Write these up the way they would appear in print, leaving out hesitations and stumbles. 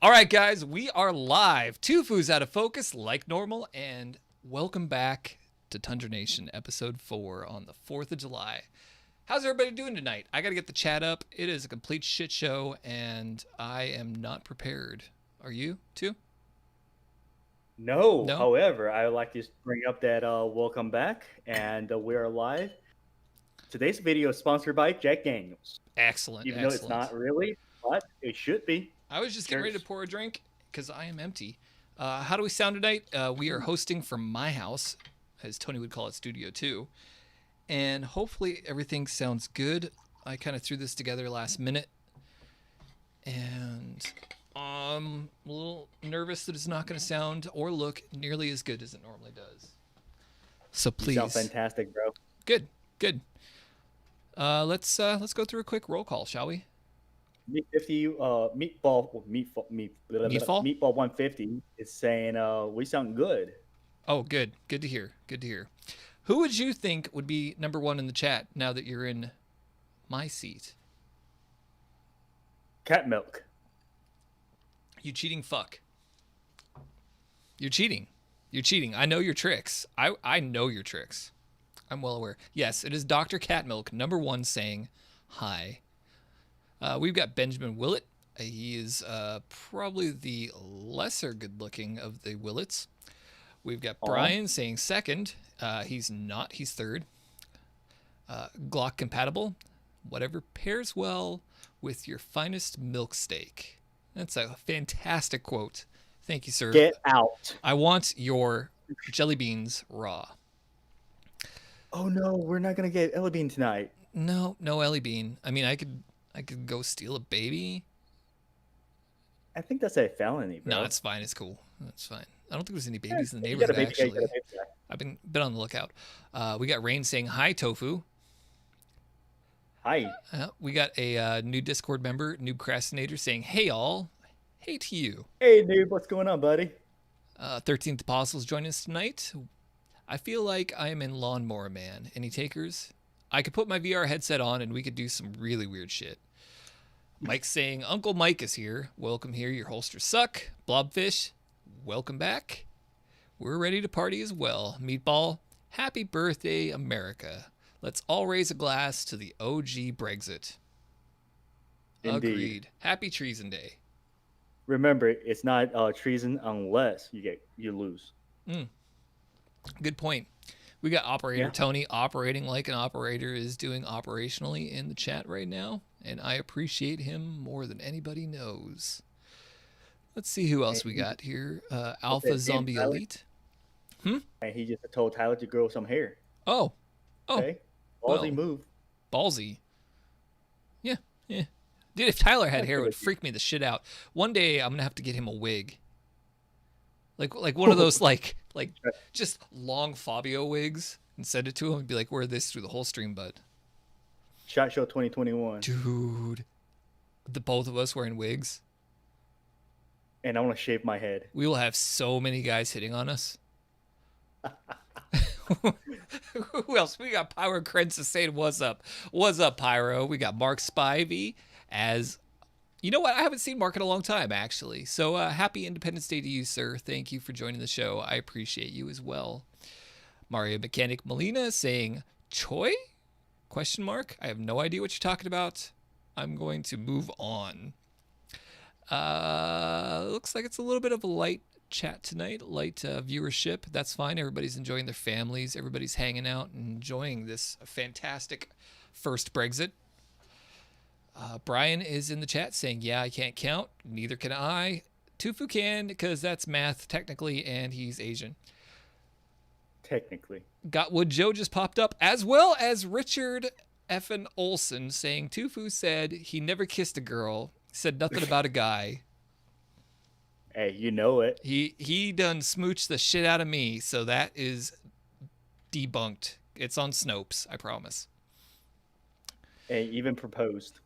All right, guys, we are live. Tufu's out of focus like normal, and welcome back to Tundra Nation, episode 4 on the 4th of July. How's everybody doing tonight? I got to get the chat up. It is a complete shit show, and I am not prepared. Are you, too? No. No? However, I would like to bring up that welcome back, and we are live. Today's video is sponsored by Jack Daniels. Excellent, Even excellent. though it's not really, but it should be. I was just getting ready to pour a drink because I am empty. How do we sound tonight? We are hosting from my house, as Tony would call it, Studio 2. And hopefully everything sounds good. I kind of threw this together last minute. And I'm a little nervous that it's not going to sound or look nearly as good as it normally does. So please. You sound fantastic, bro. Good, good. Let's go through a quick roll call, shall we? Meatball 150 is saying we sound good. Oh, good. Good to hear. Good to hear. Who would you think would be number one in the chat now that you're in my seat? Cat milk. You cheating fuck. You're cheating. You're cheating. I know your tricks. I know your tricks. I'm well aware. Yes, it is Dr. Catmilk, number one, saying hi. We've got Benjamin Willett. He is probably the lesser good-looking of the Willets. We've got Brian saying second. He's not. He's third. Glock compatible. Whatever pairs well with your finest milk steak. That's a fantastic quote. Thank you, sir. Get out. I want your jelly beans raw. Oh no, we're not gonna get Ellie Bean tonight. No Ellie Bean. I mean, I could go steal a baby. I think that's a felony, bro. No, it's fine. It's cool. That's fine. I don't think there's any babies in the neighborhood, actually. I've been on the lookout. We got Rain saying hi, Tofu. Hi. We got a new Discord member, Noob Crastinator, saying hey all. Hey to you. Hey, Noob. What's going on, buddy? 13th Apostles join us tonight. I feel like I am in Lawnmower Man. Any takers? I could put my VR headset on and we could do some really weird shit. Mike's saying, Uncle Mike is here. Welcome here. Your holsters suck. Blobfish, welcome back. We're ready to party as well. Meatball, happy birthday, America. Let's all raise a glass to the OG Brexit. Indeed. Agreed. Happy Treason Day. Remember, it's not treason unless you lose. Good point. We got Operator Tony operating like an operator is doing operationally in the chat right now, and I appreciate him more than anybody knows. Let's see who else we got here. Alpha Zombie Elite. And he just told Tyler to grow some hair. Oh. Okay. Ballsy move. Ballsy. Yeah. Dude, if Tyler had hair, it would freak me the shit out. One day, I'm going to have to get him a wig. Like one of those like just long Fabio wigs and send it to him and be like, wear this through the whole stream, bud. Shot Show 2021. Dude. The both of us wearing wigs. And I want to shave my head. We will have so many guys hitting on us. Who else? We got Pyro Krensis saying what's up. What's up, Pyro? We got Mark Spivey as... You know what? I haven't seen Mark in a long time, actually. So happy Independence Day to you, sir. Thank you for joining the show. I appreciate you as well. Mario Mechanic Molina saying, Choi? Question mark. I have no idea what you're talking about. I'm going to move on. Looks like it's a little bit of a light chat tonight, light viewership. That's fine. Everybody's enjoying their families. Everybody's hanging out and enjoying this fantastic first Brexit. Brian is in the chat saying, yeah, I can't count. Neither can I. Tufu can, because that's math technically, and he's Asian. Technically. Gotwood Joe just popped up, as well as Richard Effin Olson saying, Tufu said he never kissed a girl, said nothing about a guy. Hey, you know it. He done smooched the shit out of me, so that is debunked. It's on Snopes, I promise. Hey, even proposed.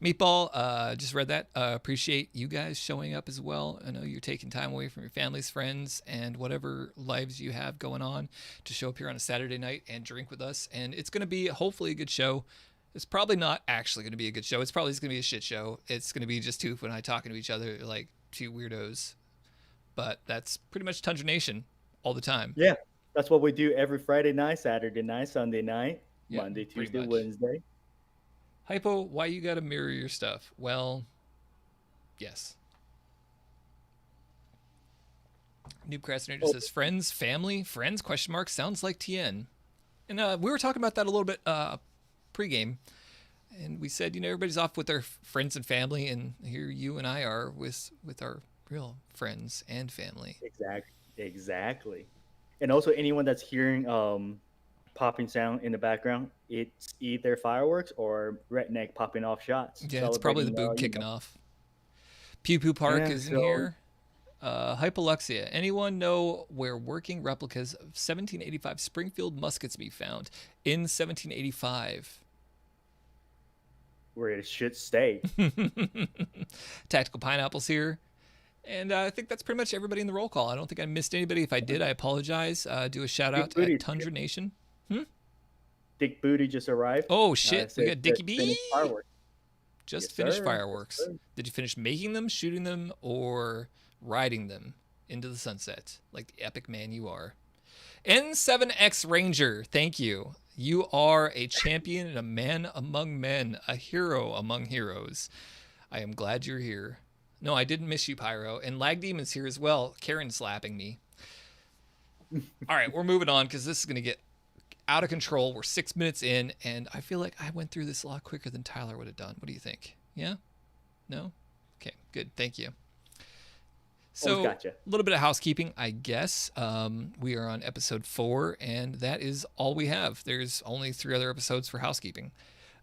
Meatball, just read that. Appreciate you guys showing up as well. I know you're taking time away from your families, friends, and whatever lives you have going on to show up here on a Saturday night and drink with us. And it's going to be hopefully a good show. It's probably not actually going to be a good show. It's probably just going to be a shit show. It's going to be just Toof and I talking to each other like two weirdos. But that's pretty much Tundra Nation all the time. Yeah, that's what we do every Friday night, Saturday night, Sunday night, Yeah, Monday, pretty Tuesday, much. Wednesday. Hypo, why you got to mirror your stuff? Well, yes. Noob Procrastinator says friends, family, friends, question mark, sounds like TN. And we were talking about that a little bit pregame. And we said, everybody's off with their friends and family, and here you and I are with our real friends and family. Exactly. And also anyone that's hearing popping sound in the background, it's either fireworks or redneck popping off shots. Yeah, it's probably the boom kicking off. Pew Pew Park is in here. Hypoluxia. Anyone know where working replicas of 1785 Springfield muskets be found? In 1785. Where it should stay. Tactical Pineapples here. And I think that's pretty much everybody in the roll call. I don't think I missed anybody. If I did, I apologize. Do a shout out at Tundra Nation. Dick Booty just arrived. Oh, shit. We got Dickie B. Just finished fireworks. Yes, did you finish making them, shooting them, or riding them into the sunset like the epic man you are? N7X Ranger, thank you. You are a champion and a man among men, a hero among heroes. I am glad you're here. No, I didn't miss you, Pyro. And Lag Demon's here as well. Karen slapping me. All right, we're moving on because this is going to get out of control. We're 6 minutes in, and I feel like I went through this a lot quicker than Tyler would have done. What do you think? Yeah? No? Okay, good. Thank you. So, gotcha. A little bit of housekeeping, I guess. We are on episode 4, and that is all we have. There's only 3 other episodes for housekeeping.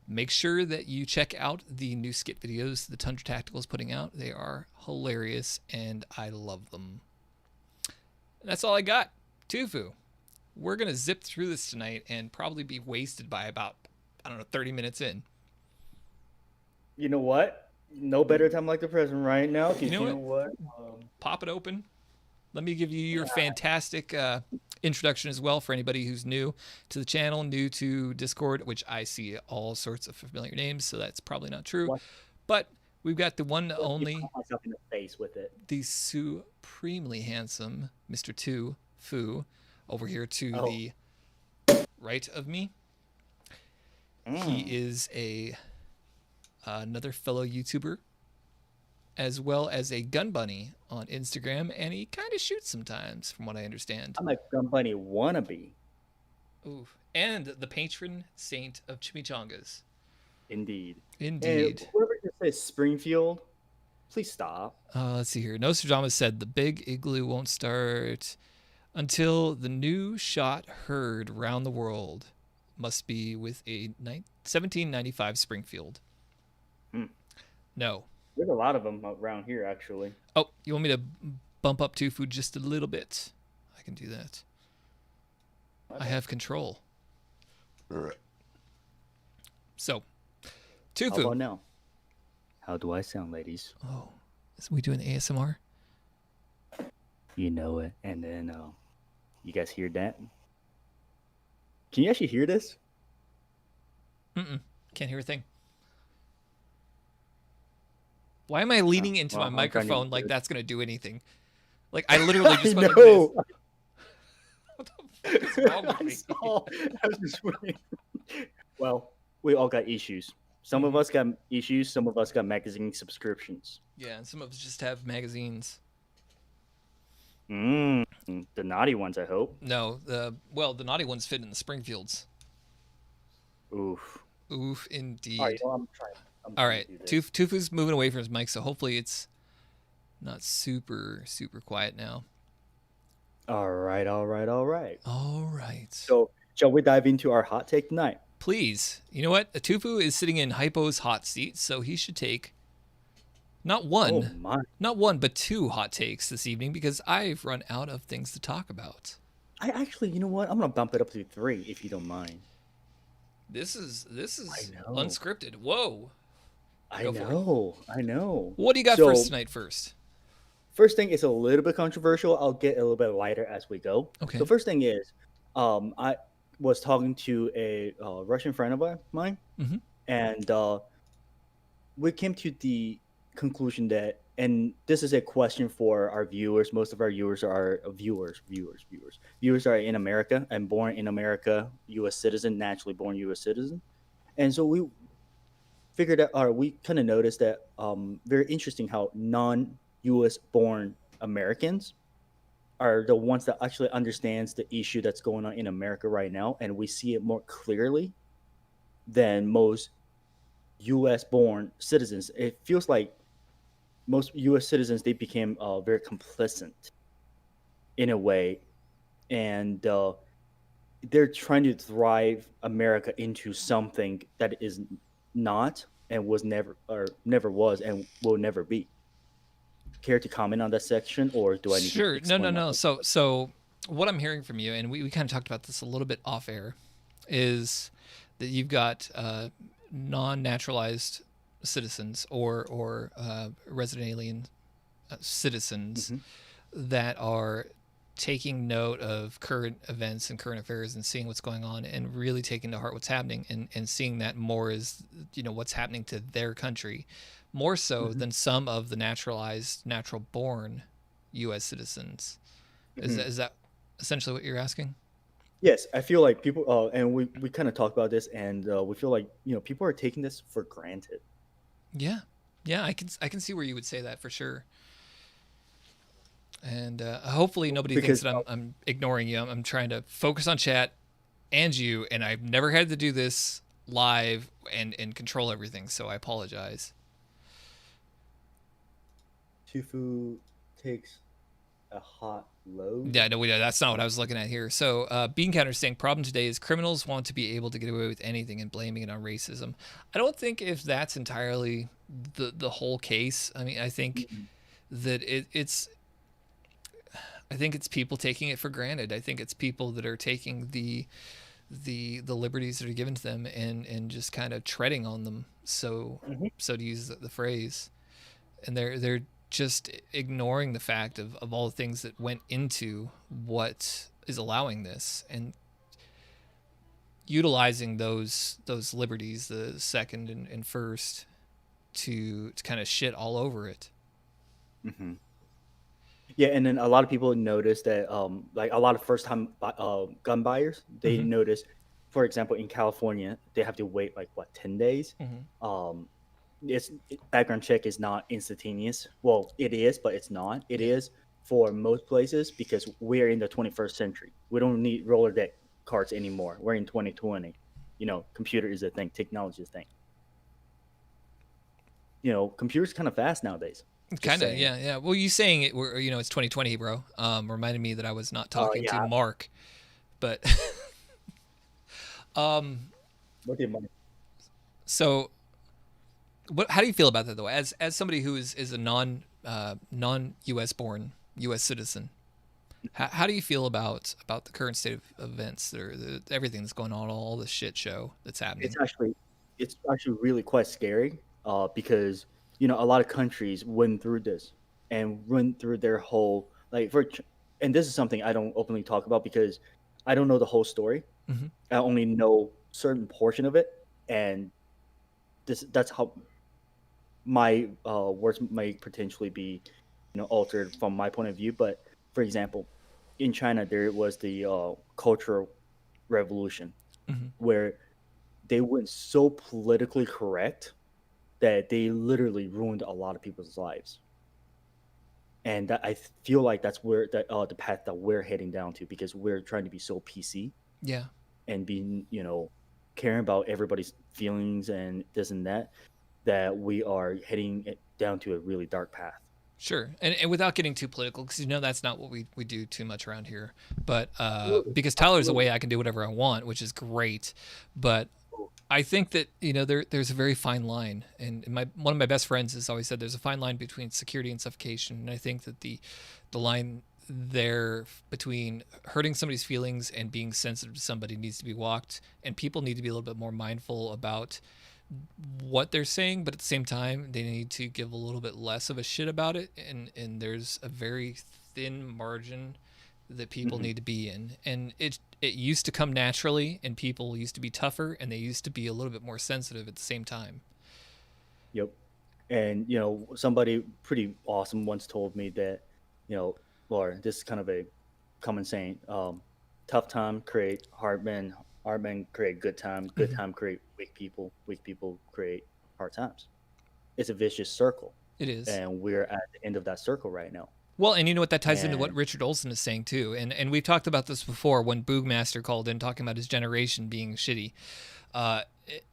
Make sure that you check out the new skit videos the Tundra Tactical is putting out. They are hilarious, and I love them. And that's all I got. Tufu. We're going to zip through this tonight and probably be wasted by about, 30 minutes in. You know what? No better time like the present right now. You know what? Pop it open. Let me give you your fantastic introduction as well for anybody who's new to the channel, new to Discord, which I see all sorts of familiar names, so that's probably not true. What? But we've got the one and only, myself in the face with it. The supremely handsome Mr. Tu Fu over here to the right of me. He is another fellow YouTuber, as well as a gun bunny on Instagram, and he kind of shoots sometimes, from what I understand. I'm a gun bunny wannabe. Ooh, and the patron saint of chimichangas. Indeed. And whoever just says Springfield, please stop. Let's see here. Nostradamus said the big igloo won't start until the new shot heard round the world. Must be with a 1795 Springfield. No. There's a lot of them around here, actually. Oh, you want me to bump up Tufu just a little bit? I can do that. I have control. So, Tufu. How about now? How do I sound, ladies? Oh, is we doing ASMR? You know it. And then, you guys hear that? Can you actually hear this? Can't hear a thing. Why am I leaning into my microphone like that's going to do anything? Like, I literally just went like this. What the fuck is wrong with me? I was just wondering. Well, we all got issues. Some of us got issues. Some of us got magazine subscriptions. Yeah, and some of us just have magazines. The naughty ones, I hope. No, the naughty ones fit in the Springfields. Oof, indeed. All right, I'm trying. All right, Tufu's moving away from his mic, so hopefully it's not super quiet now. All right. So, shall we dive into our hot take tonight? Please. You know what? Tufu is sitting in Hypo's hot seat, so he should take not one, but 2 hot takes this evening because I've run out of things to talk about. I actually, you know what? I'm gonna bump it up to 3 if you don't mind. This is unscripted. Whoa. I know. What do you got for us tonight first? First thing is a little bit controversial. I'll get a little bit lighter as we go. Okay. The first thing is, I was talking to a Russian friend of mine, And we came to the conclusion that, and this is a question for our viewers. Most of our viewers are viewers are in America and born in America, U.S. citizen, naturally born U.S. citizen. And so we figured out, or we kind of noticed that very interesting how non-U.S. born Americans are the ones that actually understands the issue that's going on in America right now, and we see it more clearly than most U.S. born citizens. It feels like most U.S. citizens, they became very complicit in a way, and they're trying to drive America into something that is not and was never, or never was and will never be. Care to comment on that section, or do I need to Sure. No, no, explain no. myself? So what I'm hearing from you, and we kind of talked about this a little bit off air, is that you've got non-naturalized citizens or resident alien citizens Hmm. that are taking note of current events and current affairs and seeing what's going on and really taking to heart what's happening and seeing that more as what's happening to their country more so Hmm. than some of the naturalized natural born US citizens. Is Hmm. that essentially what you're asking? Yes, I feel like people, and we kind of talked about this, and we feel like people are taking this for granted. Yeah. Yeah, I can see where you would say that for sure. And hopefully nobody thinks Because that I'm ignoring you. I'm trying to focus on chat and you, and I've never had to do this live and control everything, so I apologize. Tufu takes a hot load. Yeah, no, that's not what I was looking at here. So, Bean Counter saying problem today is criminals want to be able to get away with anything and blaming it on racism. I don't think if that's entirely the whole case. I mean, I think Mhm. that I think it's people taking it for granted. I think it's people that are taking the liberties that are given to them and just kind of treading on them. Mhm. So to use the phrase, and they're just ignoring the fact of all the things that went into what is allowing this and utilizing those liberties, the second and first, to kind of shit all over it. Mhm. Yeah, and then a lot of people notice that, like a lot of first time gun buyers, they Mm-hmm. notice, for example, in California, they have to wait like what 10 days. Mm-hmm. Um, background check is not instantaneous. Well, it is, but it's not. It Yeah. is for most places because we're in the 21st century. We don't need roller deck carts anymore. We're in 2020. Computer is a thing. Technology is a thing. Computers kind of fast nowadays. Just Kind of, saying. yeah, yeah. Well, you saying it, it's 2020, bro. Reminded me that I was not talking to Yeah. Mark, but um, What did my so how do you feel about that though? As somebody who is a non U.S. born U.S. citizen, how do you feel about the current state of events, everything that's going on, all the shit show that's it's happening? actually it's actually really quite scary because a lot of countries went through this and went through their whole like and this is something I don't openly talk about because I don't know the whole story. Mm-hmm. I only know certain portion of it, and that's how my words may potentially be altered from my point of view. But for example, in China there was the cultural revolution Mm-hmm. where they went so politically correct that they literally ruined a lot of people's lives. And I feel like that's where the path that we're heading down to because we're trying to be so PC Yeah. and being, caring about everybody's feelings and this and that, that we are heading down to a really dark path. Sure, and without getting too political, because that's not what we do too much around here. But Absolutely. because Tyler's Absolutely. away, I can do whatever I want, which is great. But I think that there's a very fine line, and one of my best friends has always said there's a fine line between security and suffocation, and I think that the line there between hurting somebody's feelings and being sensitive to somebody needs to be walked, and people need to be a little bit more mindful about what they're saying, but at the same time, they need to give a little bit less of a shit about it. And there's a very thin margin that people Hmm. need to be in. And it used to come naturally, and people used to be tougher, and they used to be a little bit more sensitive at the same time. Yep. And somebody pretty awesome once told me that, Laura, this is kind of a common saying. Tough time create hard men create good Mm-hmm. time create weak people create hard times. It's a vicious circle, It is. and we're at the end of that circle right now. Well, and you know what, that ties into what And Richard Olson is saying too, and we've talked about this before when Boogmaster called in talking about his generation being shitty.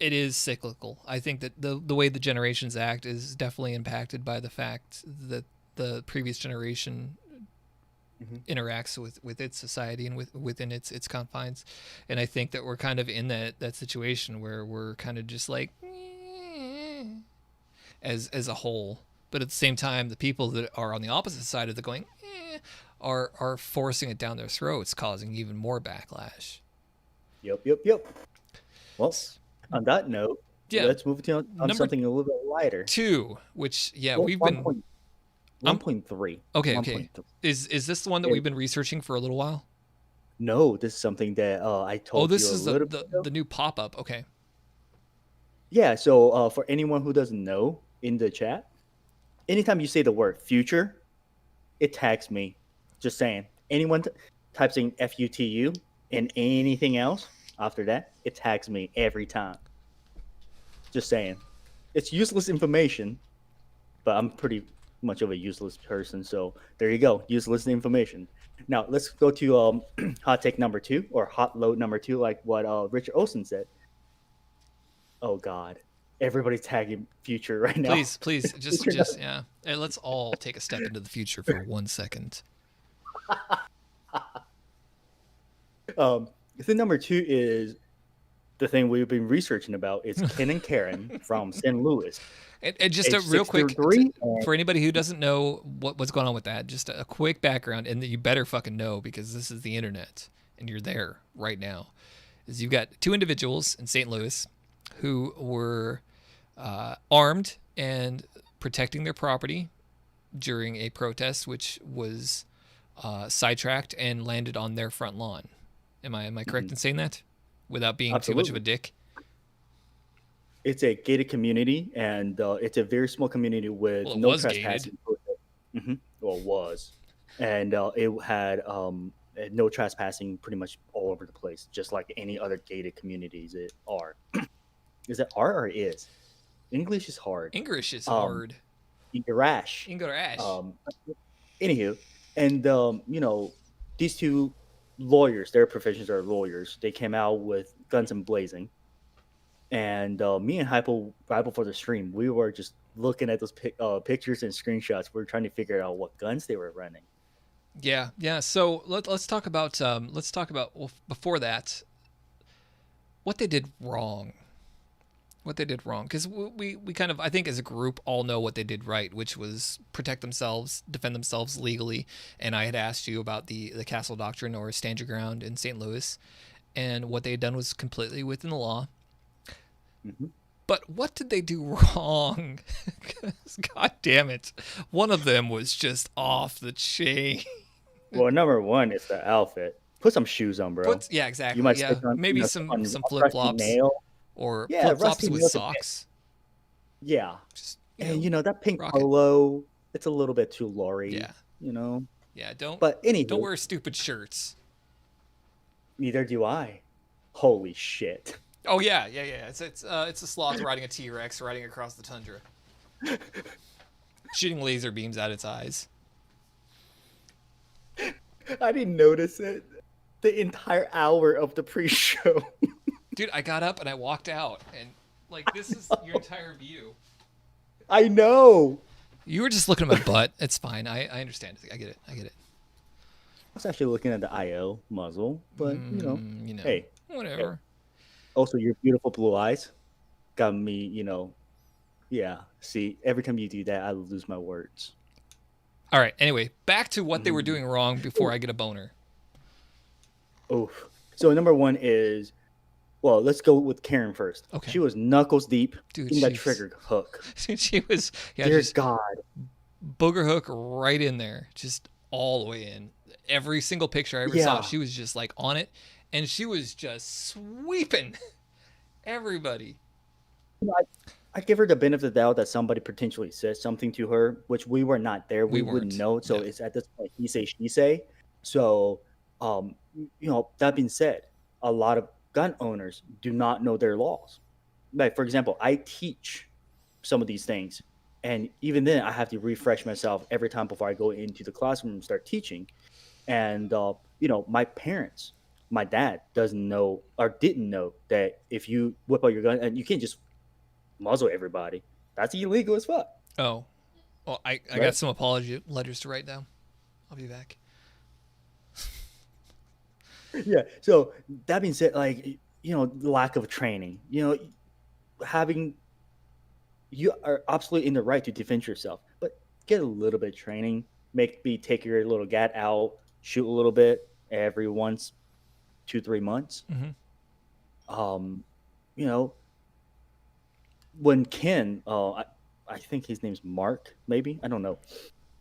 It is cyclical. I think that the way the generations act is definitely impacted by the fact that the previous generation Mhm. interacts with its society and within its confines. And I think that we're kind of in that situation where we're kind of just like as a whole. But at the same time, the people that are on the opposite side of the going are forcing it down their throats, causing even more backlash. Yep. Well, on that note, Yeah, let's move on number something a little bit lighter. two, which Well, we've one been. point Um, 1.3. okay. 1.3. Is this the one that we've been researching for a little while? No, this is something that I Oh, told you this a is little bit ago. the new pop up. Okay. Yeah, so for anyone who doesn't know in the chat, anytime you say the word future, it tags me. Just saying. Anyone types in FUTU and anything else after that, it tags me every time. Just saying. It's useless information, but I'm pretty much of a useless person. So there you go. Useless information. Now let's go to hot take number 2 or hot load number 2, like what Richard Olsen said. Oh God, everybody's tagging future right now. Please, just yeah. Hey, let's all take a step into the future for 1 second. Thing number 2 is the thing we've been researching about. It's Ken and Karen from St. Louis. And just a Age real quick, 63, for anybody who doesn't know what's going on with that, just a quick background, and that you better fucking know because this is the internet and you're there right now. Is you've got two individuals in St. Louis who were armed and protecting their property during a protest, which was sidetracked and landed on their front lawn. Am I correct in saying that? Without being too much of a dick? It's a gated community, and it's a very small community with Well, it no was trespassing. gated. Well, it was. And it had no trespassing pretty much all over the place, just like any other gated communities it are. Is it are or is? English is hard. English is hard. English. English. Anywho, and these two lawyers, their professions are lawyers. They came out with guns and blazing, and me and Hypo for the stream, we were just looking at those pictures and screenshots. We were trying to figure out what guns they were running. Yeah. So let's talk about well, before that, what they did wrong. Because we kind of, I think as a group, all know what they did right, which was protect themselves, defend themselves legally. And I had asked you about the castle doctrine, or stand your ground, in St. Louis, and what they had done was completely within the law. Mm-hmm. But what did they do wrong? God damn it. One of them was just off the chain. Well, number one is the outfit. Put some shoes on, bro. Yeah, exactly. You might Yeah, stick on, maybe some flip flops, or flip flops with socks. Yeah, Just, and that pink rock it. polo, it's a little bit too Laurie. Yeah. Yeah, But anyway, don't wear stupid shirts. Neither do I. Holy shit. Oh yeah. It's a sloth riding a T-Rex riding across the tundra, shooting laser beams out its eyes. I didn't notice it the entire hour of the pre-show. Dude, I got up and I walked out, and this is your entire view. I know. You were just looking at my butt. It's fine. I understand. I get it. I was actually looking at the IO muzzle, but hey, whatever. Hey. Also, your beautiful blue eyes got me. Yeah. See, every time you do that, I lose my words. All right. Anyway, back to what they were doing wrong before I get a boner. Oh, so number one is, well, let's go with Karen first. Okay. She was knuckles deep Dude, in that trigger hook. She was, dear God, booger hook right in there, just all the way in. Every single picture I ever saw, she was just on it, and she was just sweeping everybody. You know, I give her the benefit of the doubt that somebody potentially said something to her, which we were not there. We We wouldn't weren't. know. So No. it's at this point he say she say. So, that being said, a lot of gun owners do not know their laws. Like for example, I teach some of these things, and even then, I have to refresh myself every time before I go into the classroom and start teaching. And my parents, my dad doesn't know or didn't know that if you whip out your gun and you can't just muzzle everybody. That's illegal as fuck, Oh, well, I got right? some apology letters to write down. I'll be back. Yeah. So that being said, like the lack of training, having you are absolutely in the right to defend yourself, but get a little bit of training. Maybe take your little gat out, shoot a little bit every once 2-3 months. Hmm. Um, you know, when Ken, I think his name's Mark, maybe I don't know.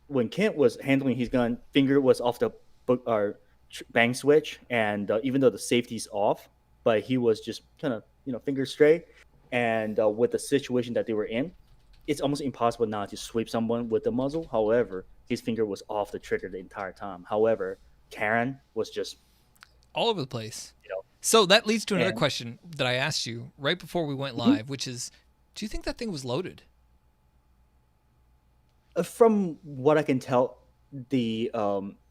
When Kent was handling his gun, finger was off the bang switch, and even though the safety's off, but he was just kind of finger straight. And with the situation that they were in, it's almost impossible not to sweep someone with the muzzle. However, his finger was off the trigger the entire time. However, Karen was just All over the place. you know, So that leads to another and question that I asked you right before we went Mhm. live, which is, do you think that thing was loaded? From what I can tell, the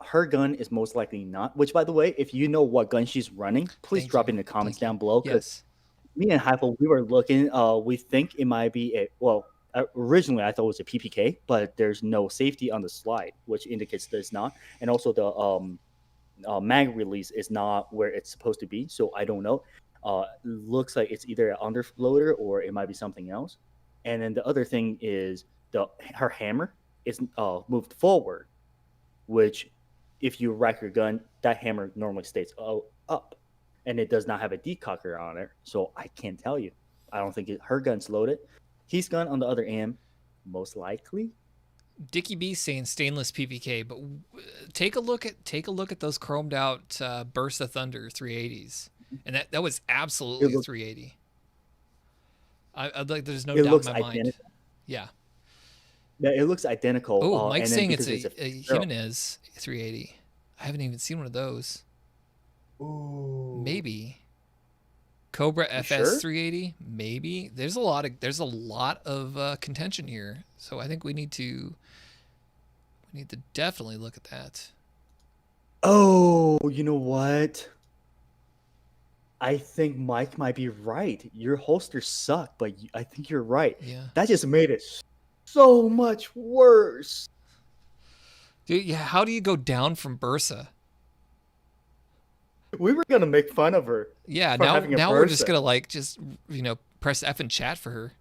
her gun is most likely not. Which, by the way, if you know what gun she's running, please Thank drop you. in the comments Thank you. down below. Because Yes. me and Heifel, we were looking. We think it might be originally I thought it was a PPK, but there's no safety on the slide, which indicates that it's not. And also the mag release is not where it's supposed to be, so I don't know. Looks like it's either an underloader or it might be something else. And then the other thing is her hammer is moved forward, which if you rack your gun, that hammer normally stays up, and it does not have a decocker on it. So I can't tell you. I don't think her gun's loaded. His gun, on the other end, most likely. Dickie B saying stainless PPK, but take a look at those chromed out Burst of Thunder 380s, and that was It absolutely a looks 380. I'd like there's no it doubt in looks my mind. identical. Yeah. Yeah, it looks identical. Oh, Mike's And then saying it's because it's a barrel. Jimenez 380. I haven't even seen one of those. Ooh, Maybe Cobra you FS sure? 380. Maybe there's a lot of contention here. So I think we need to definitely look at that. Oh, you know what? I think Mike might be right. Your holsters suck, but I think you're right. Yeah. That just made it so much worse. Dude, yeah. How do you go down from Bursa? We were gonna make fun of her Yeah. for Now having a now we're just Bursa. gonna like just press F and chat for her.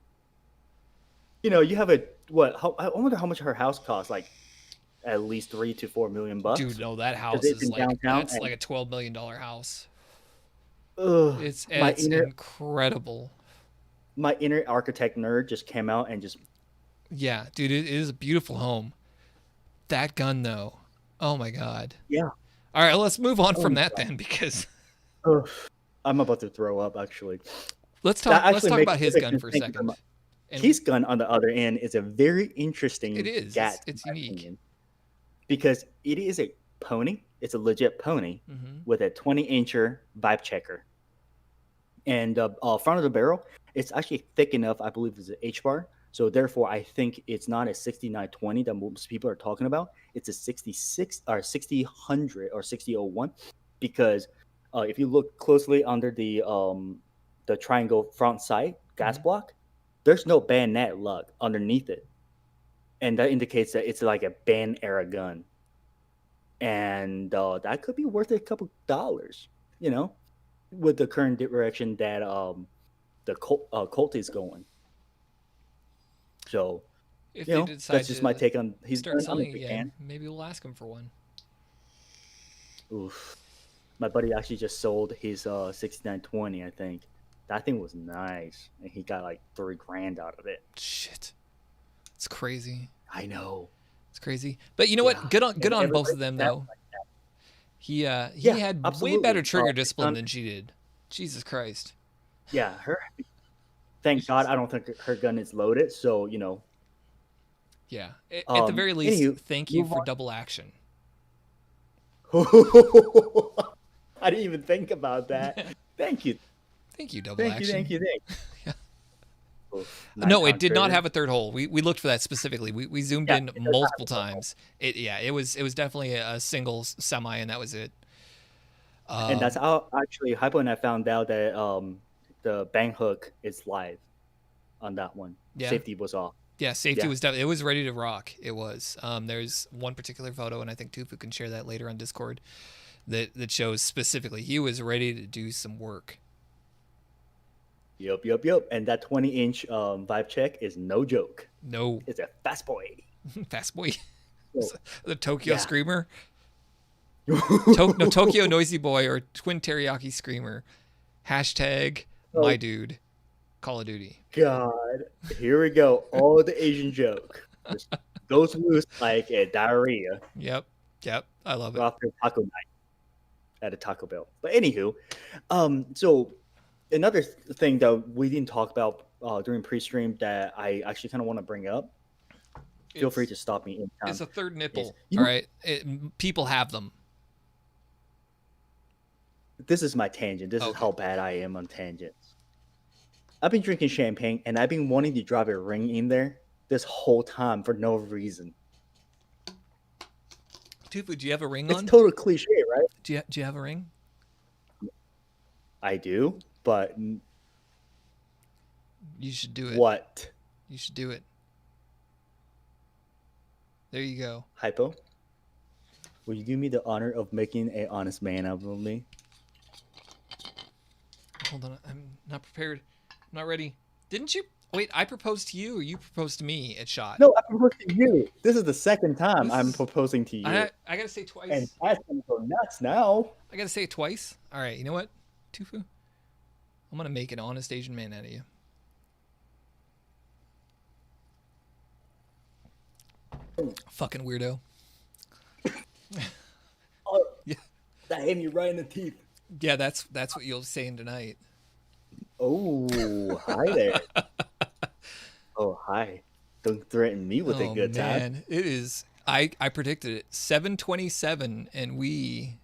You have a what? I wonder how much her house costs. Like at least $3 to $4 million Dude, no, that because house it's is in like downtown. that's like And a $12 million house. ugh, my It's inner incredible. my inner architect nerd just came out and just Yeah, dude, it is a beautiful home. That gun though. Oh my god. yeah. All right, let's move on Oh from my that god. then because Ugh. I'm about to throw up actually. let's That talk let's actually talk makes about his makes gun me for a think second. And his gun on the other end is a very it interesting is. gat, in It's my unique. opinion, because it is a pony. It's a legit pony Mhm. with a 20-incher vibe checker, and front of the barrel, it's actually thick enough. I believe it's an H bar. So therefore, I think it's not a 6920 that most people are talking about. It's a 66 or 6000 or 6001, because if you look closely under the triangle front sight gas Mhm. block, there's no bayonet lug underneath it, and that indicates that it's like a band era gun, and that could be worth a couple dollars, you know, with the current direction that the Colt is going. So, If they that's decide just my to take on his start gun. I'm a selling big again, fan. maybe we'll ask him for one. Oof. My buddy actually just sold his 6920, I think. That thing was nice, and he got like 3 grand out of it. Shit. It's crazy. I know. It's crazy. But you know what? Yeah. Good on And both of everybody them that though. He Yeah, had way better absolutely. trigger discipline Gun, than she did. Jesus Christ. yeah, her. Thank God, I don't think her gun is loaded. So Yeah. At the very least, Anywho, thank you move for double action. on. I didn't even think about that. Thank you, Thank you, double thank you, action. thank you, thank Yeah. you. Oh, No, it Nikon did not trigger. have a third hole. We looked for that specifically. We zoomed Yeah, in it does not have multiple a third hole. times. It was definitely a single semi, and that was it. And that's Um, how actually Hypo and I found out that the bang hook is live on that one. yeah, Safety was off. yeah. Safety Yeah. was definitely. It was ready to rock. It was. There's one particular photo, and I think Tufu can share that later on Discord. That shows specifically he was ready to do some work. Yep. And that 20-inch vibe check is no joke. No, It's a fast boy. fast boy. So, The Tokyo yeah. Screamer. No, Tokyo Noisy Boy or Twin Teriyaki Screamer. Hashtag my Oh dude. Call of Duty. God. Here we go. All the Asian joke. Just goes loose like a diarrhea Yep. I love it. after taco night at a Taco Bell. But anywho, so another thing that we didn't talk about during pre-stream that I actually kind of want to bring up. Feel free to stop me anytime. It's a third nipple. You All know, right. People have them. this is my tangent. This is Okay. how bad I am on tangents. I've been drinking champagne and I've been wanting to drive a ring in there this whole time for no reason. Tufu, do you have a ring It's on? total cliche, right? Do you have a ring? I do, but You should do it. what? You should do it. There you go. Hypo? Will you do me the honor of making an honest man out of me? Hold on. I'm not prepared. I'm not ready. Didn't you? Wait, I proposed to you or you proposed to me at shot? No, I proposed to you. This is the second time This I'm is- proposing to you. I got to say it twice. And that's gonna go nuts now. I got to say it twice. All right. You know what, Tufu? I'm going to make an honest Asian man out of you. Fucking weirdo. Oh, Yeah. that hit me right in the teeth. Yeah, that's what you'll be saying tonight. Oh, hi there. Oh, hi. Don't threaten me with a good time. Man, it is. I predicted it 7:27, and we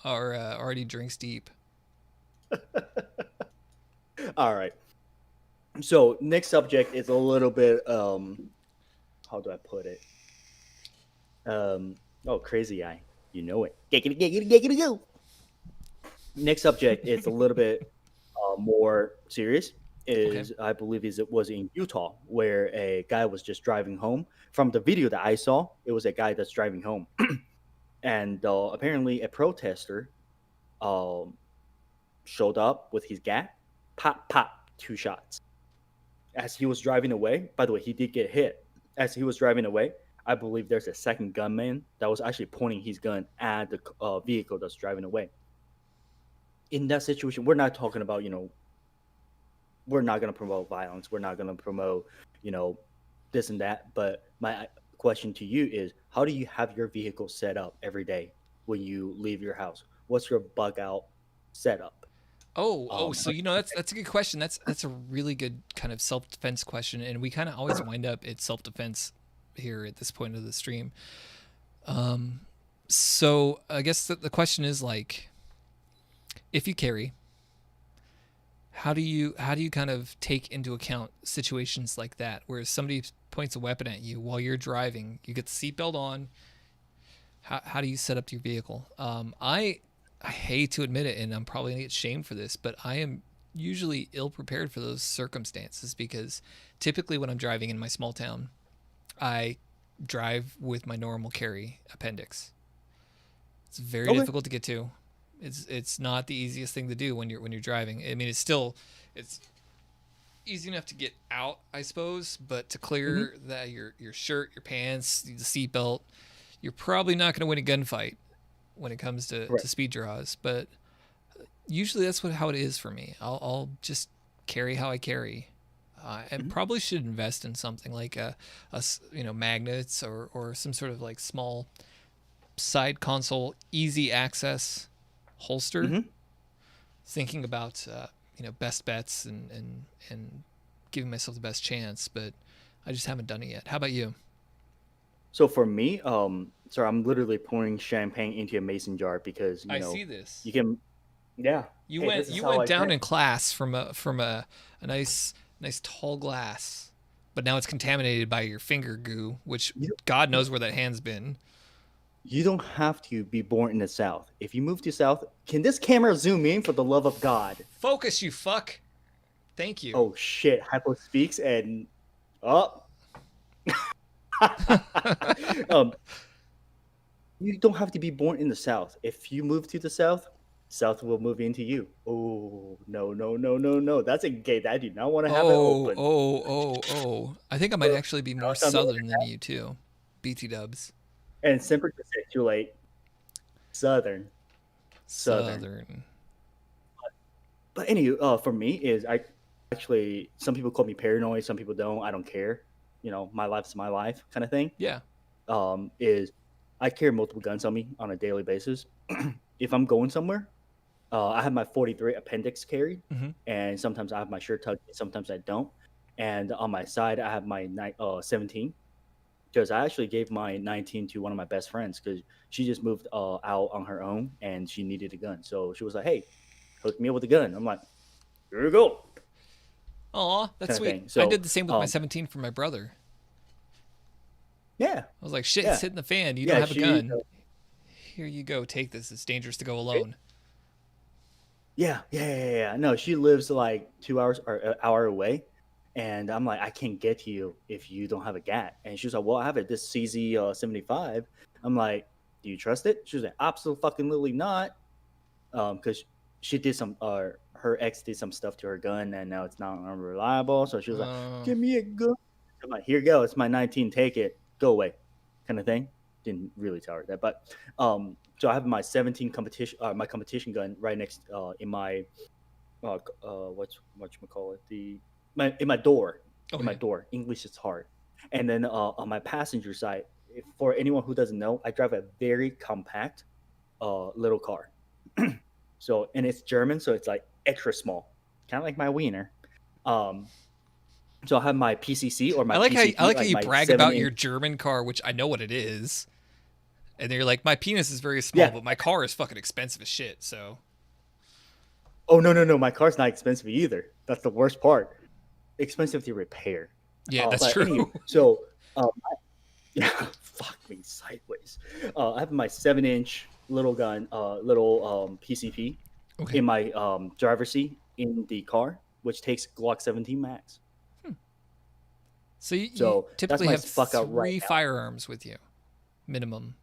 are already drinks deep. All right. So next subject is a little bit how do I put it? Oh, crazy eye. You know it. Giggity go. Next subject is a little bit more serious. Is I believe it was in Utah where a guy was just driving home. From the video that I saw, it was a guy that's driving home, and apparently a protester showed up with his gat, pop, pop, 2 shots. As he was driving away, by the way, he did get hit. As he was driving away, I believe there's a second gunman that was actually pointing his gun at the vehicle that's driving away. In that situation, we're not talking about, we're not going to promote violence. We're not going to promote, this and that. But my question to you is, how do you have your vehicle set up every day when you leave your house? What's your bug out setup? So that's a good question. That's a really good kind of self-defense question, and we kind of always wind up at self-defense here at this point of the stream. So I guess the question is like, if you carry, how do you kind of take into account situations like that where somebody points a weapon at you while you're driving, you get the seatbelt on? How do you set up your vehicle? I hate to admit it, and I'm probably gonna get shamed for this, but I am usually ill prepared for those circumstances because typically when I'm driving in my small town, I drive with my normal carry appendix. It's very difficult to get to. It's not the easiest thing to do when you're driving. I mean, it's easy enough to get out, I suppose, but to clear that your shirt, your pants, the seatbelt, you're probably not going to win a gunfight when it comes to speed draws. But usually that's how it is for me. I'll just carry how I carry. And probably should invest in something like magnets or some sort of like small side console, easy access holster. Hmm. Thinking about best bets and giving myself the best chance, but I just haven't done it yet. How about you? So for me, sorry, I'm literally pouring champagne into a mason jar because I see this. you can, yeah. You Hey, went this is you how went I down drink. in class from a nice tall glass, but now it's contaminated by your finger goo, which You God knows where that hand's been. you don't have to be born in the South. If you move to South, can this camera zoom in for the love of God? Focus, you fuck. Thank you. Oh shit, Hypo speaks and oh. um, you don't have to be born in the South. If you move to the South, South will move into you. Oh no no no no no! That's a gate. I do not want to have it Oh, open. oh, oh, oh. I think I might actually be more Knock on the wood. southern than you too. BT dubs. And sempre to say too late. Southern, Southern. Southern. But anyway, for me is I actually some people call me paranoid, some people don't. I don't care. My life's my life, kind of thing. Yeah. Is I carry multiple guns on me on a daily basis. If I'm going somewhere, I have my 43 appendix carried, Hmm. and sometimes I have my shirt tucked, sometimes I don't. And on my side, I have my 17 because I actually gave my 19 to one of my best friends because she just moved out on her own and she needed a gun. So she was like, "Hey, hook me up with a gun." I'm like, "Here you go," Aw, that's kind of sweet. thing. I So did the same with my 17 for my brother. yeah, I was like, shit, yeah, it's hitting the fan. You don't yeah. have a gun. Here you go. Take this. It's dangerous to go alone. Yeah. No, she lives like 2 hours or an hour away. And I'm like, I can't get to you if you don't have a GAT. And she was like, well, I have it, this CZ 75. I'm like, do you trust it? She was like, absolutely not. Because she did her ex did some stuff to her gun and now it's not unreliable. So she was like, Uh, give me a gun. I'm like, here you go. It's my 19. Take it. Go away. Kind of thing. Didn't really tell her that. But so I have my 17 competition, my competition gun right next in my what you call it in my door okay. English is hard. And then on my passenger side, for anyone who doesn't know, I drive a very compact little car. So and it's German, so it's like extra small, kind of like my wiener. um so I have my PCC or I my like how PCP, you like my brag seven about your inch. German car, which I know what it is, and then you're like, my penis is very small, Yeah. but my car is fucking expensive as shit. So Oh no, my car's not expensive either. That's the worst part. Expensive to repair. yeah, that's But true. anyway, so yeah, fuck me sideways. I have my 7 inch little gun, little PCP Okay. in my driver's seat in the car, which takes Glock 17 max. So you So that's typically my have fuck out right three now. firearms with you, minimum.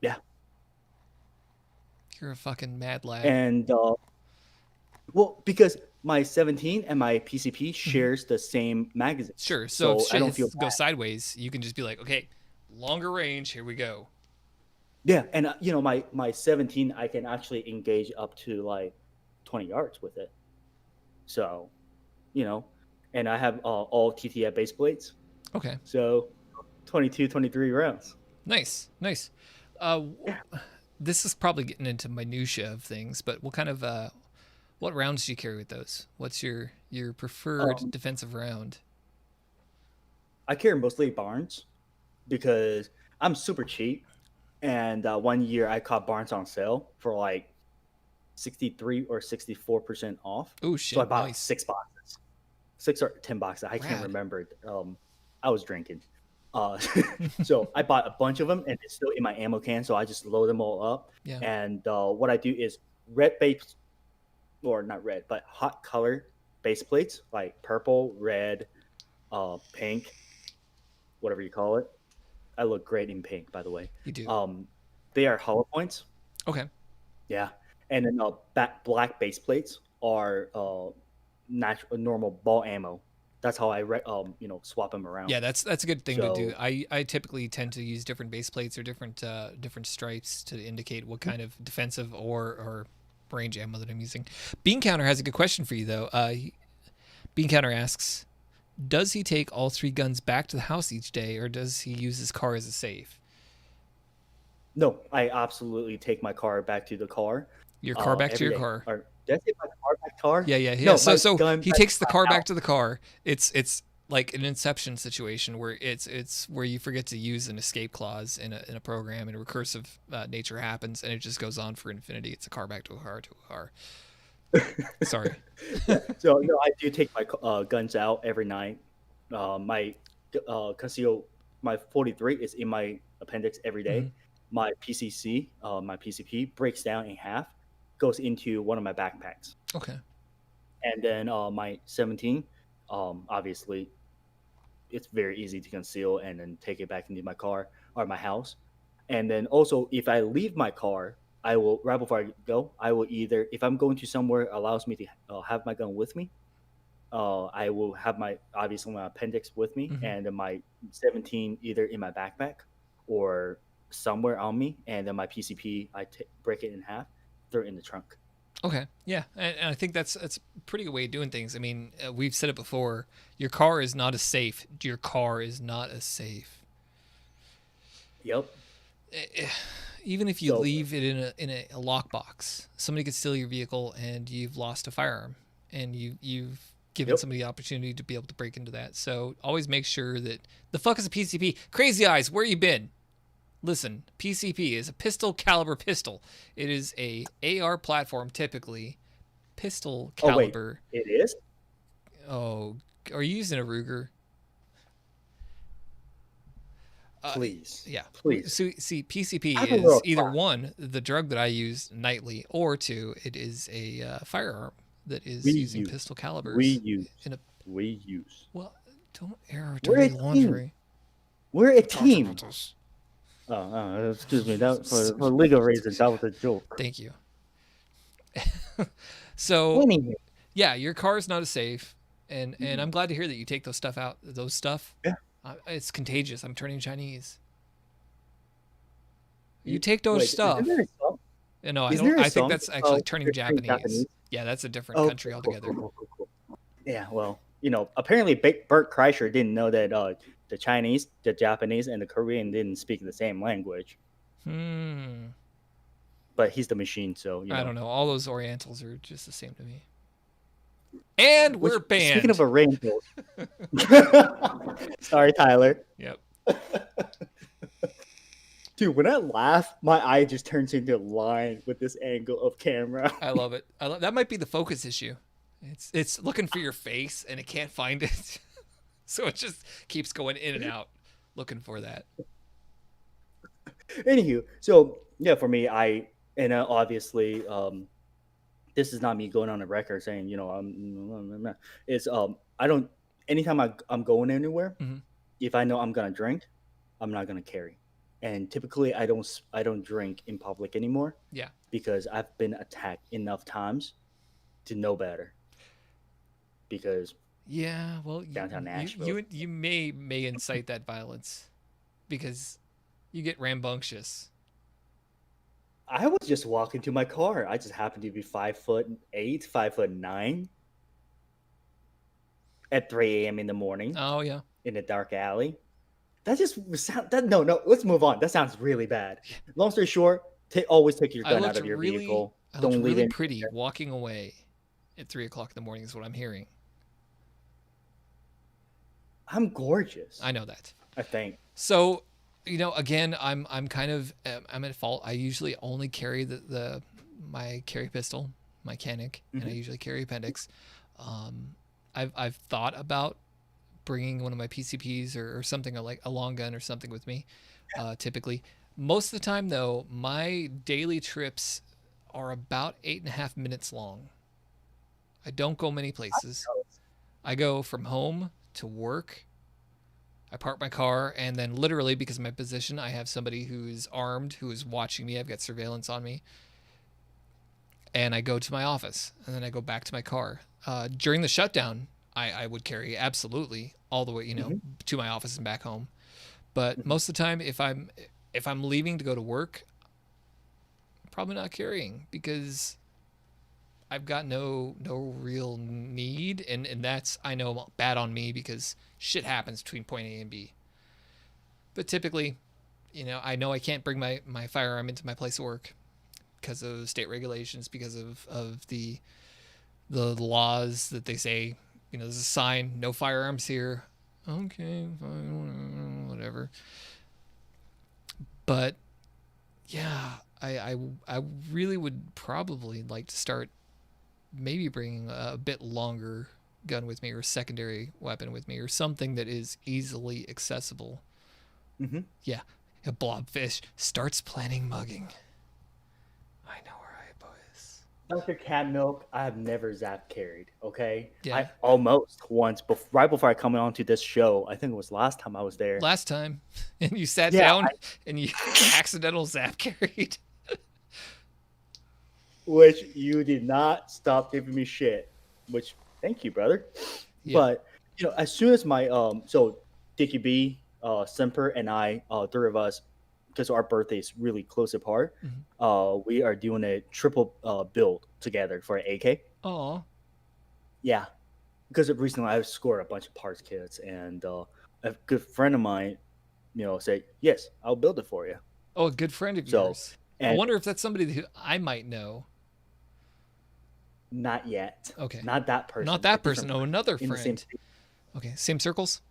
Yeah, You're a fucking mad lad. and well, because my 17 and my PCP Hmm. shares the same magazines, Sure. So if so I shit don't feel goes bad. sideways, you can just be like, okay, longer range. Here we go. Yeah, and my 17, I can actually engage up to like 20 yards with it. So you know, and I have all TTF base plates. Okay. So 22, 23 rounds. Nice. Nice. Uh, Yeah. this is probably getting into minutia of things, but what kind of what rounds do you carry with those? What's your preferred Um, defensive round? I carry mostly Barnes because I'm super cheap. And one year I caught Barnes on sale for like 63 or 64% off. Oh So I shit, bought like nice. 6 boxes, 6 or 10 boxes. I can't Rad. remember. I was drinking. Uh, so I bought a bunch of them and it's still in my ammo can. So I just load them all up. Yeah. And what I do is red base, or not red, but hot color base plates like purple, red, pink, whatever you call it. I look great in pink, by the way. You do. Um, they are hollow points, Okay. yeah, and then black base plates are natural normal ball ammo. That's how I swap them around. Yeah, that's a good thing to do. So I typically tend to use different base plates or different stripes to indicate what kind of defensive or range ammo that I'm using. Bean Counter has a good question for you though. Bean Counter asks, does he take all three guns back to the house each day, or does he use his car as a safe? No, I absolutely take my car back to the car, Your car back to every your day. car. Or did I take my car back car? Yeah. No, my So gun he back to takes the my car back house. to the car. It's like an Inception situation where it's where you forget to use an escape clause in a program, and a recursive nature happens, and it just goes on for infinity. It's a car back to a car to a car. Sorry. Yeah. So no, I do take my guns out every night. My conceal my 43 is in my appendix every Hmm. day. My PCC, my PCP breaks down in half, goes into one of my backpacks, Okay. and then my 17, obviously it's very easy to conceal and then take it back into my car or my house. And then also, if I leave my car, I will right before I go, I will either if I'm going to somewhere allows me to have my gun with me, I will have my obviously my appendix with me Hmm. and then my 17 either in my backpack or somewhere on me, and then my PCP break it in half, throw it in the trunk. Okay. Yeah, and I think that's a pretty good way of doing things. I mean, we've said it before. Your car is not as safe. Your car is not as safe. Yep. Even if you So leave it in a lockbox, somebody could steal your vehicle, and you've lost a firearm, and you've given yep. somebody the opportunity to be able to break into that. So always make sure that the fuck is a PCP. Crazy Eyes, where you been? Listen, PCP is a pistol caliber pistol. It is a AR platform typically. Pistol Oh wait, caliber. it is. Oh, are you using a Ruger? Uh, Please, yeah. please. So see, PCP Have a is little either class. one, the drug that I use nightly, or two, it is a firearm that is using Reuse, pistol calibers. reuse, In a reuse. well, don't air our We're a dirty team. laundry. We're a Talked about team. this. Excuse me. That Jesus. for legal reasons, that was a joke. Thank you. So Anyway, yeah, your car is not as safe, and mhm. I'm glad to hear that you take those stuff out. Those stuff, Yeah. it's contagious. I'm turning Chinese. You take those Wait, isn't stuff. there a song? No, I Isn't don't. there a I think song that's actually turning you're turning Japanese. Japanese? Yeah, that's a different Okay, country cool, cool, altogether. cool, cool, cool. Yeah, well, apparently Bert Kreischer didn't know that the Chinese, the Japanese, and the Korean didn't speak the same language, Hmm. but he's the machine, so I don't know. All those Orientals are just the same to me. And Which, we're speaking of banned. a rainbow, sorry, Tyler. Yep. Dude, when I laugh, my eye just turns into a line with this angle of camera. I love it. That might be the focus issue. It's looking for your face and it can't find it, so it just keeps going in and out, looking for that. Anywho, so yeah, for me, obviously, this is not me going on a record saying, it's I don't anytime I'm going anywhere, Hmm. if I know I'm gonna drink, I'm not gonna carry. And typically I don't drink in public anymore Yeah. because I've been attacked enough times to know better. Because Yeah. Well, downtown Nashville, you may incite that violence because you get rambunctious. I was just walking to my car. I just happened to be 5'8", 5'9", at 3 a.m. in the morning Oh yeah. in a dark alley. That just sound that no. Let's move on. That sounds really bad. Long story short, always take your gun out of your vehicle. I looked Don't leave really it. pretty walking away at 3 o'clock in the morning. Is what I'm hearing. I'm gorgeous. I know that. I think. So, again, I'm kind of I'm at fault. I usually only carry the my carry pistol, my Canic, and I Hmm. usually carry appendix. I've thought about bringing one of my PCPs or something like a long gun or something with me. Typically, most of the time though, my daily trips are about 8.5 minutes long. I don't go many places. I go from home to work. I park my car, and then literally, because of my position, I have somebody who's armed, who is watching me. I've got surveillance on me. And I go to my office, and then I go back to my car. During the shutdown, I would carry absolutely all the way, Hmm. to my office and back home. But Hmm. most of the time, if I'm leaving to go to work, I'm probably not carrying because I've got no real need, and that's, I know, bad on me because shit happens between point A and B. But typically, I know I can't bring my firearm into my place of work because of state regulations, because of the laws that they say, there's a sign, no firearms here. Okay, fine, whatever. But yeah, I really would probably like to start maybe bringing a bit longer gun with me, or secondary weapon with me, or something that is easily accessible. Hmm. Yeah, a blobfish starts planning mugging. I know where I boys. Dr. Cat Milk, I have never zap carried. Okay, Yeah, I almost once, right before I come on to this show. I think it was last time I was there. last time, and you sat Yeah, down and you accidental zap carried. which you did not stop giving me shit. Which thank you, brother. Yeah. But as soon as my so Dickie B, Semper, and I, three of us, because our birthdays really close apart, Mhm. we are doing a triple build together for an AK. Aw. Yeah, because recently I scored a bunch of parts kits, and a good friend of mine, said yes, I'll build it for you. Oh, a good friend of So, yours. I and wonder if that's somebody who I might know. not yet, Okay. not that Not person, a that person. different Oh, person another in the same, friend. Okay. Same circles?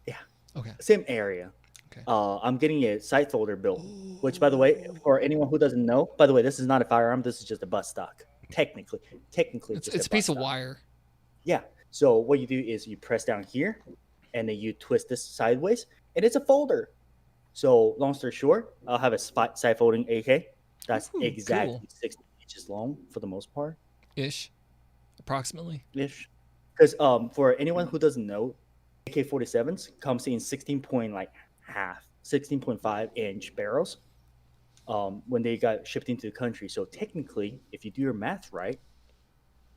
yeah, Okay. same area. Okay. I'm getting a sight folder built, which, by the way, for anyone who doesn't know, by the way, this is not a firearm. This is just a butt stock. Technically, It's just it's a a butt piece of stock. wire. Yeah. So what you do is you press down here, and then you twist this sideways, and it's a folder. So long story short, I'll have a side folding AK. That's Ooh, cool. exactly 60 inches long for the most part, Ish. Approximately. ish. Because for anyone who doesn't know, AK-47s comes in 16 point like half, 16.5-inch barrels. When they got shipped into the country. So technically, if you do your math right,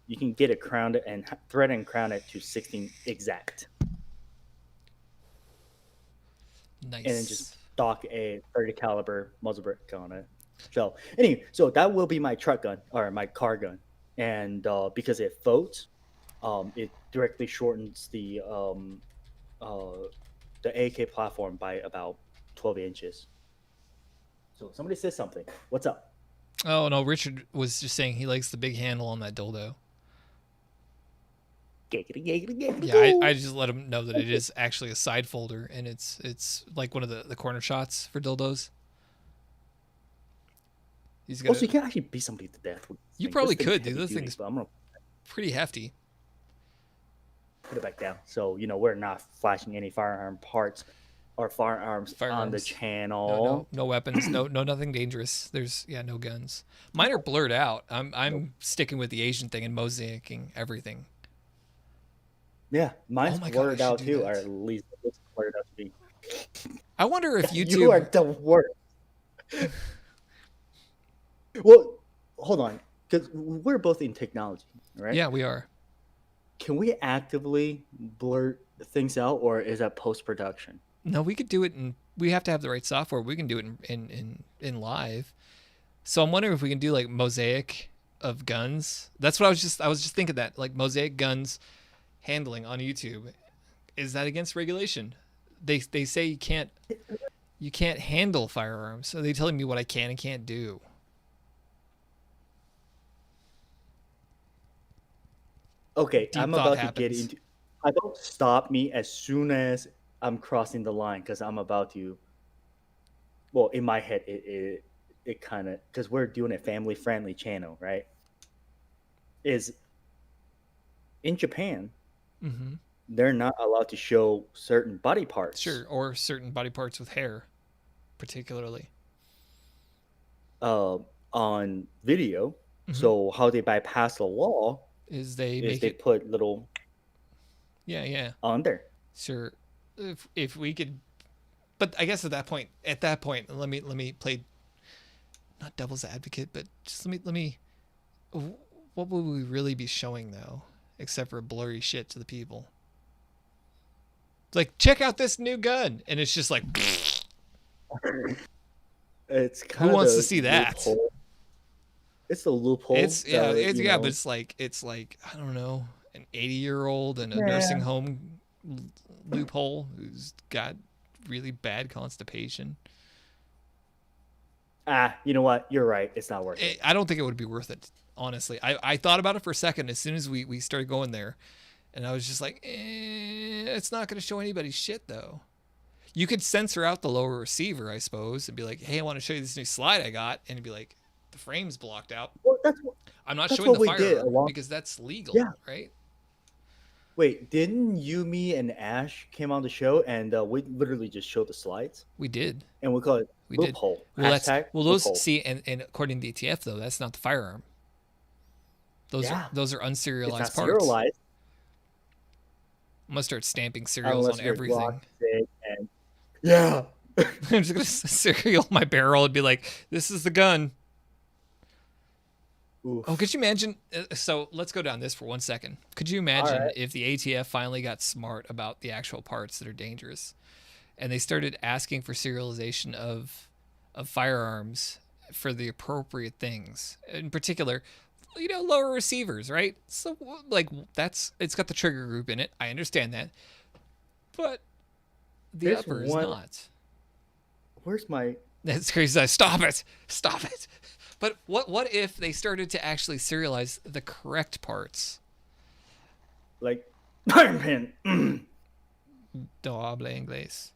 you can get it crowned and thread and crown it to 16 exact, and then just Nice. stock a 30 caliber muzzle brake on it. So anyway, so that will be my truck gun or my car gun, and because it floats, it directly shortens uh, the AK platform by about 12 inches. So somebody says something. What's up? Oh no, Richard was just saying he likes the big handle on that dildo. Giggity, giggity, giggity, Yeah, I, goo. I just let him know that it is actually a side folder, and it's like one of the corner shots for dildos. He's got Also, you a. can actually beat somebody to death with this You thing. probably This thing's could, dude. heavy This duty, thing's but I'm gonna pretty hefty. put it back down. So we're not flashing any firearm parts or firearms on the Firearms. No, channel. no weapons. No, nothing dangerous. There's no guns. Mine are blurred out. I'm sticking with the Asian thing and mosaicing everything. Yeah, Oh mine's my god, I blurred should out do too, or that. at least it looks blurred out to me. I wonder if You are YouTube. the worst. Well, hold on, because we're both in technology, right? Yeah, we are. Can we actively blur things out, or is that post production? No, we could do it, and we have to have the right software. We can do it in live. So I'm wondering if we can do like mosaic of guns. That's what I was just thinking that like mosaic guns handling on YouTube. Is that against regulation? They say you can't handle firearms. So they're telling me what I can and can't do. Okay, Deep I'm thought about to get happens. into. I don't stop me as soon as I'm crossing the line because I'm about to. Well, in my head, it kind of, because we're doing a family friendly channel, right? Is in Japan, Mm-hmm. they're not allowed to show certain body parts Sure, or certain body parts with hair, particularly. uh, on video. Mm-hmm. So how they bypass the law Is they is make they it? put little Yeah, yeah. on there. Sure. If we could, but I guess at that point, let me play not devil's advocate, but just let me. What would we really be showing though, except for blurry shit to the people? Like, check out this new gun, and it's just like, It's who kind of wants to the see that? loophole. It's the loophole It's yeah, that it's yeah, but it's like I don't know, an 80-year-old in a Yeah. nursing home loophole who's got really bad constipation. You know what? You're right. It's not worth it. I don't think it would be worth it, honestly. I thought about it for a second as soon as we started going there, and I was just like, it's not going to show anybody shit though. You could censor out the lower receiver, I suppose, and be like, hey, I want to show you this new slide I got, and it'd be like, the frame's blocked out. Well, I'm not that's showing what the we did firearm because that's legal, Yeah. right? Wait, didn't you, me, and Ash came on the show and we literally just showed the slides We did. and we call it We loophole. did. Well, Hashtag those loophole. see, and according to the ETF though, that's not the firearm. Those are unserialized it's not parts. serialized. I'm gonna start stamping serials on everything. And... Yeah. I'm just gonna serial my barrel and be like, "This is the gun." Oof. Oh, could you imagine? So let's go down this for 1 second. Could you imagine if the ATF finally got smart about the actual parts that are dangerous, and they started asking for serialization of firearms for the appropriate things, in particular, lower receivers, right? So like it's got the trigger group in it. I understand that, but the upper is not. Where's my? That's crazy. Stop it! Stop it! But what if they started to actually serialize the correct parts? Like, iron pen. No habla inglés.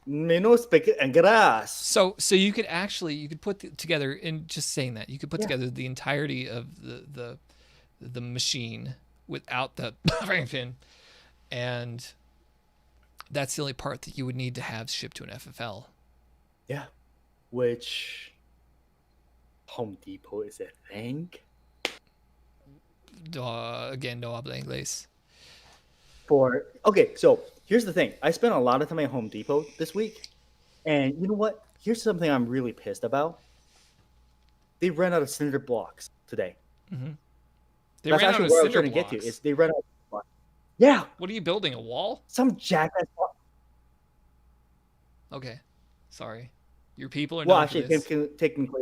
No speak inglés. So you could put together, in just saying that, you could put together the entirety of the machine without the iron pin, and that's the only part that you would need to have shipped to an FFL. Yeah, which Home Depot is a thing. Again, no habla inglés. Okay, so here's the thing. I spent a lot of time at Home Depot this week, and you know what? Here's something I'm really pissed about. They ran out of cinder blocks today. Mm-hmm. That's actually where I was trying to get to. Is they ran out of blocks. Yeah. What are you building? A wall? Some jackass. Okay, sorry. Your people are well, not. Actually, technically,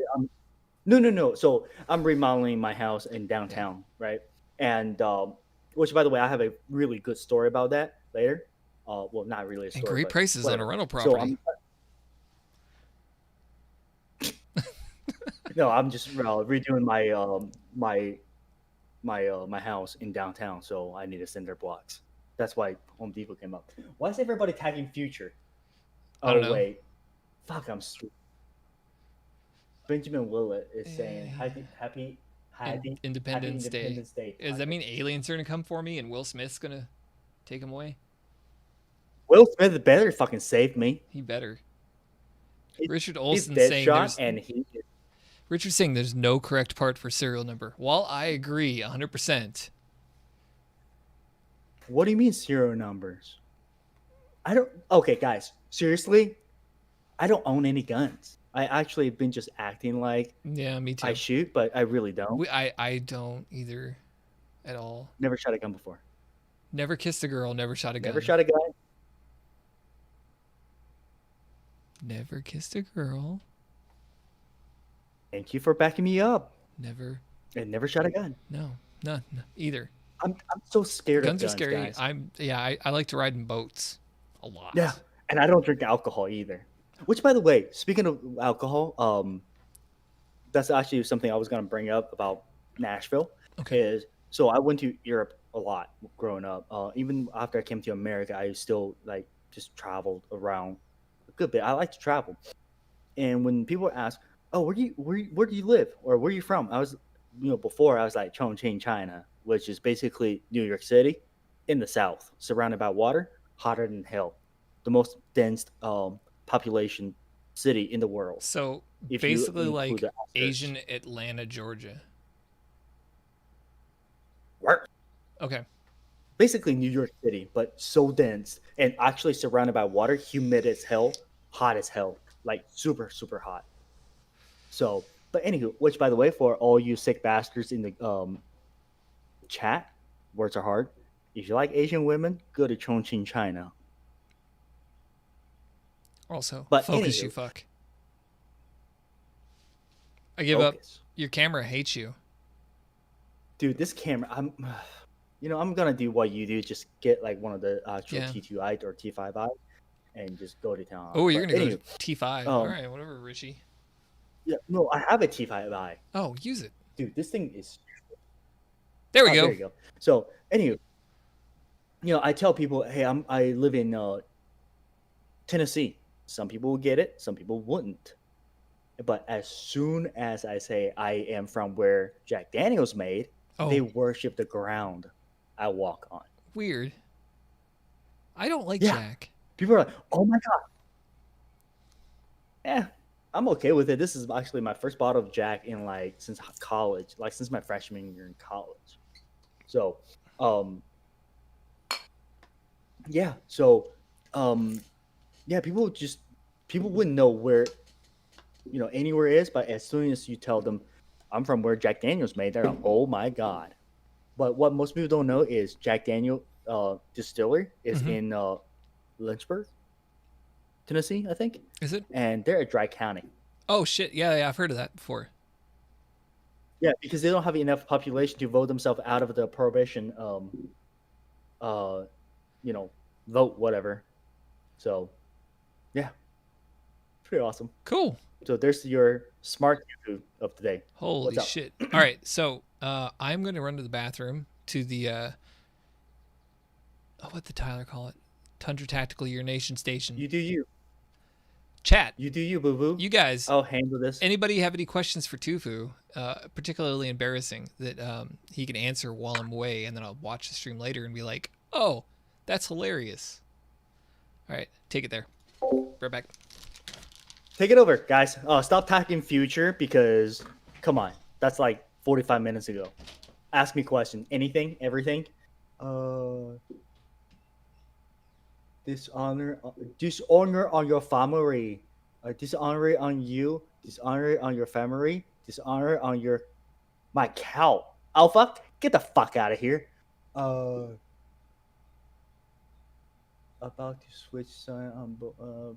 no. So I'm remodeling my house in downtown, right? And which, by the way, I have a really good story about that later. Well, not really a story. And great prices whatever. on a rental property. So no, I'm just redoing my house in downtown, so I need cinder blocks. That's why Home Depot came up. Why is everybody tagging Future? I don't know. Wait, fuck, I'm stupid. Benjamin Willett is saying happy Independence Day. Does that mean aliens are gonna come for me and Will Smith's gonna take him away? Will Smith better fucking save me. He better. Richard Olson dead saying shot, and Richard's saying there's no correct part for serial number. While I agree 100%. What do you mean serial numbers? I don't. Okay, guys, seriously, I don't own any guns. I actually have been just acting like me too. I shoot, but I really don't. I don't either, at all. Never shot a gun before. Never kissed a girl. Never shot a gun. Never shot a gun. Never kissed a girl. Thank you for backing me up. Never. And never shot a gun. No, either. I'm so scared guns of guns. Guns are scary. Guys. I like to ride in boats a lot. Yeah, and I don't drink alcohol either. Which, by the way, speaking of alcohol, that's actually something I was going to bring up about Nashville. Okay. So I went to Europe a lot growing up. Even after I came to America, I still just traveled around a good bit. I like to travel, and when people ask, "Oh, where do you live?" or "Where are you from?" I was, before I was like Chongqing, China, which is basically New York City in the south, surrounded by water, hotter than hell, the most dense population city in the world. So basically like Asian Atlanta, Georgia. Where? Okay. Basically New York City, but so dense and actually surrounded by water, humid as hell, hot as hell, like super, super hot. So, but anywho, which by the way, for all you sick bastards in the chat, words are hard. If you like Asian women, go to Chongqing, China. Also, but focus, anywho, you fuck. I give up. Your camera hates you. Dude, this camera, I'm gonna do what you do. Just get like one of the actual T2i or T5i, and just go to town. Oh, you're But gonna go anyway, to T5. All right, whatever, Richie. yeah, no, I have a T5i. Oh, use it. Dude, this thing is. There we Oh, go. there you go. So anyway, I tell people, hey, I live in Tennessee. Some people will get it, some people wouldn't. But as soon as I say I am from where Jack Daniels made, they Oh, worship the ground I walk on. weird. I don't like Yeah. Jack. People are like, oh my God. Yeah, I'm okay with it. This is actually my first bottle of Jack in since college, since my freshman year in college. So, um, yeah. So, yeah, people wouldn't know where anywhere is, but as soon as you tell them I'm from where Jack Daniels made, they're like, oh my God. But what most people don't know is Jack Daniel distillery is in Lynchburg, Tennessee, I think. Is it? And they're a dry county. Oh shit! Yeah, I've heard of that before. Yeah, because they don't have enough population to vote themselves out of the prohibition, vote whatever. So, yeah, pretty awesome. Cool. So there's your smart food of the day. Holy shit! All right, so I'm gonna run to the bathroom to the what did Tyler call it? Tundra Tactical Urination Station. You do you. Chat. You do you, boo boo. You guys. I'll handle this. Anybody have any questions for Tufu? Particularly embarrassing that he can answer while I'm away, and then I'll watch the stream later and be like, "Oh, that's hilarious." All right, take it there. Right back. Take it over, guys. Stop talking future because, come on, that's like 45 minutes ago. Ask me question. Anything, everything. Dishonor on your family. Dishonor on you. Dishonor on your family. Dishonor on my cow. Alpha, get the fuck out of here. About to switch sign on or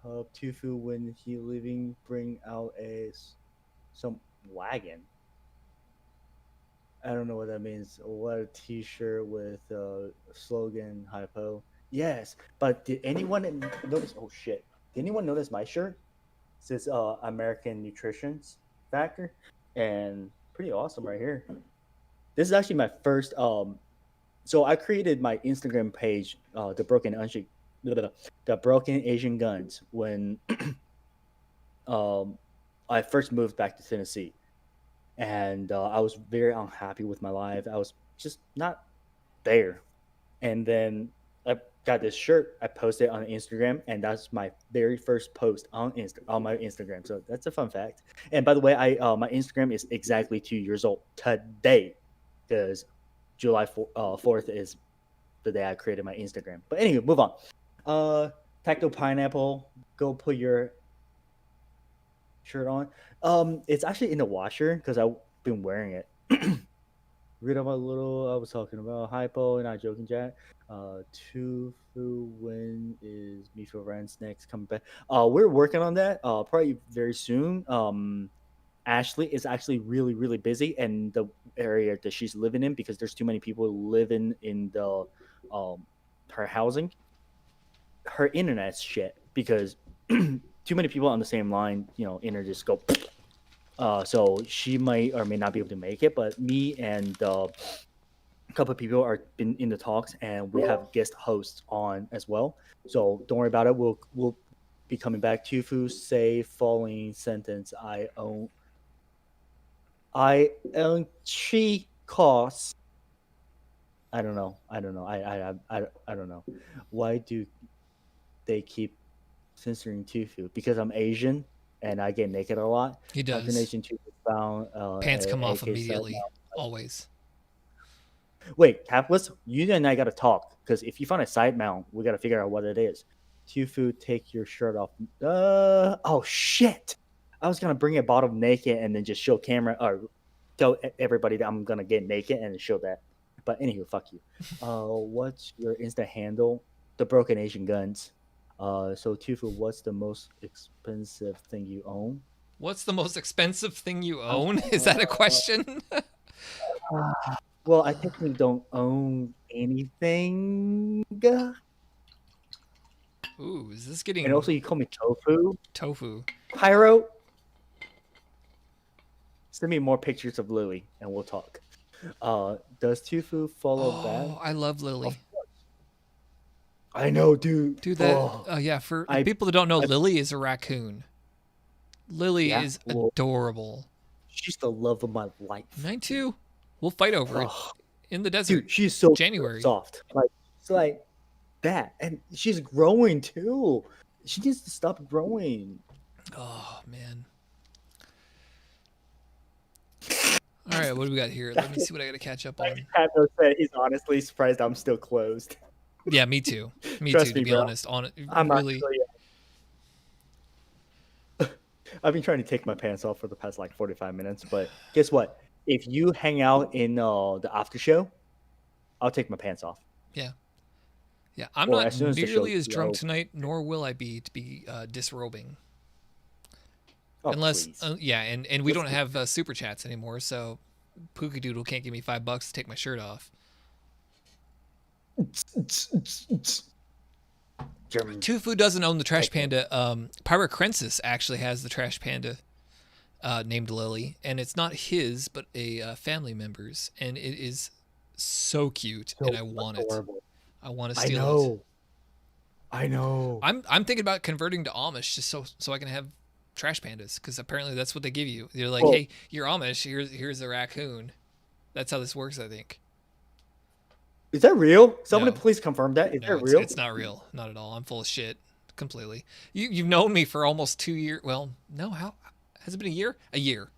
help Tufu when he leaving. Bring out some wagon. I don't know what that means. What a T-shirt with slogan hypo. Yes, but did anyone notice? Oh shit! Did anyone notice my shirt? It says American Nutrition Factor, and pretty awesome right here. This is actually my first. So I created my Instagram page, the Broken Asian Guns, when I first moved back to Tennessee, and I was very unhappy with my life. I was just not there, and then I got this shirt. I posted on Instagram, and that's my very first post on my Instagram. So that's a fun fact. And by the way, my Instagram is exactly 2 years old today, because July 4th is the day I created my Instagram. But anyway, move on. Tactile Pineapple, go put your shirt on. It's actually in the washer because I've been wearing it. Read up a little. I was talking about hypo, not joking, Jack. Tufu, when is Beef Rents next coming back? We're working on that. Probably very soon. Ashley is actually really, really busy in the area that she's living in because there's too many people living in the her housing. Her internet's shit because too many people on the same line, internet just go. So she might or may not be able to make it, but me and a couple of people are been in the talks, and we have guest hosts on as well. So don't worry about it. We'll be coming back. Tufu say following sentence. I own tree costs. I don't know. I don't know. Why do they keep censoring Tufu? Because I'm Asian and I get naked a lot. He does. Tundra Nation found, pants come off immediately. Always. Wait, Capitalist, you and I gotta talk because if you find a side mount, we gotta figure out what it is. Tufu, take your shirt off. Oh shit! I was gonna bring a bottle naked and then just show camera or tell everybody that I'm gonna get naked and show that. But anywho, fuck you. What's your Insta handle? The Broken Asian Guns. So Tufu, what's the most expensive thing you own? What's the most expensive thing you own? Is that a question? Well, I technically don't own anything. Ooh, is this And getting also, you call me tofu. tofu? Pyro, send me more pictures of Lily, and we'll talk. Does tofu follow that? Oh, I love Of Lily. course. I know, dude. Dude, that Oh, yeah, for I, people that don't know, I, Lily is a raccoon. Lily yeah. is Well, adorable. she's the love of my life. Mine too. We'll fight over it Oh, in the desert. dude, she's so January. soft. Like, it's like that, and she's growing too. She needs to stop growing. Oh man. All right, what do we got here? Let me see what I got to catch up on. Patno said he's honestly surprised I'm still closed. Yeah, me too. Me too. Trust To me, be bro. honest, on it, I'm really. actually. I've been trying to take my pants off for the past like 45 minutes, but guess what? If you hang out in the after show, I'll take my pants off. Yeah, yeah. I'm Or not as soon as the nearly show's as drunk over. tonight, nor will I be to be disrobing. Oh, Unless, please. yeah, and we Let's don't have super chats anymore, so Pookie Doodle can't give me $5 to take my shirt off. German. Tufu doesn't own the Trash Panda. Pyrocrensis actually has the Trash Panda named Lily, and it's not his, but a family member's, and it is so cute, So and I want adorable. it. I want to I steal it. know. I know. I'm thinking about converting to Amish just so I can have trash pandas, because apparently that's what they give you. They're like, Well, hey, you're Amish. Here's a raccoon. That's how this works, I think. is that real? Somebody No. please confirm that. Is No, that real? it's not real. Not at all. I'm full of shit. Completely. You've known me for almost 2 years. Well, no, how has it been a year? A year.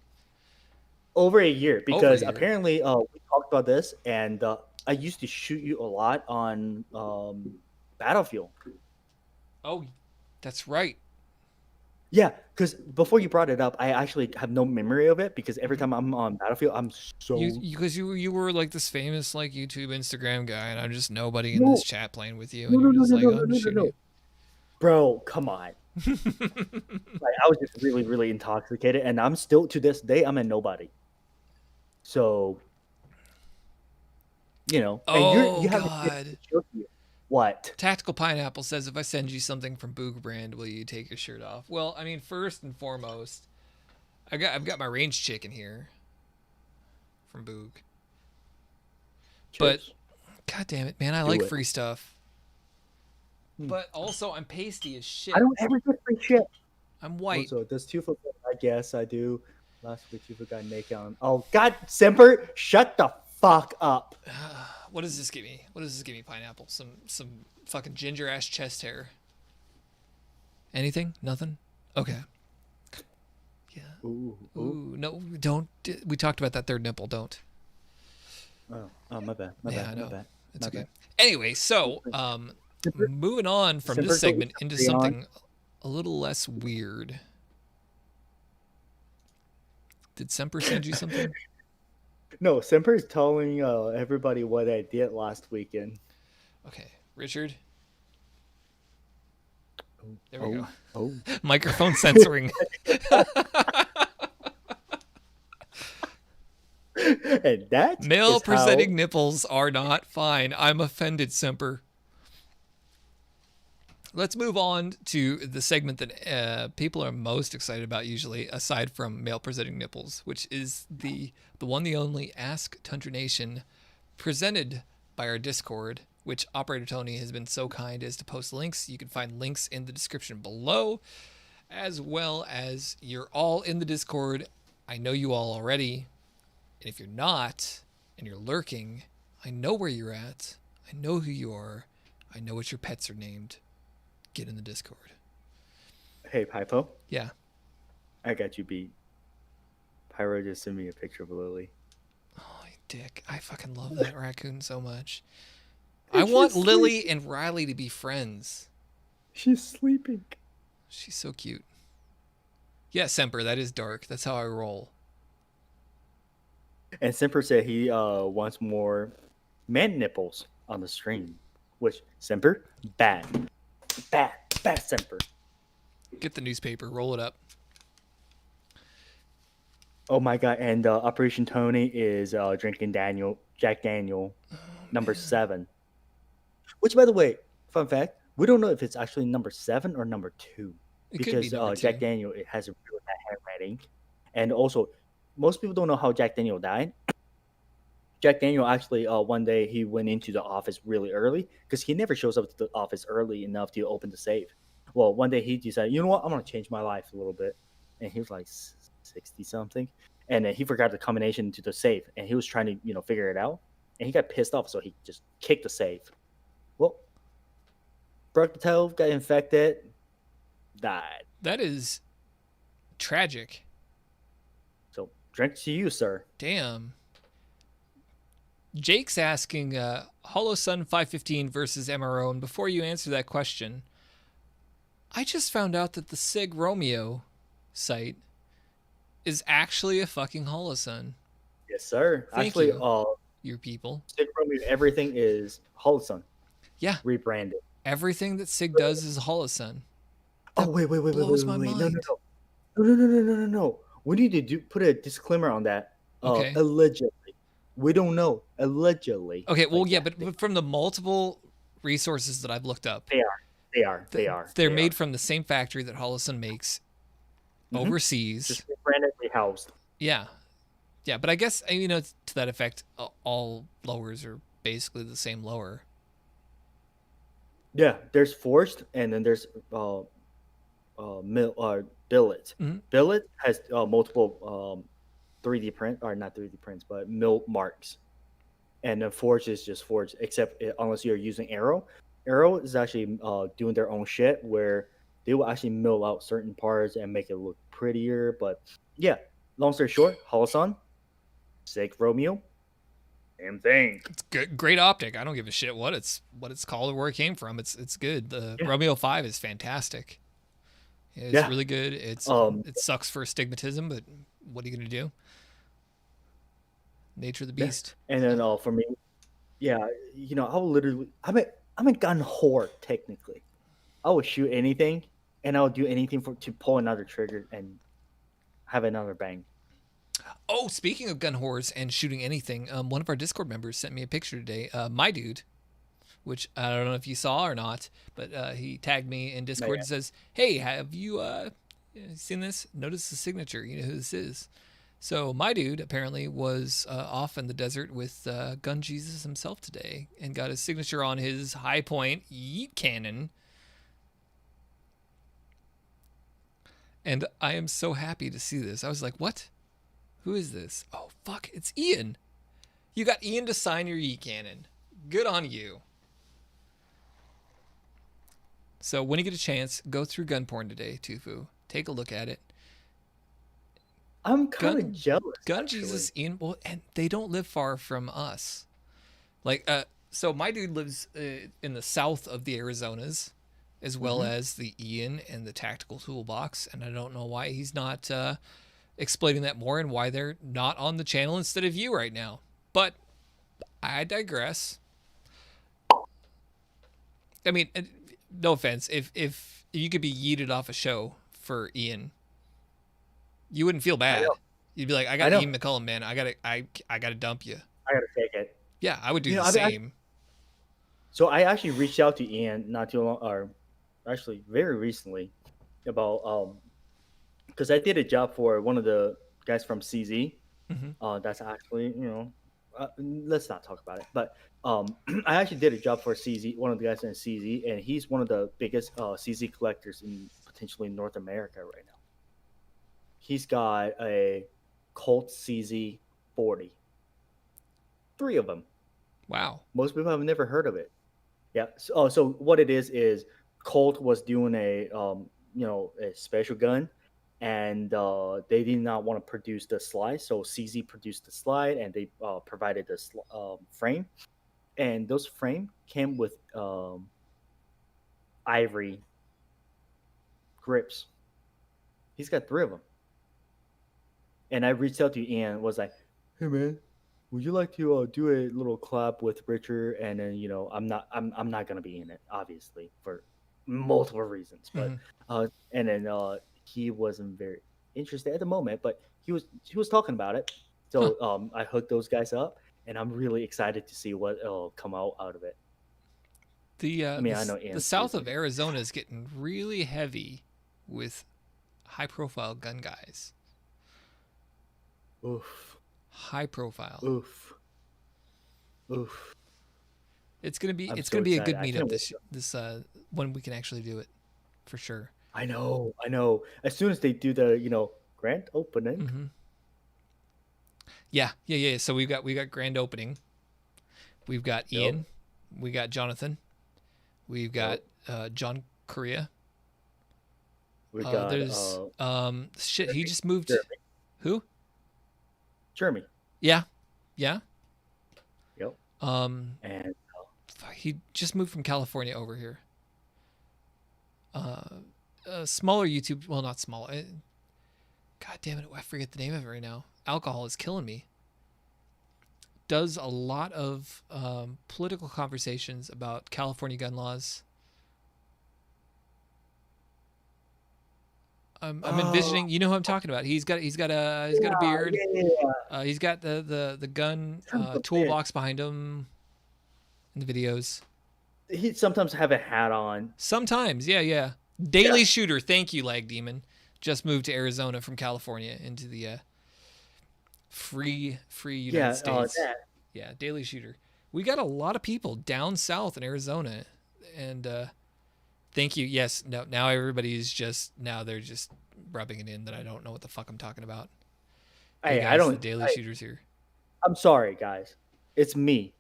Over a year, Over a because year. apparently we talked about this, and I used to shoot you a lot on Battlefield. Oh, that's right. Yeah, because before you brought it up, I actually have no memory of it, because every time I'm on Battlefield, I'm so You were like this famous like YouTube Instagram guy, and I'm just nobody in this no, chat playing with you, no, and no, you're no, just no, like, no, oh, no, I'm no, just no, shooting no, bro, come on. you. Like, I was just really, really intoxicated, and I'm still to this day I'm a nobody. So, and Oh you have God. what? Tactical Pineapple says, if I send you something from Boog Brand, will you take your shirt off? Well, I mean, first and foremost, I've got my range chicken here from Boog. But Cheers. God damn it, man, I Do like it. free stuff. But also, I'm pasty as shit. I don't ever get free shit. I'm white. Also, does Tufa? I guess I do. Last week Tufa got naked on. Oh God, Semper, shut the fuck up. What does this give me? What does this give me, Pineapple? Some fucking ginger ass chest hair. Anything? Nothing? Okay. Yeah. Ooh. Ooh, no, don't. We talked about that third nipple. Don't. Oh, my bad. My Yeah, bad. I know. My bad. It's My okay. bad. Anyway, so moving on from this segment into something a little less weird. Did Semper send you something? No, Semper is telling everybody what I did last weekend. Okay, Richard. There we go. Oh. Microphone censoring. And that Male presenting nipples are not fine. I'm offended, Semper. Let's move on to the segment that people are most excited about usually, aside from male presenting nipples, which is the one, the only Ask Tundra Nation, presented by our Discord, which Operator Tony has been so kind as to post links. You can find links in the description below, as well as you're all in the Discord. I know you all already. And if you're not, and you're lurking, I know where you're at. I know who you are. I know what your pets are named. Get in the Discord. Hey, Pypo. Yeah. I got you beat. Pyro just sent me a picture of Lily. Oh, dick. I fucking love that raccoon so much. I want Lily and Riley to be friends. She's sleeping. She's so cute. Yeah, Semper, that is dark. That's how I roll. And Semper said he wants more man nipples on the stream. Which, Semper, bad Semper. Get the newspaper, roll it up. Oh my God! And Operation Tony is drinking Jack Daniel, number 7. Which, by the way, fun fact: We don't know if it's actually number 7 or number 2 It could be because number Jack 2. Daniel it has a really bad handwriting, and also most people don't know how Jack Daniel died. Jack Daniel actually one day he went into the office really early because he never shows up to the office early enough to open the safe. Well, one day he decided, you know what, I'm gonna change my life a little bit, and he was like 60 something, and then he forgot the combination to the safe, and he was trying to figure it out, and he got pissed off, so he just kicked the safe. Well, broke the toe, got infected, died. That is tragic. So drink to you, sir. Damn. Jake's asking Hollow Sun 515 versus MRO, and before you answer that question, I just found out that the Sig Romeo site is actually a fucking Hollow Sun. Yes, sir. Thank Actually, you, your people. Stick from you, everything is Holson Yeah, rebranded. everything that Sig does is a Hollow Sun. Oh wait, Blows my no, mind. no. We need to put a disclaimer on that. Okay. Allegedly, we don't know. Allegedly. Okay, well, Like, yeah, but from the multiple resources that I've looked up, they are. they're made from the same factory that Hollow Sun makes overseas. Just rebrandedly housed. Yeah, yeah, but I guess to that effect, all lowers are basically the same lower. Yeah, there's forged, and then there's billet. Mhm. Billet has multiple 3D print or not 3D prints, but mill marks. And then forge is just forge, except unless you're using Arrow. Arrow is actually doing their own shit where they will actually mill out certain parts and make it look prettier. But yeah, long story short, Holosun, Sig Romeo, same thing. It's good, great optic. I don't give a shit what it's called or where it came from. It's good. The Romeo 5 is fantastic. It's really good. It sucks for astigmatism, but what are you gonna do? Nature of the beast. Yeah. And then for me, yeah, I'll literally, I'm a gun whore technically. I will shoot anything, and I'll do anything to pull another trigger and have another bang. Oh, speaking of gun whores and shooting anything, one of our Discord members sent me a picture today. My dude, which I don't know if you saw or not, but he tagged me in Discord and says, "Hey, have you seen this? Notice the signature. You know who this is." So my dude apparently was off in the desert with Gun Jesus himself today and got his signature on his high point yeet cannon. And I am so happy to see this. I was like, what? Who is this? Oh, fuck, it's Ian. You got Ian to sign your yeet cannon. Good on you. So when you get a chance, go through gun porn today, Tufu. Take a look at it. I'm kind of jealous. Gun actually. Jesus, Ian. Well, and they don't live far from us. Like, so my dude lives in the south of the Arizonas, as well as the Ian and the Tactical Toolbox, and I don't know why he's not explaining that more and why they're not on the channel instead of you right now. But I digress. I mean, no offense. If you could be yeeted off a show for Ian, you wouldn't feel bad. You'd be like, I got Ian McCullum, man. I gotta dump you. I gotta take it. Yeah, I would do the same. So I actually reached out to Ian not too long, or actually very recently, about because I did a job for one of the guys from CZ. That's actually let's not talk about it. But I actually did a job for CZ, one of the guys in CZ, and he's one of the biggest CZ collectors in potentially North America right now. He's got a Colt CZ 40. 3 of them. Wow. Most people have never heard of it. Yeah. So what it is Colt was doing a special gun, and they did not want to produce the slide, so CZ produced the slide, and they provided the frame, and those frame came with ivory grips. He's got 3 of them, and I reached out to Ian, was like, "Hey man, would you like to do a little collab with Richard?" And then I'm not gonna be in it, obviously, for multiple reasons, but and then he wasn't very interested at the moment, but he was talking about it. So I hooked those guys up, and I'm really excited to see what will come out of it. I mean, I know The Ian's south busy. of Arizona is getting really heavy with high profile gun guys. Oof, High profile. oof, oof. I'm It's so gonna be a excited. good I can't meetup wait. this when we can actually do it for sure. I know, I know. As soon as they do the, grand opening. Hmm. Yeah. So we got grand opening. We've got Yep, Ian, we got Jonathan, we've got yep. John Korea. We got There's shit. He Jeremy, just moved. Jeremy, Who? Jeremy. Yeah, yeah. Yep. Um, And he just moved from California over here. Uh, a smaller YouTube. Well, not small. God damn it! I forget the name of it right now. Alcohol is killing me. Does a lot of political conversations about California gun laws. I'm oh, envisioning. You know who I'm talking about. He's got a beard. yeah, yeah, yeah. He's got the gun Son of a bitch. toolbox behind him in the videos. He sometimes have a hat on. Sometimes, yeah. Yeah, Daily Shooter, thank you, Lag Demon. Just moved to Arizona from California into the free United yeah. States. That. Yeah, Daily Shooter. We got a lot of people down south in Arizona, and thank you. Yes, no. Now everybody's just they're just rubbing it in that I don't know what the fuck I'm talking about. Hey I guys, the don't. Daily Shooter's here. I'm sorry, guys. It's me.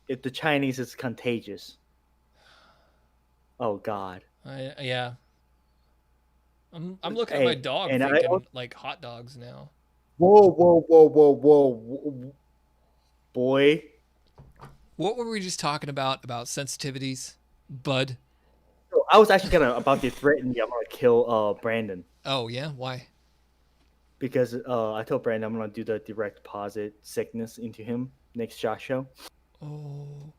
If the Chinese is contagious. Oh God. Yeah. I'm looking at my Hey, dog and I. thinking like hot dogs now. Whoa, whoa, whoa, whoa, whoa, boy. What were we just talking about sensitivities, bud? So I was actually gonna about to threaten you. I'm gonna kill Brandon Oh yeah, why? because I told Brandon I'm gonna do the direct deposit sickness into him next shot show, Oh,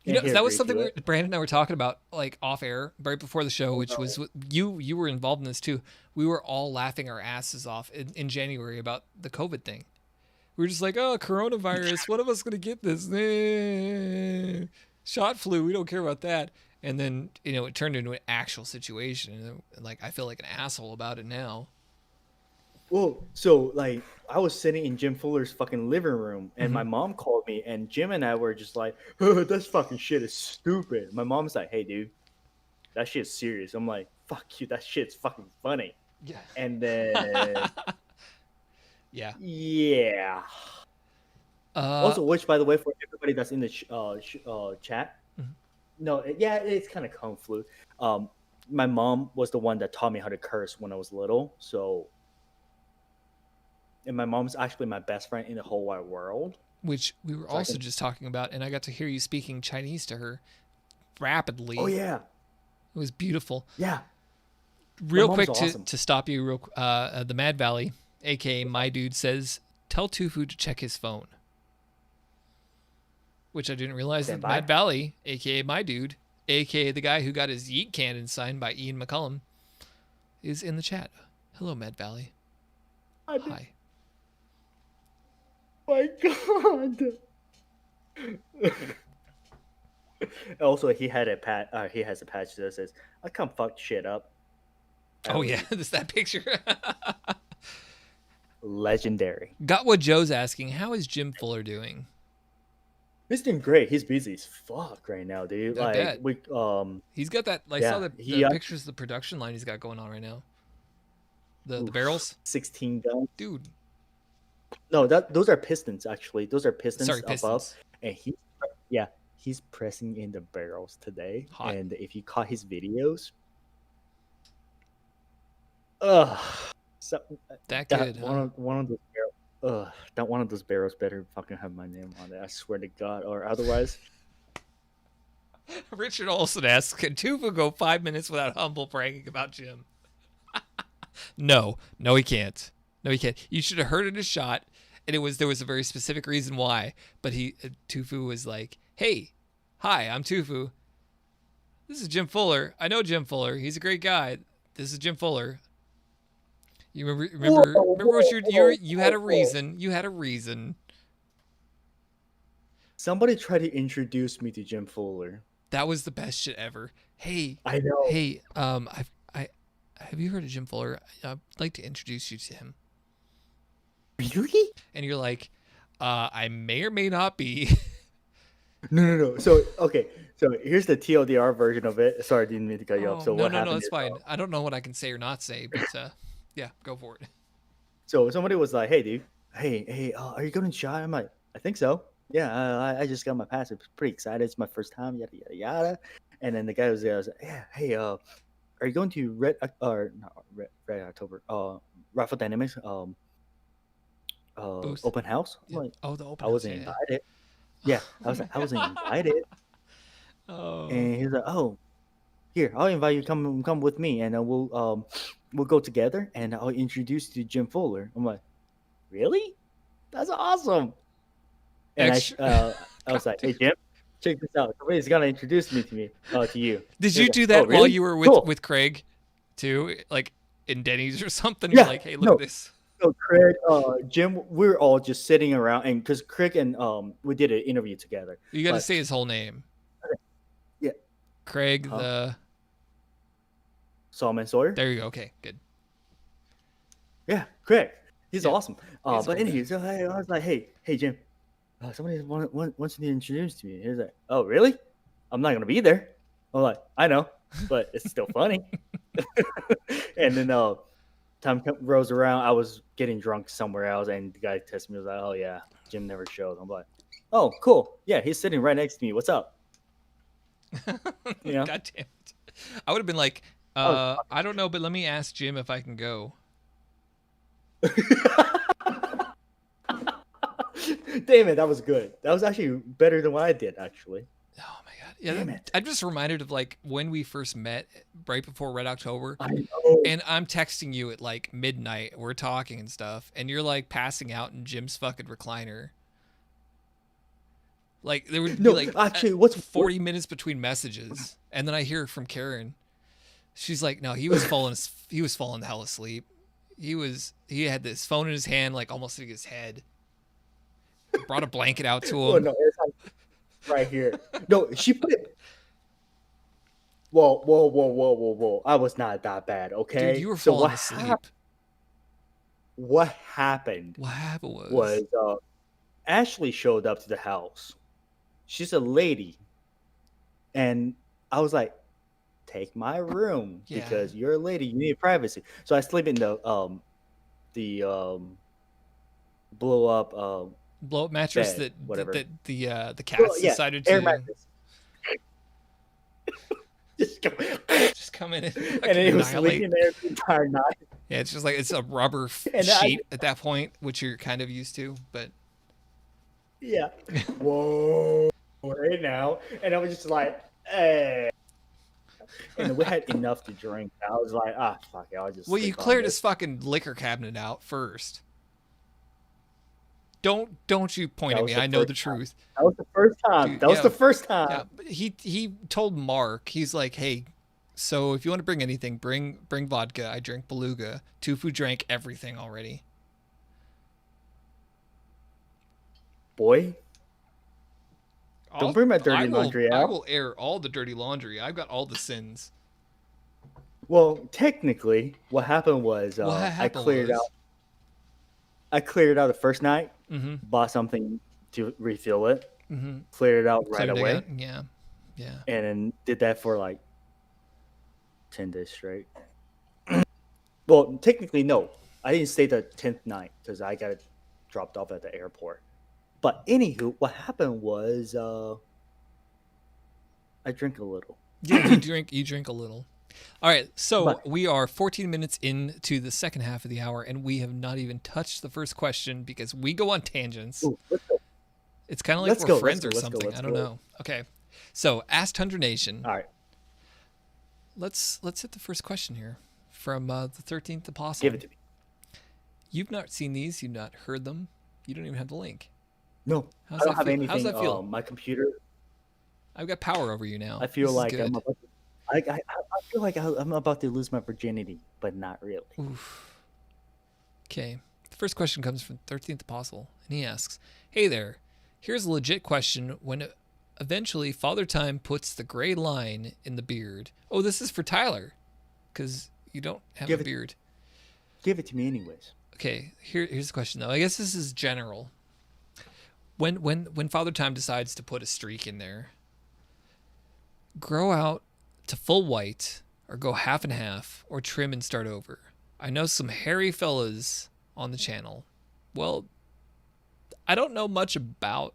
and he that was agreed something to it. Brandon and I were talking about like off air right before the show, Oh which was no. you were involved in this too. We were all laughing our asses off in January about the COVID thing. We were just like, oh, coronavirus. One of us gonna get this? Shot flu. We don't care about that. And then it turned into an actual situation. And like I feel like an asshole about it now. Well, so like I was sitting in Jim Fuller's fucking living room, and Hmm. my mom called me, and Jim and I were just like, oh, "This fucking shit is stupid." My mom's like, "Hey, dude, that shit's serious." I'm like, "Fuck you, that shit's fucking funny." Yeah. And then, Yeah. yeah. Uh. Also, which by the way, for everybody that's in the chat, Mhm. no, yeah, it's kind of kung flu. Um, my mom was the one that taught me how to curse when I was little, so and my mom's actually my best friend in the whole wide world. Which we were So I also can. just talking about, and I got to hear you speaking Chinese to her Oh rapidly. yeah, It was beautiful. yeah. My Real mom's quick awesome. to stop you, the Mad Valley, aka My Dude, says tell Tufu to check his phone. Which I didn't realize Stand that by. Mad Valley, aka My Dude, aka the guy who got his Yeet Cannon signed by Ian McCullum, is in the chat. Hello, Mad Valley. I mean, Hi. my God. Also, he had a pat. He has a patch that says, "I come fuck shit up." Oh yeah, this that picture. Legendary. Got what Joe's asking. How is Jim Fuller doing? He's doing great. He's busy as fuck right now, dude. I Like bet. we He's got that. I saw yeah, the he pictures of the production line he's got going on right now. The barrels, 16 guns. dude. No, those are pistons actually. Those are pistons Sorry, above, Pistons. and yeah, he's pressing in the barrels today. Hot. And if you caught his videos, ugh, so, That that good, huh? one of those barrels, that one of those barrels better fucking have my name on it. I swear to God, or otherwise, Richard Olson asks, can Tufa go 5 minutes without humble bragging about Jim? No, he can't. No, he can't. You should have heard it a shot, and there was a very specific reason why. But Tufu was like, "Hey, hi, I'm Tufu. This is Jim Fuller. I know Jim Fuller. He's a great guy. This is Jim Fuller. You remember what you had a whoa. reason. You had a reason. Somebody tried to introduce me to Jim Fuller. That was the best shit ever. Hey, I know. hey, I have you heard of Jim Fuller? I'd like to introduce you to him. Really? And you're like, I may or may not be. No. So okay. So here's the TLDR version of it. Sorry, I didn't mean to cut you off. Oh, So what no, happened it's is, fine. I don't know what I can say or not say, but yeah, go for it. so somebody was like, "Hey, dude. Hey. Are you going to try?" I'm like, "I think so. Yeah. I just got my pass. I'm pretty excited. It's my first time. Yada yada yada." And then the guy was there. I was like, "Yeah. Hey. Are you going to or not Red October? Raffle Dynamics. Booth. Open house?" I'm Yeah. like, Oh, the open "I house. wasn't Yeah. invited." Yeah. I was like, "I wasn't invited." Oh. And he's like, "Oh, here, I'll invite you. Come with me, and we'll go together, and I'll introduce you to Jim Fuller." I'm like, "Really? That's awesome!" And Extra. I was God, like, dude. "Hey, Jim, check this out. Somebody's gonna introduce me to you." Did He was you like, do "Oh, that while really? you were Cool." with Craig, too? Like in Denny's or something? You're Yeah. like, hey, look at No. this. So Craig, Jim, we were all just sitting around, and because Craig and we did an interview together, You got to but say his whole name. yeah, Craig huh? the. Solomon Sawyer. There you go. Okay, good. Yeah, Craig. He's Yeah, awesome. he's a But cool guy. anyway, so I was like, hey, Jim, somebody wants to be introduced to me. He's like, "Oh, really? I'm not gonna be there." I'm like, "I know, but it's still funny." And then time rolls around. I was getting drunk somewhere else, and the guy texted me. Was like, "Oh yeah, Jim never showed." I'm like, "Oh, cool. Yeah, he's sitting right next to me. What's up?" You know. God damn it. I would have been like, I was I don't know, but let me ask Jim if I can go. Damn it, that was good. That was actually better than what I did, actually. Oh my god. Yeah, Damn it. I'm just reminded of like when we first met right before Red October. I know. And I'm texting you at like midnight. We're talking and stuff, and you're like passing out in Jim's fucking recliner. Like there would be No, like actually, what's 40 minutes between messages, and then I hear from Karen. She's like, "No, he was falling. He was falling the hell asleep. He had this phone in his hand, like almost hitting his head. Brought a blanket out to Oh him. no, it's like right here. No, she put it. Whoa! I was not that bad, Dude, okay? you were So falling asleep. what happened What happened was was, Ashley showed up to the house. She's a lady, and I was like, "Take my room yeah, because you're a lady. You need privacy." So I sleep in the blow up blow up mattress bed, that whatever. the Well, cats yeah, decided air to mattress. Just go. just come in and And fucking it was annihilate. sleeping there the entire night. Yeah, it's just like it's a rubber And I, sheet at that point, which you're kind of used to, but yeah, whoa, right now. And I was just like, hey. And we had enough to drink. I was like, fuck it, I'll just well, you sleep on cleared his this. fucking liquor cabinet out first. Don't you point That at was me. the I know first the time. truth. That was the first time. Dude, That was yeah. the first Yeah, time. but he told Mark, he's like, "Hey, so if you want to bring anything, bring vodka. I drink Beluga. Tufu drank everything already." Boy, don't bring my dirty laundry I out. will air all the dirty laundry. I've got all the sins. Well, technically, what happened was What happened was, I cleared it out the first night, mm-hmm, bought something to refill it, mm-hmm, cleared it out right cleared it out. away, Yeah, yeah. and then did that for like 10 days straight. Well, technically, no. I didn't stay the 10th night because I got dropped off at the airport. But anywho, what happened was I drink a little. Yeah, you drink a little. All right, so But we are 14 minutes into the second half of the hour, and we have not even touched the first question because we go on tangents. ooh, let's go. It's kind of like Let's we're go. friends or Let's go. something. Let's I don't go. know. Okay, so ask Tundra Nation. All right. Let's hit the first question here from the 13th Apostle. Give it to me. You've not seen these. You've not heard them. You don't even have the link. No, How's I don't that have feel? anything. How's that feel? My computer. I've got power over you now. I feel This like is I'm good. about. I feel like I'm about to lose my virginity, but not really. Oof. Okay. The first question comes from 13th Apostle, and he asks, "Hey there. Here's a legit question. eventually, Father Time puts the gray line in the beard. Oh, this is for Tyler, because you don't have Give a it, beard. give it to me anyways. Okay, here's the question though. I guess this is general. When Father Time decides to put a streak in there, grow out to full white, or go half and half, or trim and start over. I know some hairy fellas on the channel. Well, I don't know much about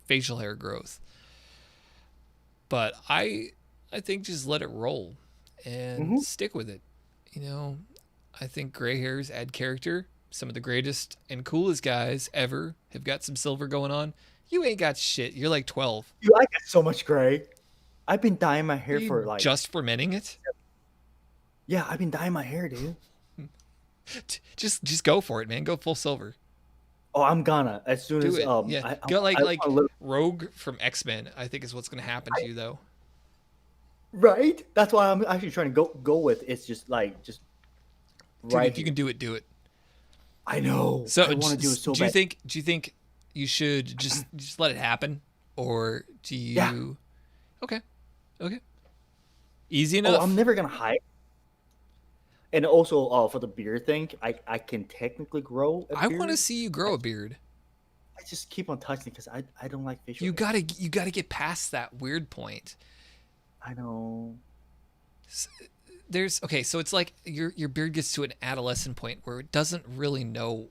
facial hair growth, but I think just let it roll and stick with it. You know, I think gray hairs add character. Some of the greatest and coolest guys ever have got some silver going on. You ain't got shit. You're like 12. Dude, I got so much gray. I've been dyeing my hair Are you for like just fermenting it? yeah, I've been dyeing my hair, dude. Just go for it, man. Go full silver. Oh, I'm gonna as soon Do as it. Yeah. Go like Rogue from X-Men, I think is what's gonna happen to you though. right. That's why I'm actually trying to go with. It's just like just Dude, right. if you can do it, do it. I know. So I want to do it so bad. Do you think you should just let it happen, or do you? Yeah. Okay. Easy enough. Oh, I'm never gonna hide. And also, for the beard thing, I can technically grow. I want to see you grow a beard. I just keep on touching because I don't like facial. You gotta get past that weird point. I know. So it's like your beard gets to an adolescent point where it doesn't really know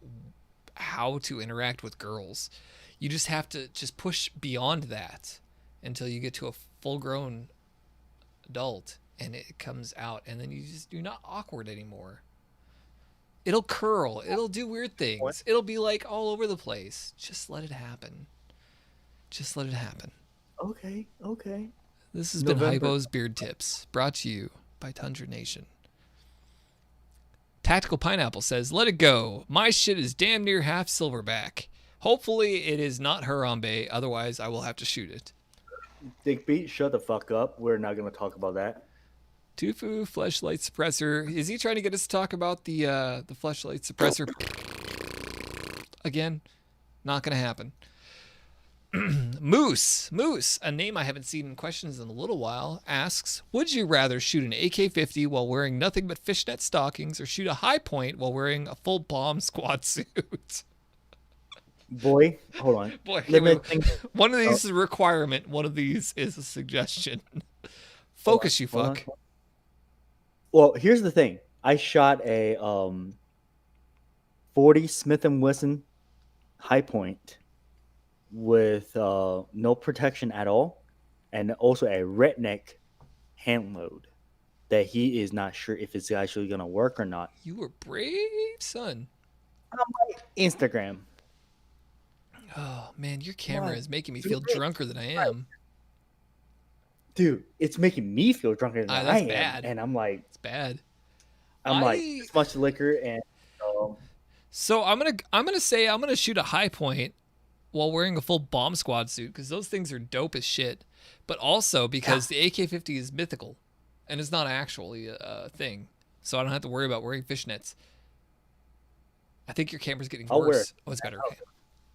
how to interact with girls. You just have to just push beyond that until you get to a full-grown adult and it comes out, and then you're not awkward anymore. It'll curl. It'll do weird things. What? It'll be like all over the place. Just let it happen. Just let it happen. Okay. This has been November. Hypo's Beard Tips, brought to you by Tundra Nation. Tactical Pineapple says, let it go. My shit is damn near half silverback. Hopefully it is not Harambe, otherwise I will have to shoot it. Digby, shut the fuck up. We're not gonna talk about that. Tufu Fleshlight Suppressor. Is he trying to get us to talk about the Fleshlight Suppressor again? Not gonna happen. Moose, a name I haven't seen in questions in a little while, asks, would you rather shoot an AK-50 while wearing nothing but fishnet stockings, or shoot a high point while wearing a full bomb squad suit? Boy, hold on. Boy, Let me think. one of these is a requirement. One of these is a suggestion. Focus, you Hold on. fuck. Well, here's the thing. I shot a 40 Smith & Wesson high point with no protection at all, and also a redneck hand load that he is not sure if it's actually going to work or not. You were brave, son. Instagram. Oh, man, your camera What? is making me feel drunker than I am. Dude, it's making me feel drunker than That's I am. bad. And I'm like, It's bad. this much liquor and So I'm gonna say I'm gonna shoot a high point while wearing a full bomb squad suit, because those things are dope as shit. But also because the AK-50 is mythical and it's not actually a thing, so I don't have to worry about wearing fishnets. I think your camera's getting I'll wear worse. it. Oh, it's better. Okay.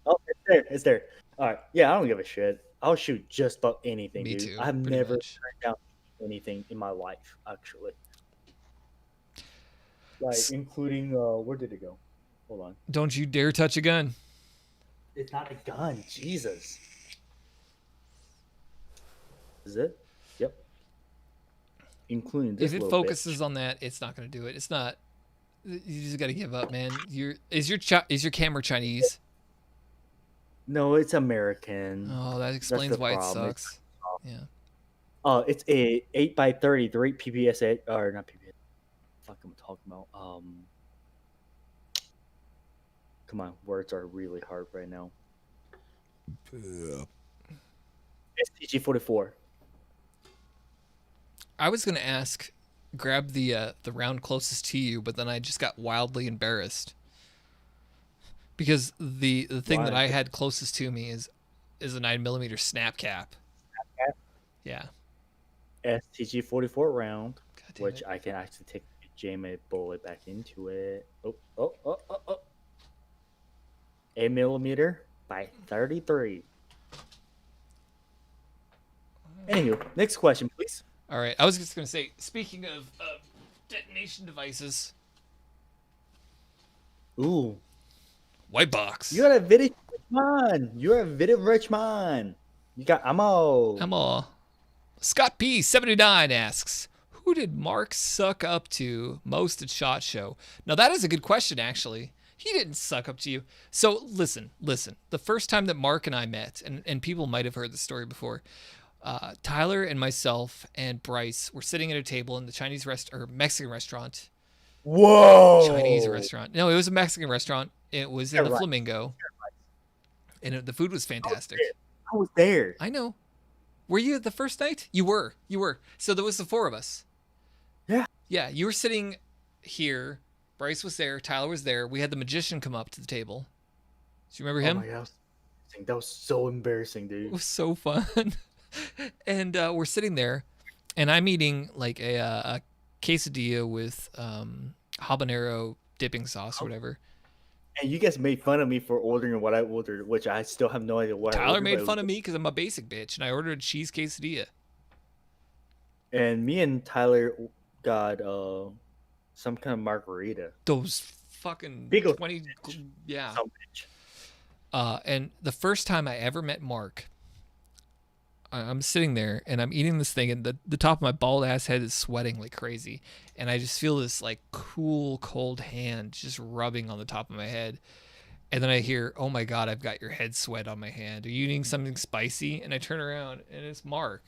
oh, it's there. All right. Yeah, I don't give a shit. I'll shoot just about anything, Me dude. too, I've pretty never much. turned down anything in my life, actually. Like, including, where did it go? Hold on. Don't you dare touch a gun. It's not a gun. Jesus. Is it? Yep. Including this If it little focuses on that, it's not gonna do it. It's not. You just gotta give up, man. Is your camera Chinese? No, it's American. Oh, that explains the why problem. it sucks. Yeah. It's a 8x33 PPS, or not PPS. Fuck, I'm talking about. Come on, words are really hard right now. STG-44. I was gonna ask, grab the round closest to you, but then I just got wildly embarrassed because the thing that Why? I had closest to me is a 9mm snap cap. cap? Yeah. STG-44 round, God damn which it. I can actually jam a bullet back into it. Oh. 8mm by 33. Anywho, next question, please. All right. I was just gonna say, speaking of detonation devices, Ooh, white box. you're a very rich man. You're a very rich man. You got ammo. I'm all. Scott P79 asks, who did Mark suck up to most at SHOT Show? Now that is a good question, actually. He didn't suck up to you. So listen. The first time that Mark and I met, and people might have heard the story before, Tyler and myself and Bryce were sitting at a table in the Chinese or Mexican restaurant. Whoa. Chinese restaurant. No, it was a Mexican restaurant. It was in the right. Flamingo. And the food was fantastic. I was there. I know. Were you the first night? You were. So there was the four of us. Yeah. Yeah, you were sitting here. Bryce was there. Tyler was there. We had the magician come up to the table. Do you remember him? Oh my God. That was so embarrassing, dude. It was so fun. And we're sitting there, and I'm eating like a quesadilla with habanero dipping sauce or whatever. And you guys made fun of me for ordering what I ordered, which I still have no idea what Tyler made fun of me because I'm a basic bitch, and I ordered a cheese quesadilla. And me and Tyler got some kind of margarita. Those fucking Big 20, yeah. Some bitch. And the first time I ever met Mark, I'm sitting there and I'm eating this thing, and the top of my bald ass head is sweating like crazy, and I just feel this like cool, cold hand just rubbing on the top of my head, and then I hear, "Oh my God, I've got your head sweat on my hand. Are you eating something spicy?" And I turn around and it's Mark.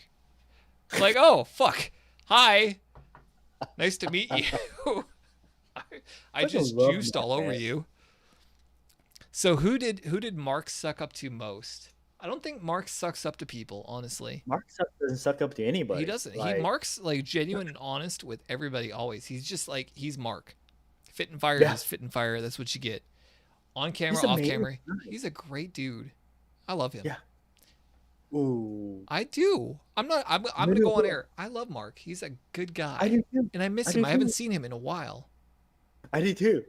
I'm like, oh fuck, hi, nice to meet you. I just juiced all over you. So who did Mark suck up to most? I don't think Mark sucks up to people, honestly. Mark doesn't suck up to anybody. He doesn't. Mark's like genuine and honest with everybody always. He's just like, he's Mark. Fit and fire is fit and fire. That's what you get. On camera, off camera. He's a great dude. I love him. Yeah. Ooh. I do. I'm gonna go on air. I love Mark. He's a good guy. I do too. And I miss him. I haven't seen him in a while. I do too.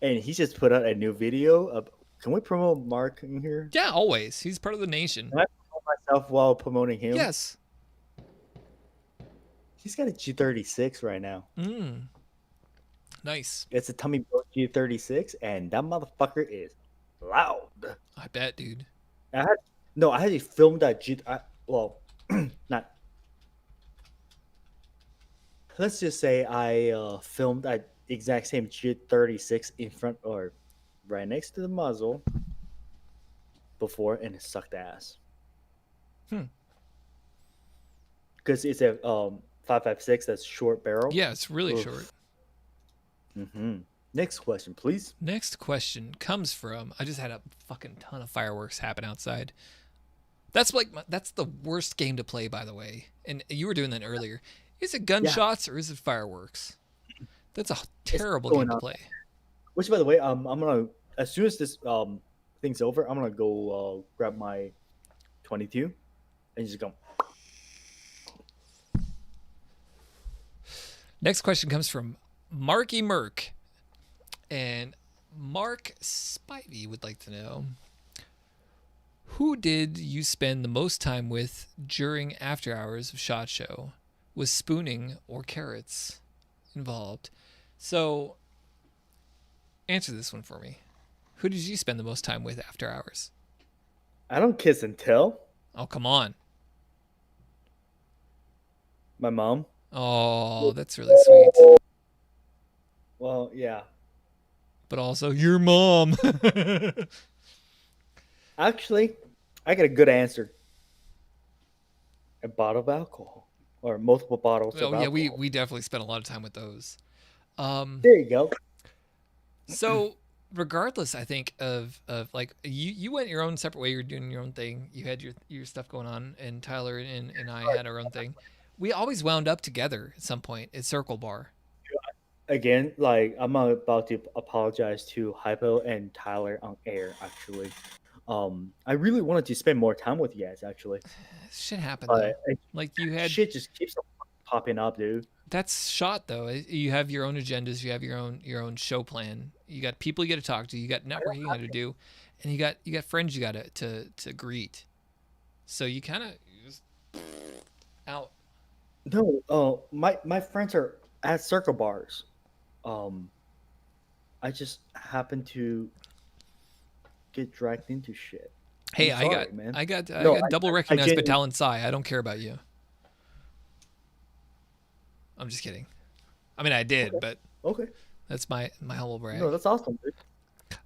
And he just put out a new video of. Can we promote Mark in here? Yeah, always. He's part of the nation. Can I promote myself while promoting him? Yes. He's got a G36 right now. Nice. It's a Tummy Bro G36, and that motherfucker is loud. I bet, dude. I actually filmed that not. Let's just say I filmed that exact same G36 in front or right next to the muzzle before, and it sucked ass. Because it's a 5.56 that's short barrel. Yeah, it's really short. Next question, please. Next question comes from, I just had a fucking ton of fireworks happen outside. That's the worst game to play, by the way. And you were doing that earlier. Is it gunshots or is it fireworks? That's a terrible game to play. Which, by the way, I'm gonna, as soon as this thing's over, I'm gonna go grab my 22 and just go. Next question comes from Marky Merk, and Mark Spivey would like to know, who did you spend the most time with during after hours of SHOT Show? Was spooning or carrots involved? So answer this one for me. Who did you spend the most time with after hours? I don't kiss and tell. Oh, come on. My mom. Oh, that's really sweet. Well, yeah. But also your mom. Actually, I got a good answer. A bottle of alcohol. Or multiple bottles of alcohol. We definitely spent a lot of time with those. There you go. So regardless, I think of like you went your own separate way. You're doing your own thing. You had your stuff going on, and Tyler and I had our own thing. We always wound up together at some point at Circle Bar. Again, like, I'm about to apologize to Hypo and Tyler on air, actually. I really wanted to spend more time with you guys, actually. Shit happened, though. Like, you had... Shit just keeps popping up, dude. That's SHOT, though. You have your own agendas. You have your own show plan. You got people you got to talk to. You got networking you got to do. And you got friends you got to greet. So you kind of... Out. No, my friends are at circle bars. Um, I just happen to get dragged into shit. I'm Hey, sorry, man. I No, got double I recognized genuinely Battalion Psi. I don't care about you. I'm just kidding. I mean, I did, okay, but okay. that's my humble No, brag. that's awesome, dude.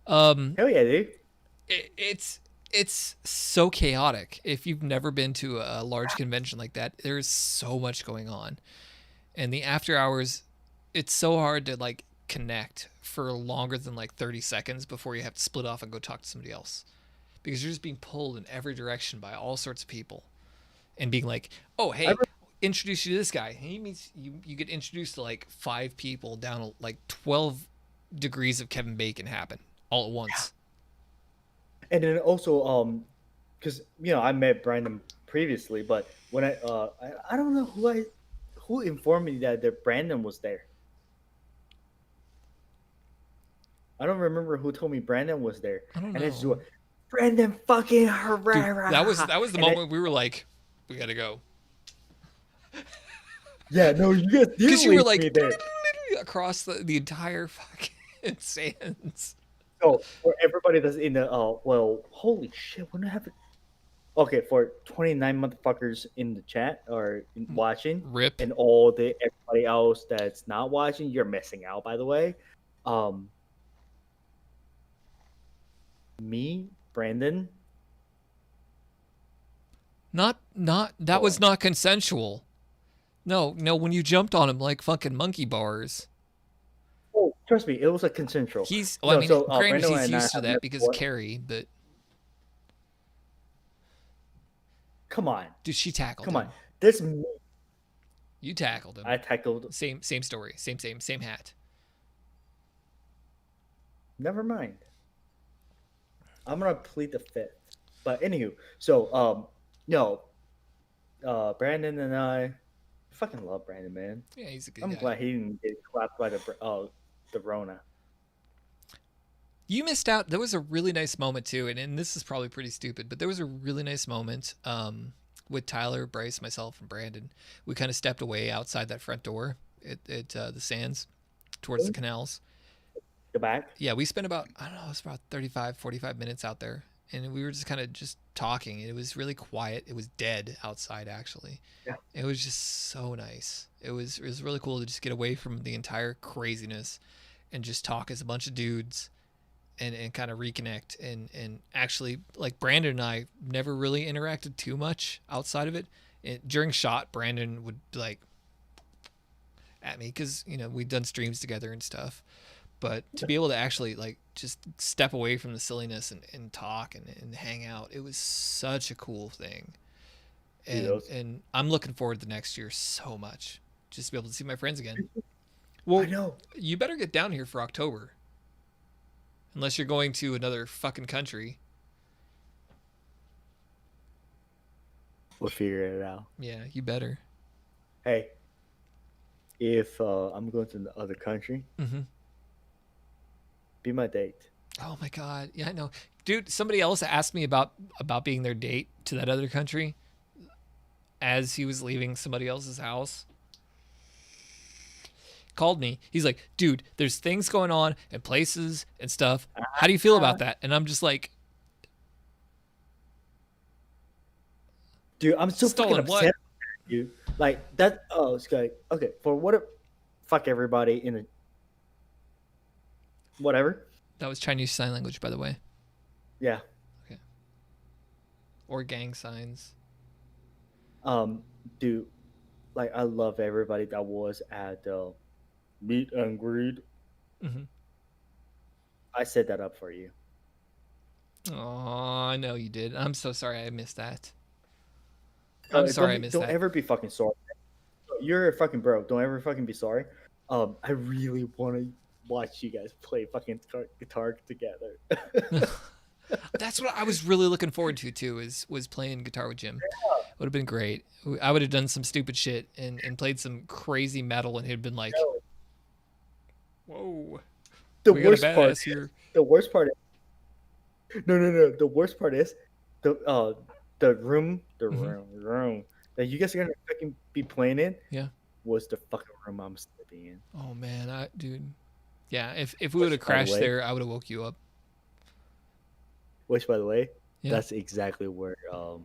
Um, Hell yeah, dude. it's so chaotic. If you've never been to a large convention like that, there's so much going on, and the after hours, it's so hard to like connect for longer than like 30 seconds before you have to split off and go talk to somebody else because you're just being pulled in every direction by all sorts of people and being like, oh I hey, introduce you to this guy. And he meets you. You get introduced to like 5 people down like 12 degrees of Kevin Bacon happen all at once. And then also, because I met Brandon previously, but when I don't know who informed me that Brandon was there. I don't remember who told me Brandon was there, I don't and it's know, Brandon fucking dude. Herrera, That was the and then moment we were like, we gotta go yeah, no, you guys because did you were leave me like there. across the entire fucking sands. So for everybody that's in the well, holy shit, when I have okay for 29 motherfuckers in the chat or watching, Rip. and all the everybody else that's not watching, you're missing out. By the way, um, me, Brandon, Not that was oh, not consensual. No, no, when you jumped on him like fucking monkey bars. oh, trust me, it was a consensual. He's well, I No, mean, so granted Brandon he's and I used to have that met because of before. Carrie, but Come on, dude, she tackled come on, him. this me. You tackled him. I tackled. Same story. Same hat. Never mind. I'm gonna plead the fifth. But anywho, so no, Brandon and I fucking love Brandon, man. Yeah, he's a good I'm guy. glad he didn't get clapped by the Rona. You missed out. There was a really nice moment too, and this is probably pretty stupid, but there was a really nice moment with Tyler, Bryce, myself, and Brandon. We kind of stepped away outside that front door at the sands towards the canals. The back. Yeah, we spent about, I don't know, it was about 35, 45 minutes out there. And we were just kind of just talking. It was really quiet. It was dead outside, actually. Yeah. It was just so nice. It was really cool to just get away from the entire craziness and just talk as a bunch of dudes and kind of reconnect and actually like Brandon and I never really interacted too much outside of it. During shot, Brandon would be like at me because we'd done streams together and stuff, but to be able to actually like just step away from the silliness and talk and hang out, it was such a cool thing. And I'm looking forward to next year so much, just to be able to see my friends again. I Well, know. you better get down here for October unless you're going to another fucking country. We'll figure it out. Yeah, you better. Hey, if I'm going to the other country, Mm-hmm. be my date. Oh my god, yeah, I know, dude. Somebody else asked me about being their date to that other country as he was leaving somebody else's house. Called me. He's like, dude, there's things going on and places and stuff. How do you feel about that? And I'm just like, Dude, I'm so fucking stolen upset. what? Dude, like that. Oh, it's like okay. For what? Fuck everybody in a whatever. That was Chinese Sign Language, by the way. Yeah. Okay. Or gang signs. Um, dude, like I love everybody that was at meet and greet. Mm-hmm. I set that up for you. Oh, I know you did. I'm so sorry I missed that. I'm sorry I missed Don't that. ever be fucking sorry. You're a fucking bro. Don't ever fucking be sorry. I really want to watch you guys play fucking guitar together. That's what I was really looking forward to too. Was playing guitar with Jim. Would have been great. I would have done some stupid shit and played some crazy metal, and he'd been like, "Whoa, The we got a worst part. badass here." The worst part. No. The worst part is the room. The Mhm. room. that you guys are gonna fucking be playing in Yeah. was the fucking room I'm sleeping in. Oh man, dude. Yeah, if we would have Which, by the crashed way, there, I would have woke you up. Yeah. that's exactly where. Oh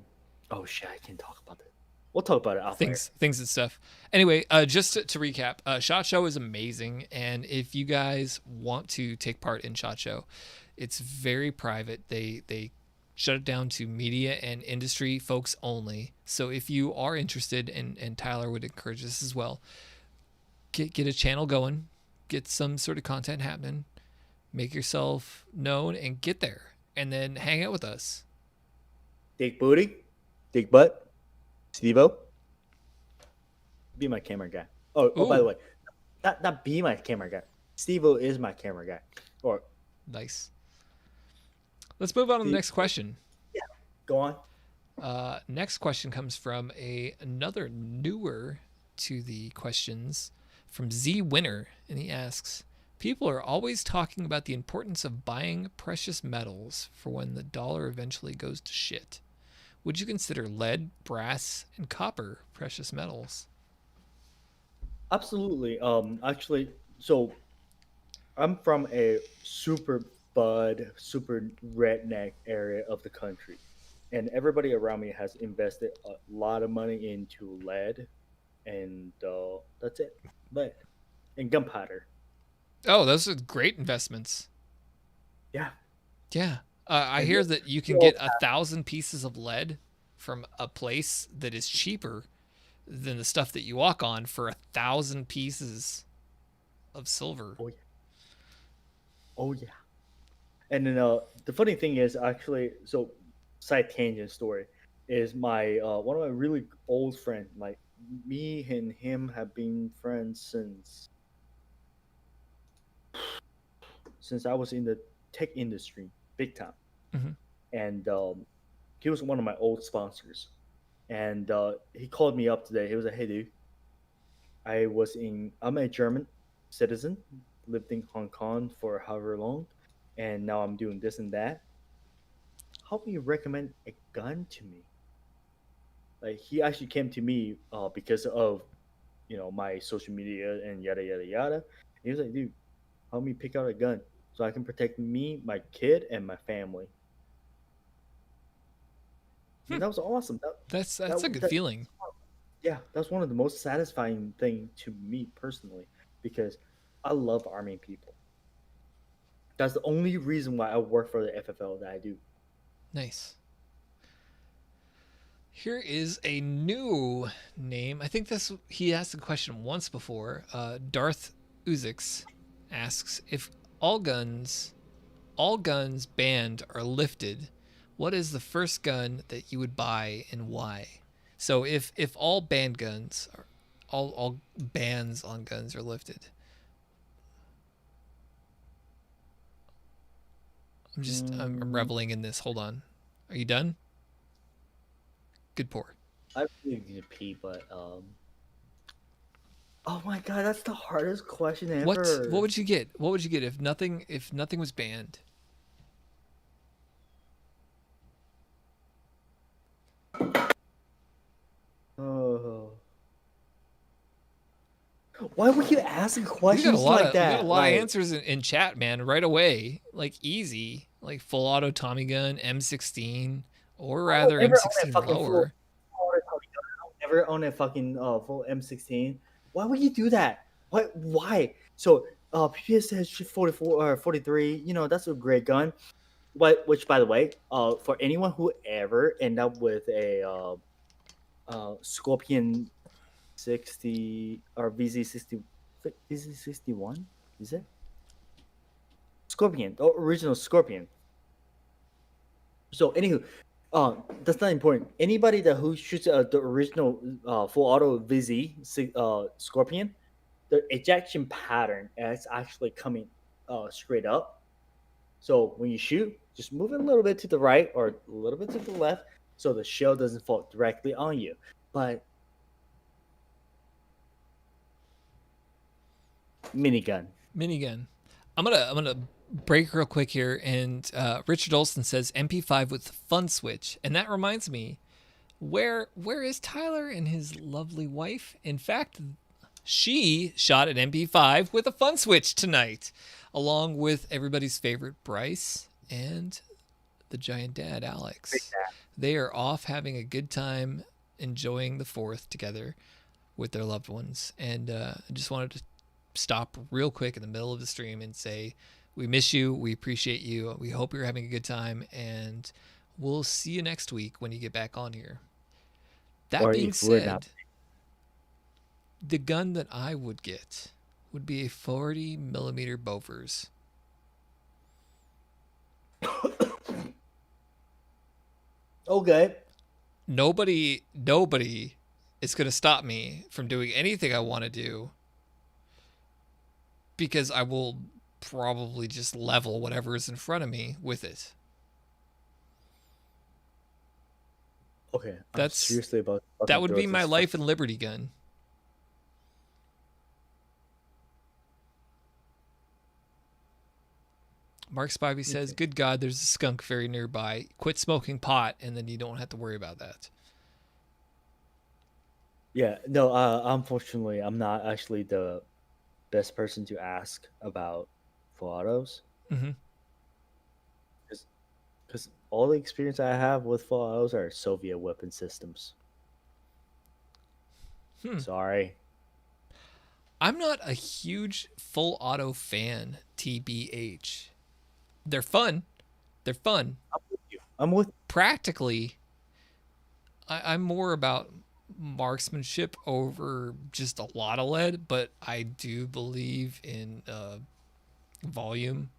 shit, I can't talk about that. We'll talk about it off air. Things and stuff. Anyway, just to recap, Shot Show is amazing, and if you guys want to take part in Shot Show, it's very private. They shut it down to media and industry folks only. So if you are interested, and Tyler would encourage this as well, get a channel going, get some sort of content happening, make yourself known, and get there, and then hang out with us. Dick booty, dick butt, Steve-O. Be my camera guy. Oh, by the Ooh. way, not be my camera guy. Steve-O is my camera guy. Or Nice. Let's move on to the next question. go on. Next question comes from another newer to the questions from Z Winner, and he asks, people are always talking about the importance of buying precious metals for when the dollar eventually goes to shit. Would you consider lead, brass, and copper precious metals? Absolutely. Actually, so I'm from a super super redneck area of the country, and everybody around me has invested a lot of money into lead, and that's it. Lead and gunpowder. Oh, those are great investments. Yeah. Yeah. I And hear that you can get 1,000 pieces of lead from a place that is cheaper than the stuff that you walk on for 1,000 pieces of silver. oh yeah, oh yeah. And then the funny thing is actually, so side tangent story is my one of my really old friend. Like me and him have been friends since I was in the tech industry, big time. Mhm. And he was one of my old sponsors. And he called me up today. He was like, "Hey, dude, I'm a German citizen, lived in Hong Kong for however long, and now I'm doing this and that. How do you recommend a gun to me?" Like he actually came to me because of my social media and yada yada yada. And he was like, "Dude, help me pick out a gun so I can protect me, my kid, and my family." And that was awesome. That's a good That feeling. yeah, that's one of the most satisfying thing to me personally because I love arming people. That's the only reason why I work for the FFL that I do. Nice. Here is a new name. I think he asked the question once before. Darth Uzix asks, if all guns banned are lifted, what is the first gun that you would buy and why? So if all banned guns are all bans on guns are lifted. I'm reveling in this. Hold on. Are you done? Good pour. I really need to pee, but oh my god, that's the hardest question ever. What would you get? What would you get if nothing was banned? Oh. Why would you ask questions You like got a that? lot of answers in chat, man, right away. Like easy. Like full auto Tommy gun, M16, or rather M16 lower. I'll never own a fucking full M16. Why would you do that? What? Why? So PPS has 44 or 43. That's a great gun. Which, by the way, for anyone who ever end up with a Scorpion 60 or VZ61, is it? Scorpion, the original Scorpion. So, anywho, that's not important. Anybody who shoots the original full auto VZ Scorpion, the ejection pattern is actually coming straight up. So when you shoot, just move it a little bit to the right or a little bit to the left, so the shell doesn't fall directly on you. But minigun. I'm gonna break real quick here, and Richard Olson says MP5 with fun switch, and that reminds me, Where is Tyler and his lovely wife? In fact, she shot an MP5 with a fun switch tonight, along with everybody's favorite Bryce and the giant dad Alex. They are off having a good time, enjoying the Fourth together with their loved ones. And I just wanted to stop real quick in the middle of the stream and say, we miss you. We appreciate you. We hope you're having a good time. And we'll see you next week when you get back on here. That Or being if we're not. said, the gun that I would get would be a 40 millimeter Bofors. Okay. Nobody is going to stop me from doing anything I want to do because I will probably just level whatever is in front of me with it. Okay. That's seriously about that would be my life and liberty gun. Mark Spivey says, Okay. "Good God, there's a skunk very nearby. Quit smoking pot, and then you don't have to worry about that." Yeah. No. Unfortunately, I'm not actually the best person to ask about full autos Mm-hmm. because all the experience I have with full autos are Soviet weapon systems. Hmm. Sorry. I'm not a huge full auto fan, TBH. They're fun. They're fun. I'm with you. I'm with. Practically, I'm more about marksmanship over just a lot of lead, but I do believe in volume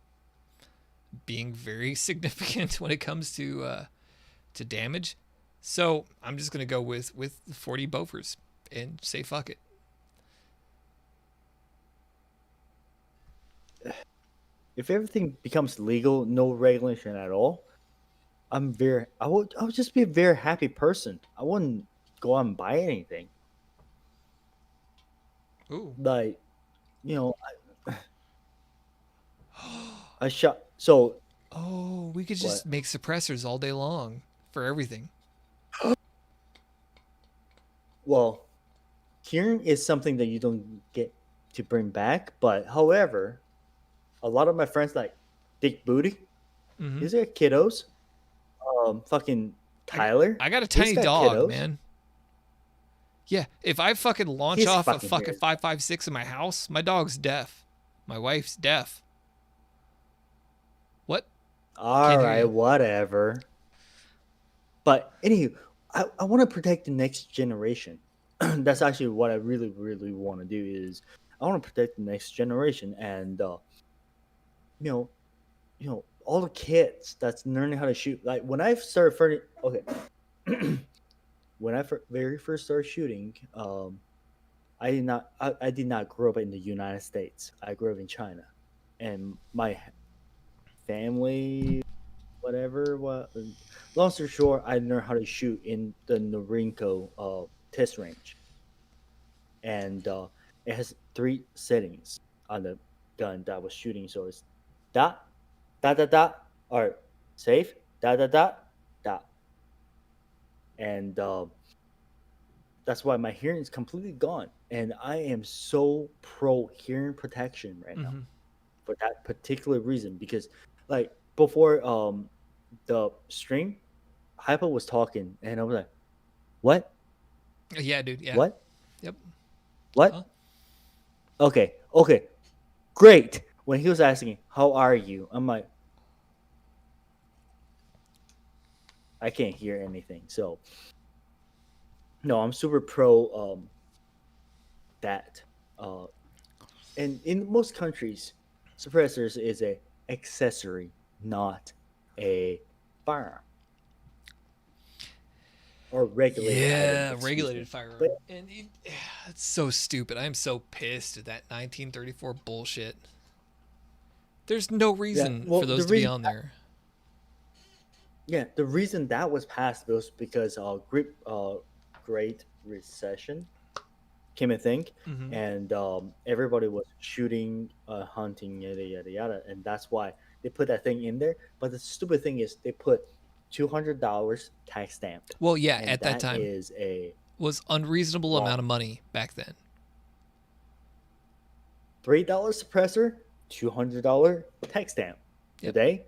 being very significant when it comes to damage. So I'm just gonna go with 40 Bofors and say fuck it. If everything becomes legal, no regulation at all, I would just be a very happy person. I wouldn't go out and buy anything. Ooh. Like, you know, I shot so Oh, we could what? just make suppressors all day long for everything. Well, hearing is something that you don't get to bring back, but however, a lot of my friends like Dick Booty, Mm-hmm. these are kiddos. Fucking Tyler, I got a he's tiny got dog, kiddos. man. Yeah, if I fucking launch He's off a fucking fucking here. 5.56 in my house, my dog's deaf. My wife's deaf. What? All Can't hear right, you. whatever. But anywho, I want to protect the next generation. That's actually what I really, really want to do. Is I want to protect the next generation, and you know, all the kids that's learning how to shoot. Like when I started, okay, when I very first started shooting, I did not grow up in the United States. I grew up in China, and my family, whatever. What? Long story short, I learned how to shoot in the Norinco test range, and it has three settings on the gun that I was shooting. So it's dot, dot, dot, dot, or safe, dot, dot, dot, dot, and that's why my hearing is completely gone, and I am so pro hearing protection right now Mm-hmm. for that particular reason because, like before the stream, Hypo was talking, and I was like, "What? Yeah, dude. Yeah. What? Yep. Huh? What? Okay, okay, great." When he was asking, "How are you?" I'm like, I can't hear anything. So no, I'm super pro that. Uh, and in most countries, suppressors is a accessory, not a firearm or regulated item. Yeah, Excuse me. regulated But firearm. And it's so stupid. I'm so pissed at that 1934 bullshit. There's no yeah, reason well, for those to be on there. the reason that was passed was because Great Recession came a thing, Mm-hmm. and everybody was shooting, hunting, yada yada yada, and that's why they put that thing in there. But the stupid thing is they put $200 tax stamped, Well, yeah, and at that that time is a was unreasonable lot. amount of money back then. $3 suppressor, $200 tax stamp. Yep. Today,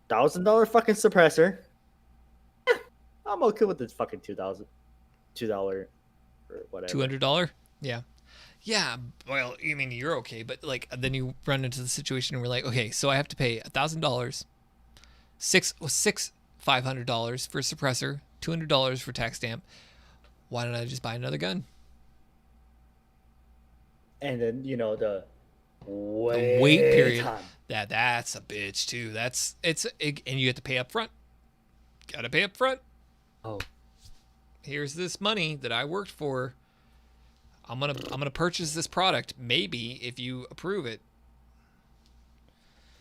$1,000 fucking suppressor. I'm okay with this fucking $2 or whatever. $200. Yeah. Yeah. Well, I mean, you're okay, but like then you run into the situation where we're like, okay, so I have to pay $1,000, six $500 for suppressor, $200 for tax stamp. Why don't I just buy another gun? And then the The wait period. time. That's a bitch too. And you have to pay up front. Gotta pay up front. Oh, Here's this money that I worked for. I'm gonna purchase this product. Maybe if you approve it.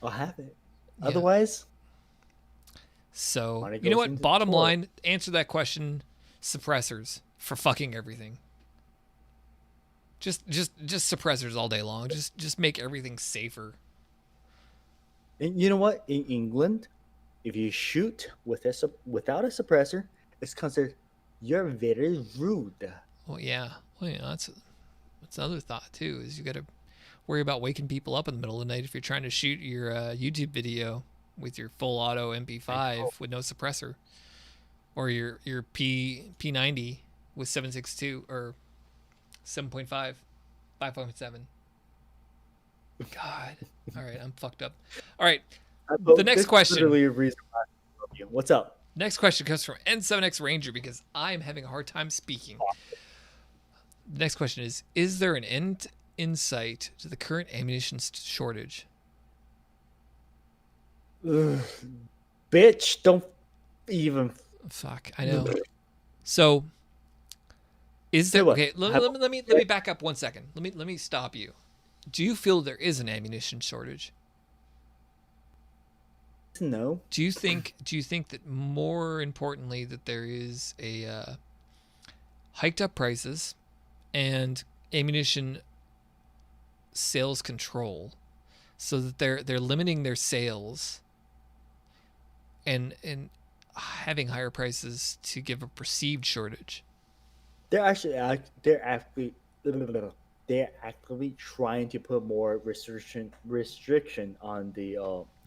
I'll have it. Yeah. Otherwise, So money you know goes what? into the Bottom toilet. line, answer that question. Suppressors for fucking everything. Just suppressors all day long. Just make everything safer. And you know what? In England, if you shoot without a suppressor, it's considered you're very rude. Well, yeah. Well, yeah. That's another thought too. Is you got to worry about waking people up in the middle of the night if you're trying to shoot your YouTube video with your full auto MP5 with no suppressor, or your P90 with 7.62 or 7.5, 5.7. God. All right, I'm fucked up. All right. The next This is question. literally a reason why I love you. What's up? Next question comes from N7X Ranger because I'm having a hard time speaking. The next question is there an end in sight to the current ammunition shortage? Ugh. Bitch, don't even. Fuck, I know. So, is there? Say what? Okay, let me back up 1 second. Let me stop you. Do you feel there is an ammunition shortage? No. Do you think that more importantly that there is a hiked up prices and ammunition sales control, so that they're limiting their sales and having higher prices to give a perceived shortage? They're actively trying to put more restriction on the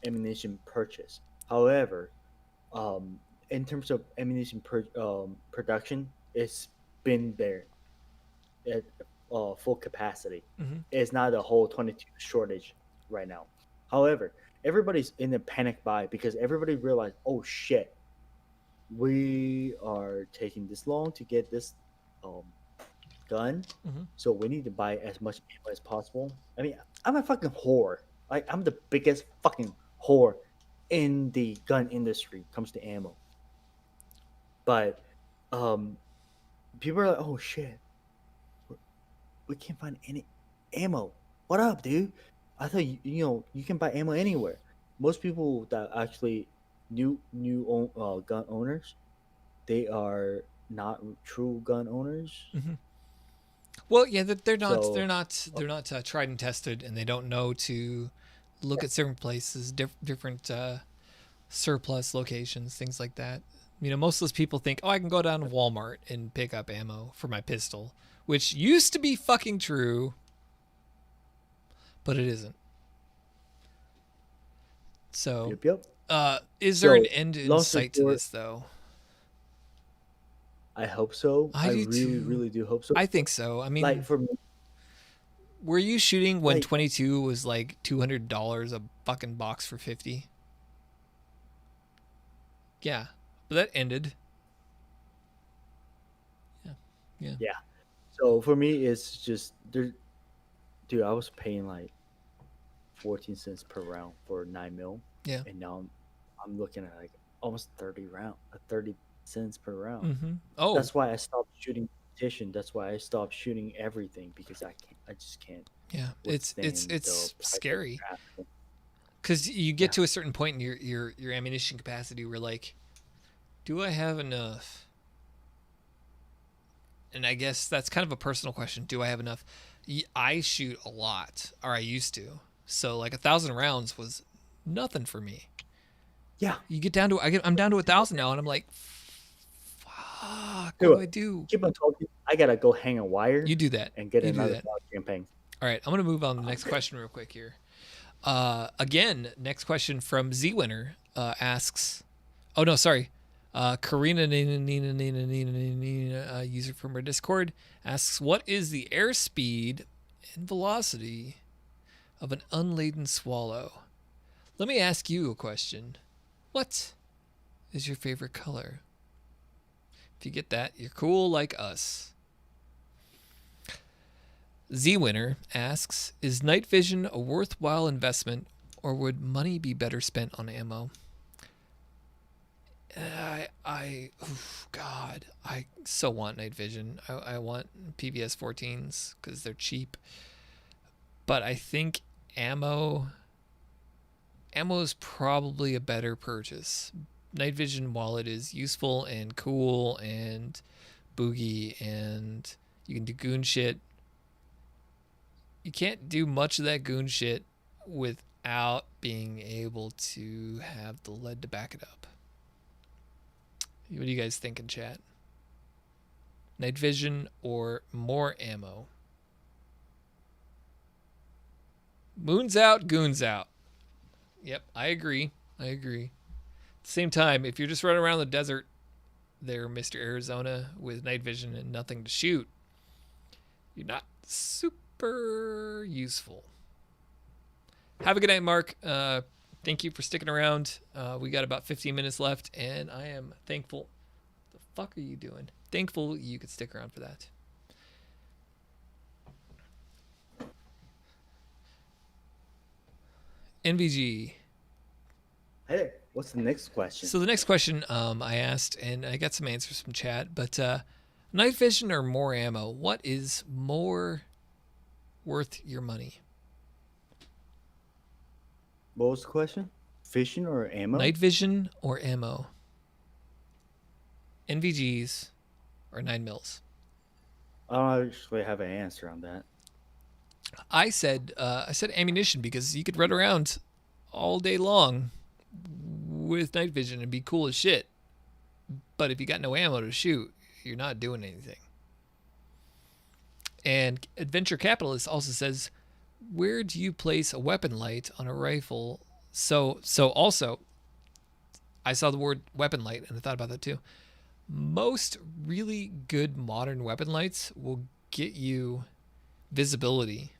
ammunition purchase. However, in terms of ammunition production, it's been there at full capacity. Mhm. It's not a whole 22 shortage right now. However, everybody's in a panic buy because everybody realized, oh shit, we are taking this long to get this um, gun, Mhm. so we need to buy as much ammo as possible. I mean, I'm a fucking whore. Like, I'm the biggest fucking whore in the gun industry when it comes to ammo. But people are like, oh shit, we can't find any ammo. What up, dude? I thought you can buy ammo anywhere. Most people that actually new gun owners, they are not true gun owners. Well, yeah, they're not So tried and tested, and they don't know to look at certain places, different surplus locations, things like that. You know, most of those people think, oh, I can go down to Walmart and pick up ammo for my pistol, which used to be fucking true, but it isn't. So, yep. is there an So, end in long sight to story short, this, though? I hope so. I do really, too. really do hope so. I think so. I mean, Like for me, were you shooting when like 22 was like $200 a fucking box for 50? Yeah, but that ended. Yeah. yeah. So for me, it's just there. Dude, I was paying like 14 cents per round for 9 mil, Yeah. and now I'm looking at like almost 30 cents per round. Mm-hmm. Oh, That's why I stopped shooting competition. That's why I stopped shooting everything because I just can't yeah. It's withstand the price of scary crap. because you get Yeah. to a certain point in your ammunition capacity where like, do I have enough? And I guess that's kind of a personal question. Do I have enough? I shoot a lot, or I used to. So like 1,000 rounds was nothing for me. Yeah, You get down to I'm down to 1,000 now, and I'm like, fuck. What do do it. I do? Keep on talking. I gotta go hang a wire You do that. and get You do another that. bottle of champagne. All right, I'm gonna move on to the next question real quick here. Again, next question from Z Winner asks. Oh no, sorry. Karina Nina, user from our Discord, asks, "What is the airspeed and velocity of an unladen swallow?" Let me ask you a question. What is your favorite color? If you get that, you're cool like us. Z Winner asks, "Is night vision a worthwhile investment, or would money be better spent on ammo?" God, I so want night vision. I want PVS 14s because they're cheap. But I think ammo is probably a better purchase. Night vision, while it is useful and cool and boogie and you can do goon shit, you can't do much of that goon shit without being able to have the lead to back it up. What do you guys think in chat? Night vision or more ammo? Moon's out, goon's out. Yep, I agree. At the same time, if you're just running around the desert there, Mr. Arizona, with night vision and nothing to shoot, you're not super useful. Have a good night, Mark. Thank you for sticking around. We got about 15 minutes left, and I am thankful. The fuck are you doing? Thankful you could stick around for that. NVG. Hey, what's the next question? So the next question I asked, and I got some answers from chat, but night vision or more ammo? What is more worth your money? What was the question? Fishing or ammo? Night vision or ammo? NVGs or 9mm? I don't actually have an answer on that. I said ammunition because you could run around all day long with night vision and be cool as shit. But if you got no ammo to shoot, you're not doing anything. And Adventure Capitalist also says, where do you place a weapon light on a rifle? So also, I saw the word weapon light and I thought about that too. Most really good modern weapon lights will get you visibility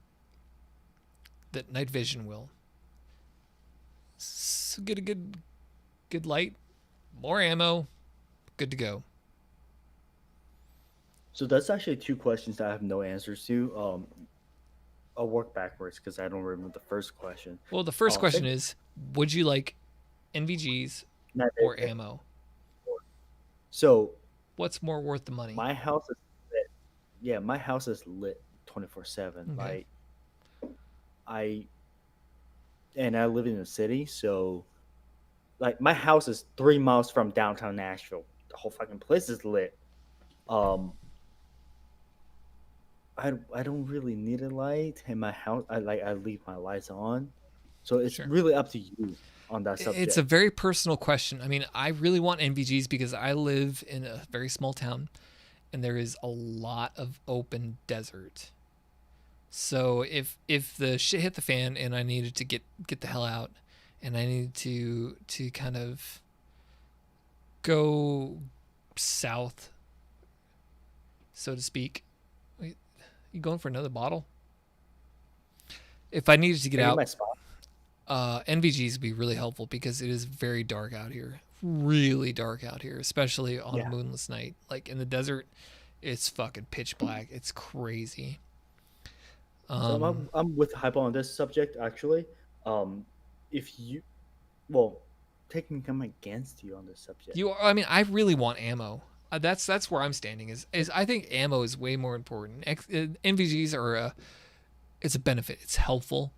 that night vision will. So get a good light, more ammo, good to go. So that's actually two questions that I have no answers to. I'll work backwards because I don't remember the first question. Well, the first question is, would you like NVGs or ammo? So what's more worth the money? My house is lit. Yeah, my house is lit 24/7. Okay. I live in the city, so like my house is 3 miles from downtown Nashville. The whole fucking place is lit. I don't really need a light in my house. I leave my lights on, so it's really up to you on that subject. It's a very personal question. I mean, I really want NVGs because I live in a very small town, and there is a lot of open desert. So if the shit hit the fan and I needed to get the hell out, and I needed to kind of go south, so to speak. Wait, you going for another bottle? If I needed to get out, NVGs would be really helpful because it is very dark out here. Really dark out here, especially on a moonless night. Like in the desert, it's fucking pitch black. It's crazy. So I'm with Hypo on this subject actually. If you, well, technically I'm against you on this subject. I mean, I really want ammo. That's where I'm standing. Is I think ammo is way more important. NVGs are it's a benefit. It's helpful.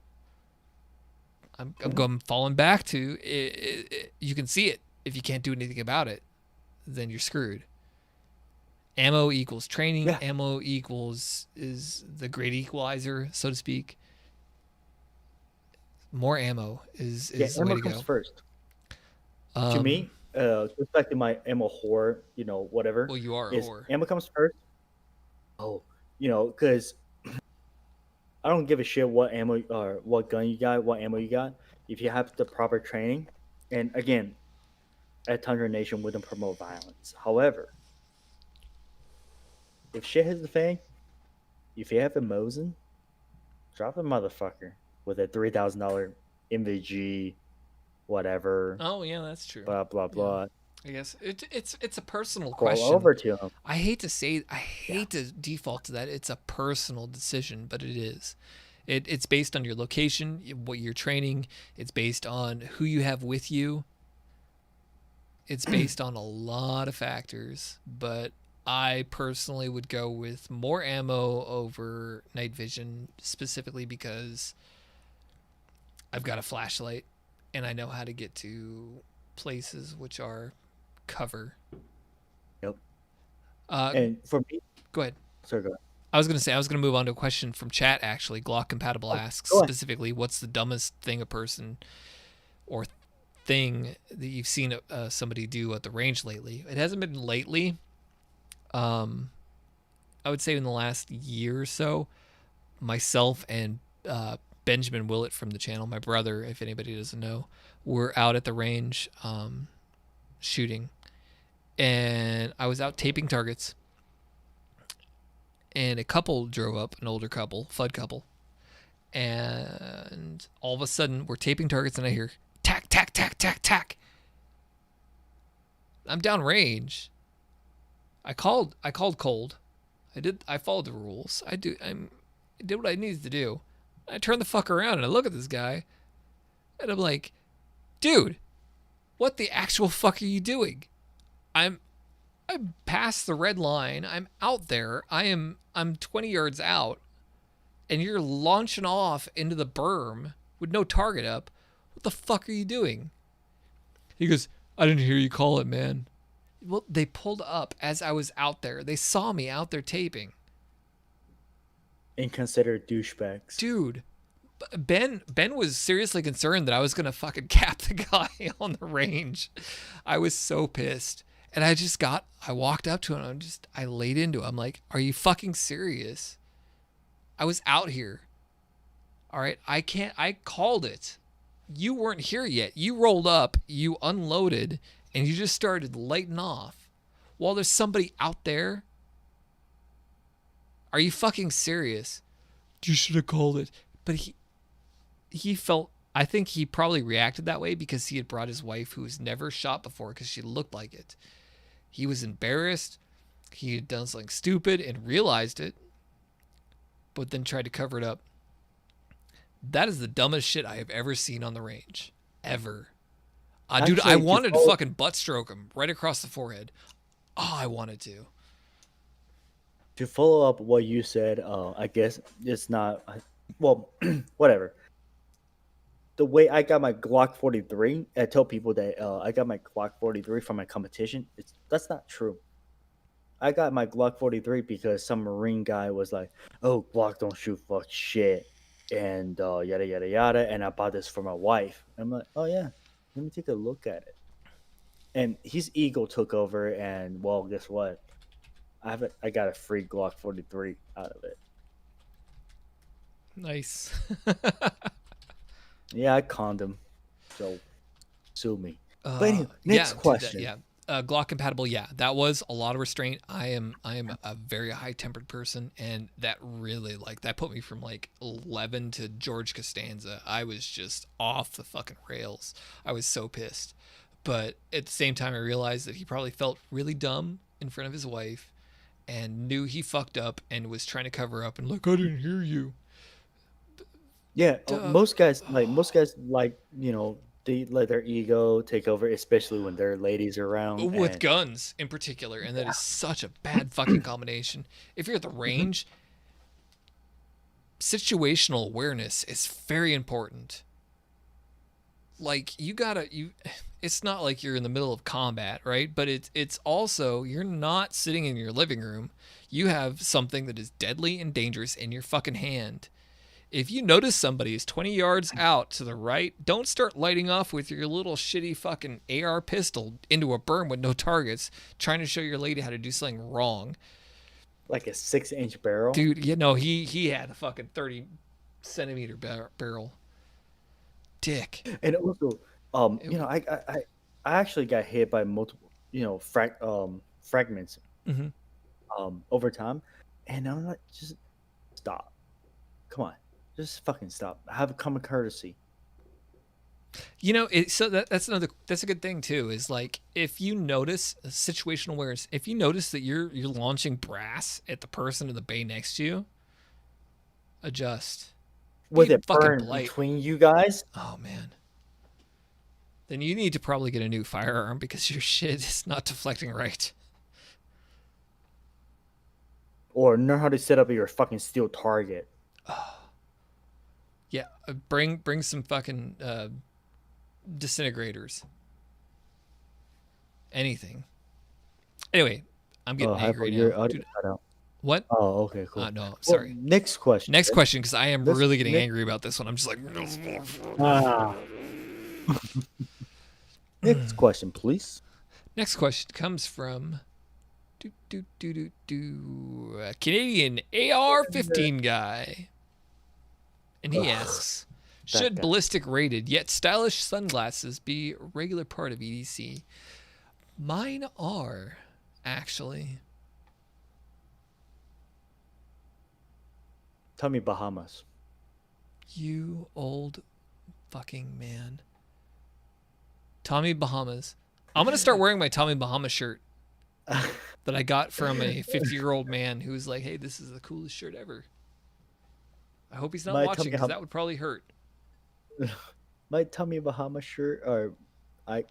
I'm falling back to it. You can see it. If you can't do anything about it, then you're screwed. Ammo equals training. Yeah. Ammo is the great equalizer, so to speak. More ammo is the way to go. Ammo comes first. To me, goes back to my ammo whore, whatever, Well, you are a is whore. ammo comes first. Oh, because I don't give a shit what ammo or what gun you got, what ammo you got. If you have the proper training, and again, at Tundra Nation wouldn't promote violence. However, if shit hits the fan, if you have a Mosin, drop a motherfucker with a $3,000 MVG, whatever, Oh yeah, that's true. blah blah Yeah, blah. I guess it's a personal Crawl question. over to him. I Yeah, hate to default to that. It's a personal decision, but it is. It's based on your location, what you're training. It's based on who you have with you. It's based on a lot of factors, but I personally would go with more ammo over night vision, specifically because I've got a flashlight and I know how to get to places which are cover. yep. Uh, And for me, Go ahead. sorry, go ahead. I was gonna move on to a question from chat. Actually, Glock Compatible Oh, asks go ahead. specifically, what's the dumbest thing a person or thing that you've seen somebody do at the range lately? It hasn't been lately. Um, I would say in the last year or so, myself and Benjamin Willett from the channel, my brother, if anybody doesn't know, were out at the range shooting, and I was out taping targets, and a couple drove up, an older couple, FUD couple, and all of a sudden we're taping targets, and I hear tack, tack, tack, tack, tack. I'm down range. I called cold. I followed the rules. I did what I needed to do. I turn the fuck around and I look at this guy, and I'm like, dude, what the actual fuck are you doing? I'm past the red line. I'm out there. I'm 20 yards out, and you're launching off into the berm with no target up. What the fuck are you doing? He goes, I didn't hear you call it, man. Well, they pulled up as I was out there. They saw me out there taping. And consider douchebags. Dude, Ben was seriously concerned that I was gonna fucking cap the guy on the range. I was so pissed. And I walked up to him, I laid into him. I'm like, are you fucking serious? I was out here. All right, I called it. You weren't here yet. You rolled up, you unloaded, and you just started lighting off. While there's somebody out there. Are you fucking serious? You should have called it. But he felt, I think he probably reacted that way because he had brought his wife, who was never shot before, because she looked like it. He was embarrassed. He had done something stupid and realized it, but then tried to cover it up. That is the dumbest shit I have ever seen on the range. Ever. Dude, I wanted to fucking butt stroke him right across the forehead. Oh, I wanted to. To follow up what you said, I guess it's not. Well, whatever. The way I got my Glock 43, I tell people that I got my Glock 43 from my competition. That's not true. I got my Glock 43 because some Marine guy was like, "Oh, Glock don't shoot fuck shit," and yada yada yada. And I bought this for my wife. I'm like, "Oh yeah, let me take a look at it." And his ego took over, and well, guess what? I got a free Glock 43 out of it. Nice. Yeah, I conned him. So sue me. But anyway, next question. Glock compatible. Yeah, that was a lot of restraint. I am a very high tempered person, and that really that put me from 11 to George Costanza. I was just off the fucking rails. I was so pissed, but at the same time, I realized that he probably felt really dumb in front of his wife, and knew he fucked up and was trying to cover up and I didn't hear you. Yeah, most guys they let their ego take over, especially when their ladies are around. With guns in particular, and that is such a bad fucking combination. If you're at the range, situational awareness is very important. It's not like you're in the middle of combat, right? But it's also, you're not sitting in your living room. You have something that is deadly and dangerous in your fucking hand. If you notice somebody is 20 yards out to the right, don't start lighting off with your little shitty fucking AR pistol into a berm with no targets, trying to show your lady how to do something wrong. Like a 6-inch barrel. Dude, you know, he had a fucking 30 centimeter barrel. Dick. And also, It, you know, I actually got hit by multiple, you know, fragments, mm-hmm. over time, and I'm like, just stop. Come on, just fucking stop. Have a common courtesy. You know, so that's a good thing too. Is like if you notice situational awareness, if you notice that you're launching brass at the person in the bay next to you, adjust. With Be it fucking burned polite. between you guys. Oh man. Then you need to probably get a new firearm because your shit is not deflecting right. Or know how to set up your fucking steel target. Yeah, bring some fucking disintegrators. Anything. Anyway, I'm getting angry now. Dude, what? Oh, okay, cool. No, sorry. Well, next question. Next question, because I am really getting angry about this one. I'm just like. Next question, please. Next question comes from a Canadian AR-15 guy. And he asks, should ballistic rated yet stylish sunglasses be a regular part of EDC? Mine are, actually. Tell me Bahamas. You old fucking man. Tommy Bahamas. I'm going to start wearing my Tommy Bahama shirt that I got from a 50-year-old man who was like, hey, this is the coolest shirt ever. I hope he's not watching because that would probably hurt. My Tommy Bahama shirt or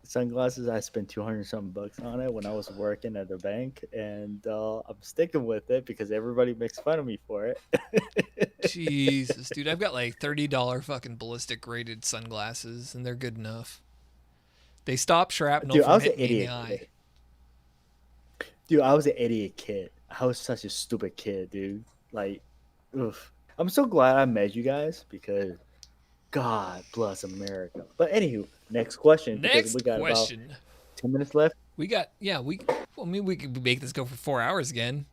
sunglasses, I spent $200-something on it when I was working at the bank, and I'm sticking with it because everybody makes fun of me for it. Jesus, dude, I've got like $30 fucking ballistic rated sunglasses, and they're good enough. They stop shrapnel from hitting me in the eye. Dude, I was an idiot kid. I was such a stupid kid, dude. Like, oof. I'm so glad I met you guys because God bless America. But anywho, next question. Next we got question. About 10 minutes left. We could make this go for 4 hours again.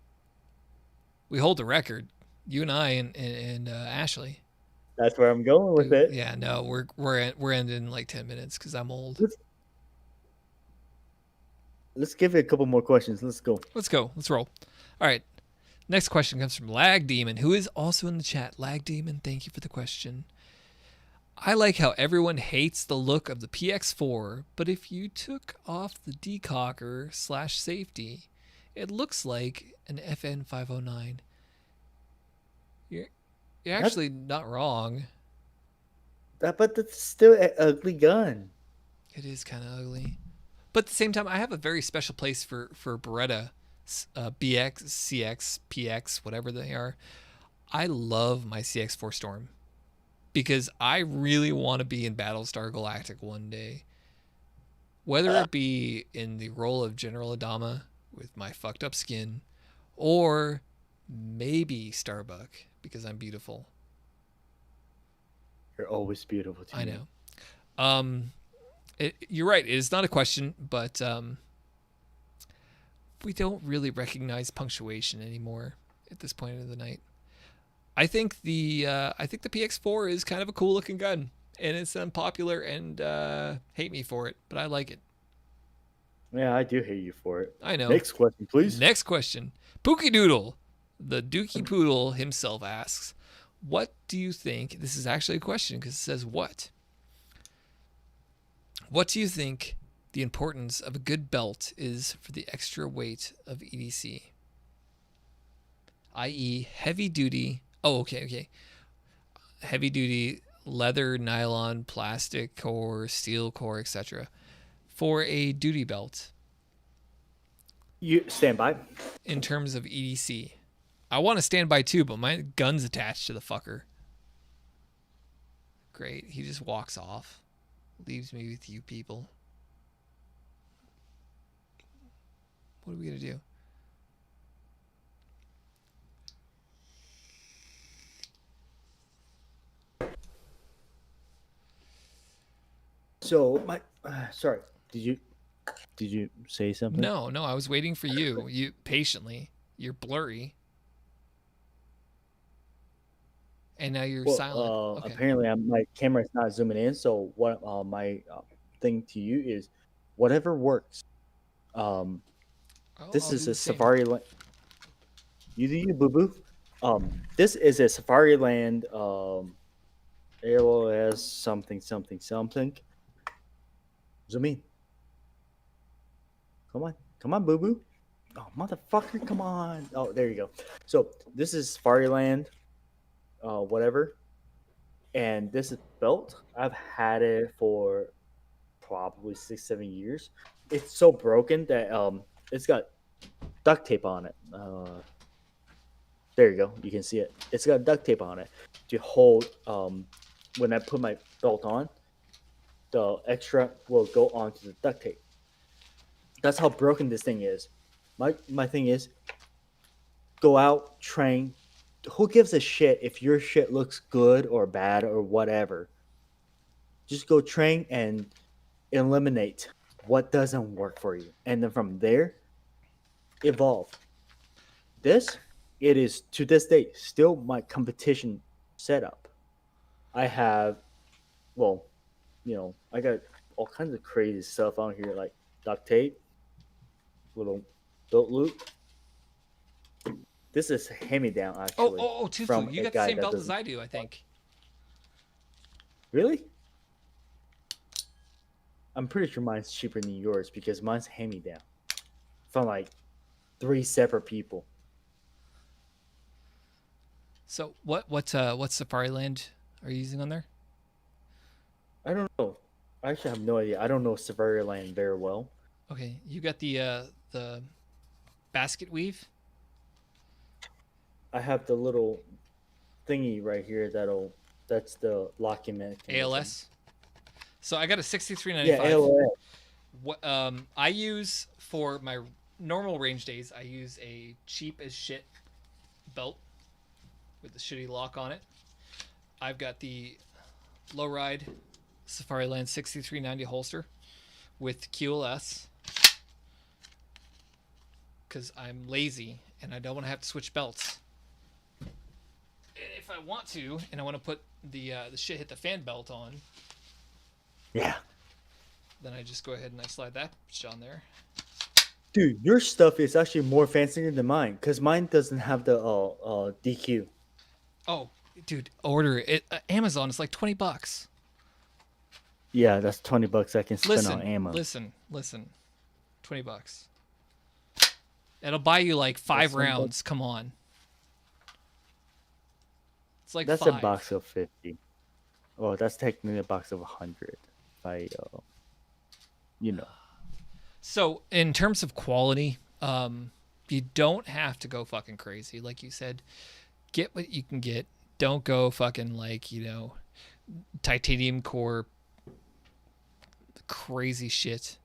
We hold the record. You and I and Ashley. That's where I'm going with it. Yeah, no, we're ending in like 10 minutes because I'm old. Let's give it a couple more questions. Let's go. Let's roll. All right. Next question comes from Lag Demon, who is also in the chat. Lag Demon, thank you for the question. I like how everyone hates the look of the PX4, but if you took off the decocker / safety, it looks like an FN 509. You're actually not wrong. But that's still an ugly gun. It is kind of ugly. But at the same time, I have a very special place for Beretta, BX, CX, PX, whatever they are. I love my CX4 Storm because I really want to be in Battlestar Galactica one day. Whether it be in the role of General Adama with my fucked up skin, or maybe Starbuck because I'm beautiful. You're always beautiful to me. I know. You're right. It is not a question, but we don't really recognize punctuation anymore at this point of the night. I think the PX4 is kind of a cool looking gun, and it's unpopular and hate me for it, but I like it. Yeah, I do hate you for it. I know. Next question, please. Next question. Pookie Doodle, the Dookie Poodle himself asks, what do you think? This is actually a question because it says what. What do you think the importance of a good belt is for the extra weight of EDC? I.e. heavy duty. Oh, okay. Heavy duty leather, nylon, plastic core, steel core, etc. for a duty belt. You stand by. In terms of EDC. I want to stand by too, but my gun's attached to the fucker. Great. He just walks off. Leaves me with you people. What are we going to do? So my sorry, did you say something? No, no, I was waiting for you. You patiently. You're blurry, and now you're silent. Okay. Apparently my camera is not zooming in. So what my thing to you is, whatever works. Um, this I'll is do a the same. Safari. You do you, boo boo. This is a Safari Land. AOS something something something. Zoom in. Come on, boo boo. Oh, motherfucker, come on. Oh, there you go. So this is Safari Land, whatever. And this is belt. I've had it for probably 6, 7 years. It's so broken that it's got duct tape on it. There you go. You can see it. It's got duct tape on it to hold. When I put my belt on, the extra will go onto the duct tape. That's how broken this thing is. My thing is, go out, train. Who gives a shit if your shit looks good or bad or whatever? Just go train and eliminate what doesn't work for you, and then from there, evolve. This, it is to this day still my competition setup. I have, well, I got all kinds of crazy stuff on here like duct tape, little belt loop. This is hand me down Oh, actually oh, oh, Tufu, from you a got the guy same that belt as doesn't. I do, I think. Really? I'm pretty sure mine's cheaper than yours because mine's hand me down from like three separate people. So what Safari Land are you using on there? I don't know. I actually have no idea. I don't know Severia Land very well. Okay, you got the basket weave, I have the little thingy right here that's the locking mechanism. ALS. So I got a Yeah, 6395. ALS. What I use for my normal range days, I use a cheap as shit belt with the shitty lock on it. I've got the Lowride Safari Land 6390 holster with QLS because I'm lazy and I don't want to have to switch belts. And if I want to, and I want to put the shit hit the fan belt on, Yeah. then I just go ahead and I slide that bitch on there. Dude, your stuff is actually more fancier than mine because mine doesn't have the DQ. Oh, dude, order it. Amazon is like $20. Yeah, that's $20 I can spend on Listen, ammo. listen. $20. It'll buy you like That's 5 $20. rounds. Come on. It's like That's 5. a box of 50. Oh, that's technically a box of 100. If I, you know. So, in terms of quality, you don't have to go fucking crazy. Like you said, get what you can get. Don't go fucking like, titanium core crazy shit.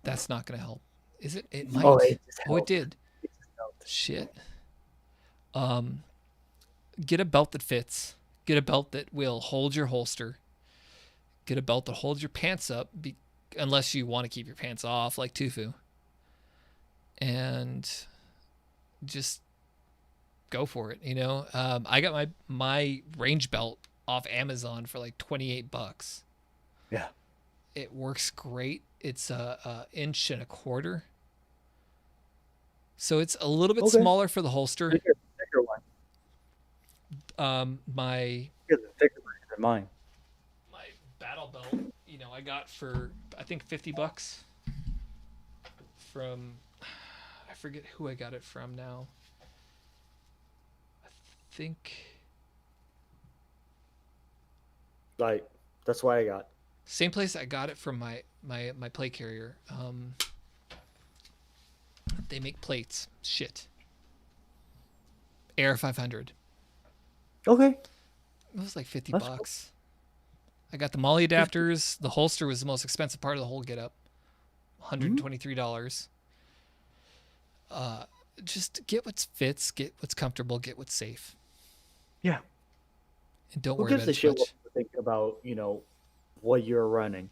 That's not going to help. Is it? It might. Oh, it just Oh, it helped. did. It just helped. Shit. Get a belt that fits. Get a belt that will hold your holster. Get a belt that holds your pants up, unless you want to keep your pants off, like Tufu. And just go for it. I got my range belt off Amazon for like $28. Yeah. It works great. It's a inch and a quarter, so it's a little bit Okay. smaller for the holster. Thicker one. My Here's a thicker one than mine. battle belt, I got for I think $50 from I forget who I got it from now. I think Like, that's why I got. same place I got it from my plate carrier. They make plates. Shit. Air 500. Okay. It was like 50 That's bucks. I got the Molly adapters. The holster was the most expensive part of the whole get up. $123. Just get what fits, get what's comfortable, get what's safe. Yeah. And don't Who worry gives about a it too shit much. what people think about, what you're running.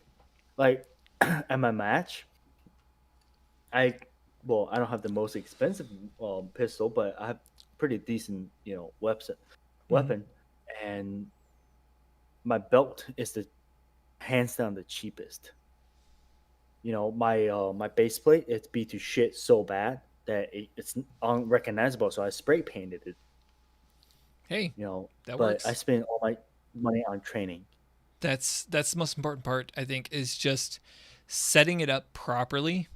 Like at my match, I I don't have the most expensive pistol, but I have pretty decent Mhm. weapon, and my belt is the hands down the cheapest. My base plate it's beat to shit so bad that it's unrecognizable. So I spray painted it. Hey, that But I works. spend all my money on training. That's the most important part, I think, is just setting it up properly.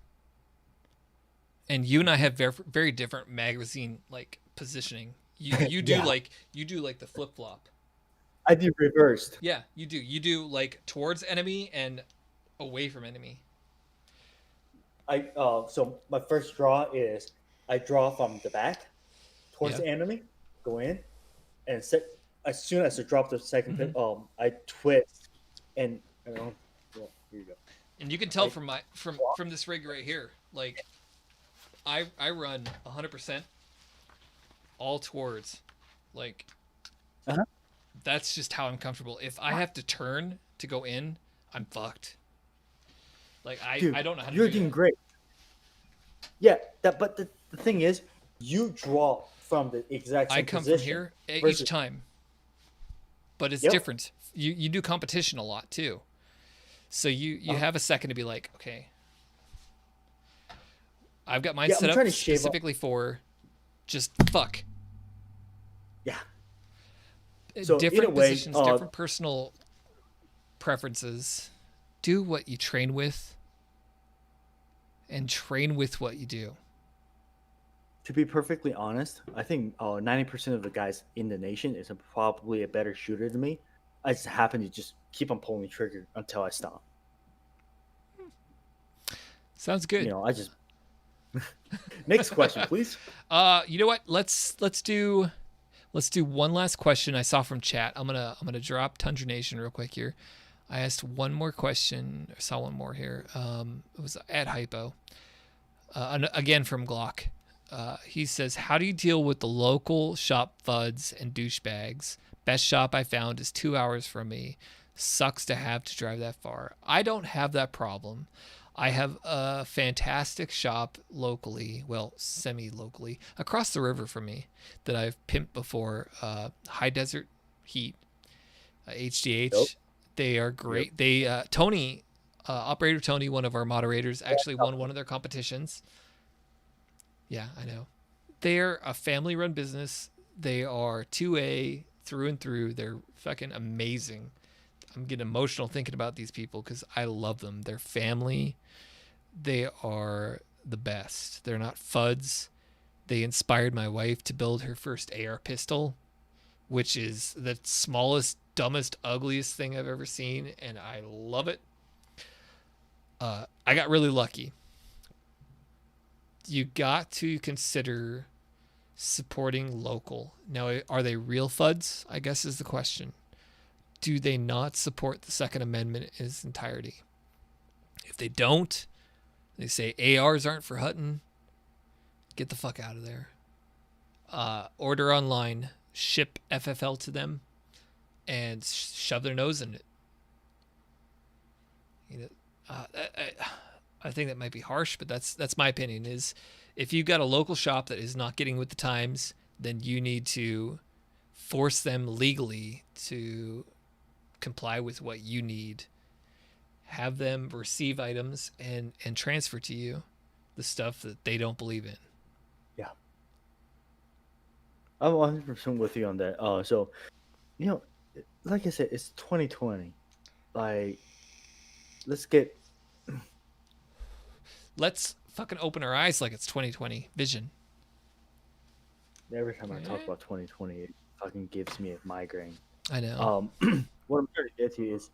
And you and I Hmm. have very different magazine like positioning. You do Yeah, like the flip flop. I do reversed. Yeah, you do. You do like towards enemy and away from enemy. So my first draw is I draw from the back towards Yeah. the enemy, go in, and as soon as I drop the second Hmm. pin, I twist and well, here you go. And you can tell I from my drop. from this rig right here, like I run 100% all towards, like Uh-huh. that's just how I'm comfortable. If I have to turn to go in, I'm fucked. Like I Dude, don't know how to you're do doing that. great. Yeah, but the thing is, you draw from the exact I same come from position here each versus time, but it's yep. different. You do competition a lot too, so you Uh, have a second to be like, okay, I've got mine yeah, set I'm up trying to shave off. specifically for just fuck. Yeah. So either Different way, positions, different personal preferences. Do what you train with, and train with what you do. to be perfectly honest, I think 90% of the guys in the nation is probably a better shooter than me. I just happen to just keep on pulling the trigger until I stop. Sounds good. I just next question, please. You know what? Let's do one last question I saw from chat. I'm gonna drop Tundra Nation real quick here. I asked one more question. I saw one more here. It was at Hypo. Again from Glock. He says, "How do you deal with the local shop fuds and douchebags? Best shop I found is 2 hours from me. Sucks to have to drive that far. I don't have that problem. I have a fantastic shop locally, well, semi-locally, across the river from me that I've pimped before. High Desert Heat, Yep. HDH. They are Yep. great. They Tony, operator Tony, one of our moderators, actually won one of their competitions. Yeah, I know. They're a family run business. They are 2A through and through. They're fucking amazing. I'm getting emotional thinking about these people because I love them. They're family. They are the best. They're not fuds. They inspired my wife to build her first AR pistol, which is the smallest, dumbest, ugliest thing I've ever seen, and I love it. I got really lucky. You got to consider supporting local. Now, are they real FUDs? I guess is the question. Do they not support the Second Amendment in its entirety? If they don't, they say ARs aren't for Hutton. Get the fuck out of there. Order online, ship FFL to them, and shove their nose in it. You know, I think that might be harsh, but that's my opinion. Is if you've got a local shop that is not getting with the times, then you need to force them legally to comply with what you need. Have them receive items and transfer to you the stuff that they don't believe in. Yeah, I'm 100% with you on that. So you know, like I said, it's 2020. Like, let's get Let's fucking open our eyes like it's 2020 vision. every time I talk Okay. about 2020, it fucking gives me a migraine. I know. Um, what I'm trying to get to is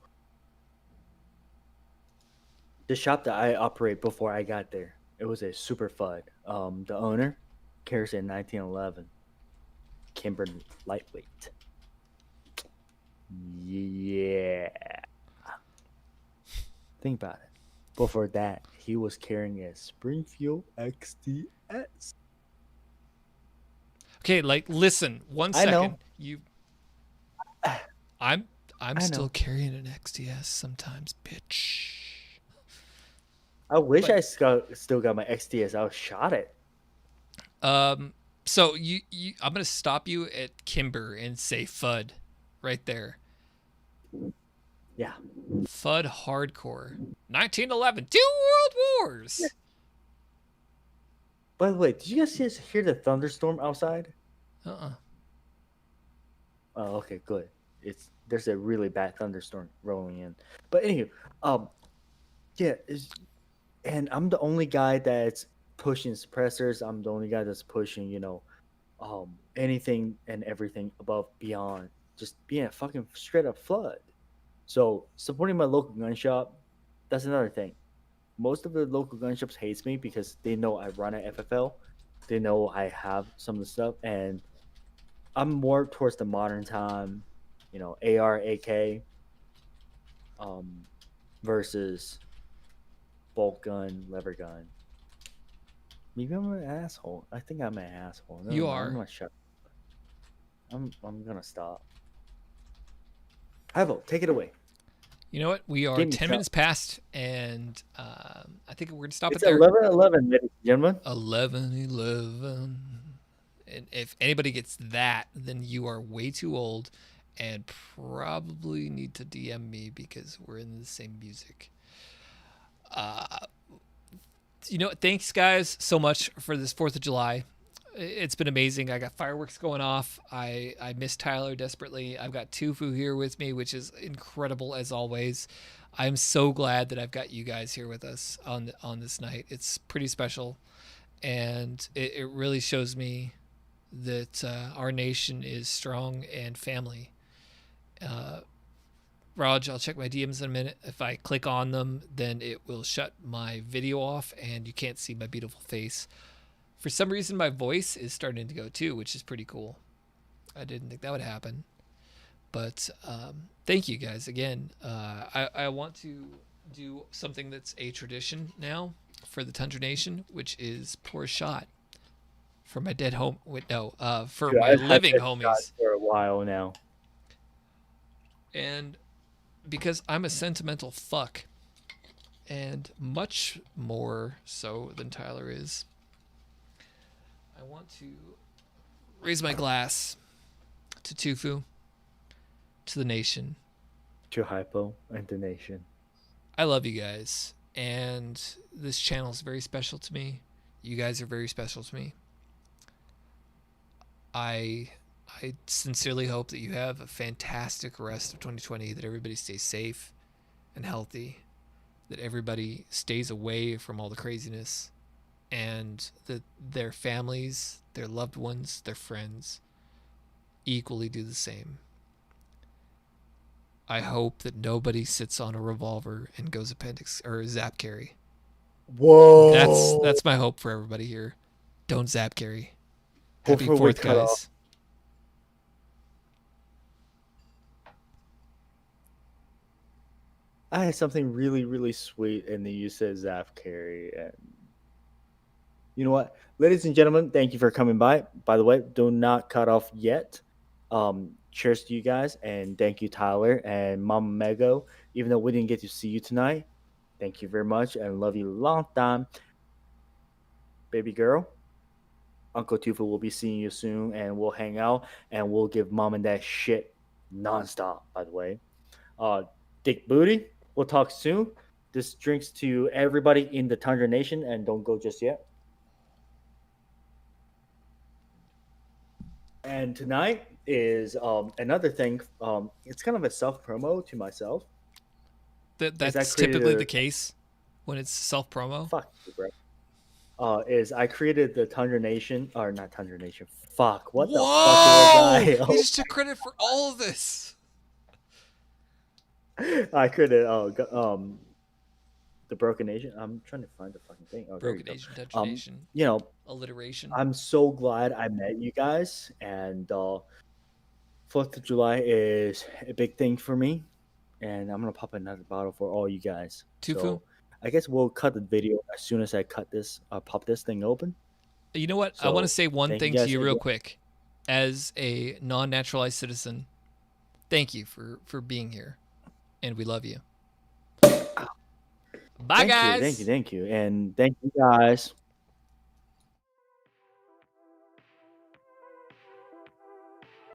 the shop that I operate before I got there. It was a super fud. The owner carries a 1911 Kimberly lightweight. Yeah, think about it. Before that, he was carrying a Springfield XDS. Okay, like listen, one I know. second. I'm I'm I still know. carrying an XDS sometimes, bitch. I wish But I still got my XDS. I shot it. so I'm gonna stop you at Kimber and say FUD, right there. Yeah. FUD hardcore. 1911, two world Yeah. wars. By the way, did you guys hear the thunderstorm outside? Uh-uh. Oh, okay, good. There's a really bad thunderstorm rolling in. But anyway, um, yeah, and I'm the only guy that's pushing suppressors. I'm the only guy that's pushing, anything and everything above beyond just being a fucking straight up flood. So supporting my local gun shop, that's another thing. Most of the local gun shops hates me because they know I run at FFL. They know I have some of the stuff, and I'm more towards the modern time, AR, AK, um, versus bolt gun, lever gun. Maybe I'm an asshole. I think I'm an asshole. Never You mind. I'm are. gonna shut. I'm gonna stop. Ivo, take it away. You know what? We are Give me 10 some. minutes past, and I think we're going to stop it It's there. 11:11, ladies and gentlemen. 11:11. And if anybody gets that, then you are way too old and probably need to DM me because we're in the same music. Uh, thanks guys so much for this 4th of July. It's been amazing. I got fireworks going off. I miss Tyler desperately. I've got Tufu here with me, which is incredible as always. I'm so glad that I've got you guys here with us on this night. It's pretty special, and it really shows me that our nation is strong and family. Uh, Raj, I'll check my DMs in a minute. If I click on them, then it will shut my video off, and you can't see my beautiful face. For some reason, my voice is starting to go too, which is pretty cool. I didn't think that would happen. But thank you guys again. I want to do something that's a tradition now for the Tundra Nation, which is pour a shot for my dead home. Wait, no, for Dude, my I've had living this shot homies. for a while now. And because I'm a sentimental fuck, and much more so than Tyler is, I want to raise my glass to Tufu, to the nation. To Hypo and the nation. I love you guys, and this channel is very special to me. You guys are very special to me. I sincerely hope that you have a fantastic rest of 2020, that everybody stays safe and healthy, that everybody stays away from all the craziness, and that their families, their loved ones, their friends equally do the same. I hope that nobody sits on a revolver and goes appendix or zap carry. Whoa! That's my hope for everybody here. Don't zap carry. Happy Before we 4th, cut off, guys. I had something really, really sweet, and then you said Zaf Carey. And you know what, ladies and gentlemen, thank you for coming by. By the way, do not cut off yet. Cheers to you guys, and thank you, Tyler and Mama Mego. Even though we didn't get to see you tonight, thank you very much, and love you long time, baby girl. Uncle Tufa will be seeing you soon, and we'll hang out, and we'll give mom and dad shit nonstop. By the way, uh, Dick Booty. We'll talk soon. This drinks to everybody in the Tundra Nation, and don't go just yet. And tonight is another thing. It's kind of a self promo to myself. That's typically the case when it's self promo. Fuck you, bro. Is I created the Tundra Nation, or not Tundra Nation. Fuck, what the fuck was Whoa! I? He just took credit for all of this. I created the Broken Nation. I'm trying to find the fucking thing. Oh, Broken Nation, Tundra Nation, alliteration. I'm so glad I met you guys, and 4th of July is a big thing for me, and I'm gonna pop another bottle for all you guys. Tufu? So I guess we'll cut the video as soon as I pop this thing open. You know what? I want to say one thing to you real quick. As a non-naturalized citizen, Thank you for being here, and we love you. Bye, Thank you, guys. thank you, and thank you guys.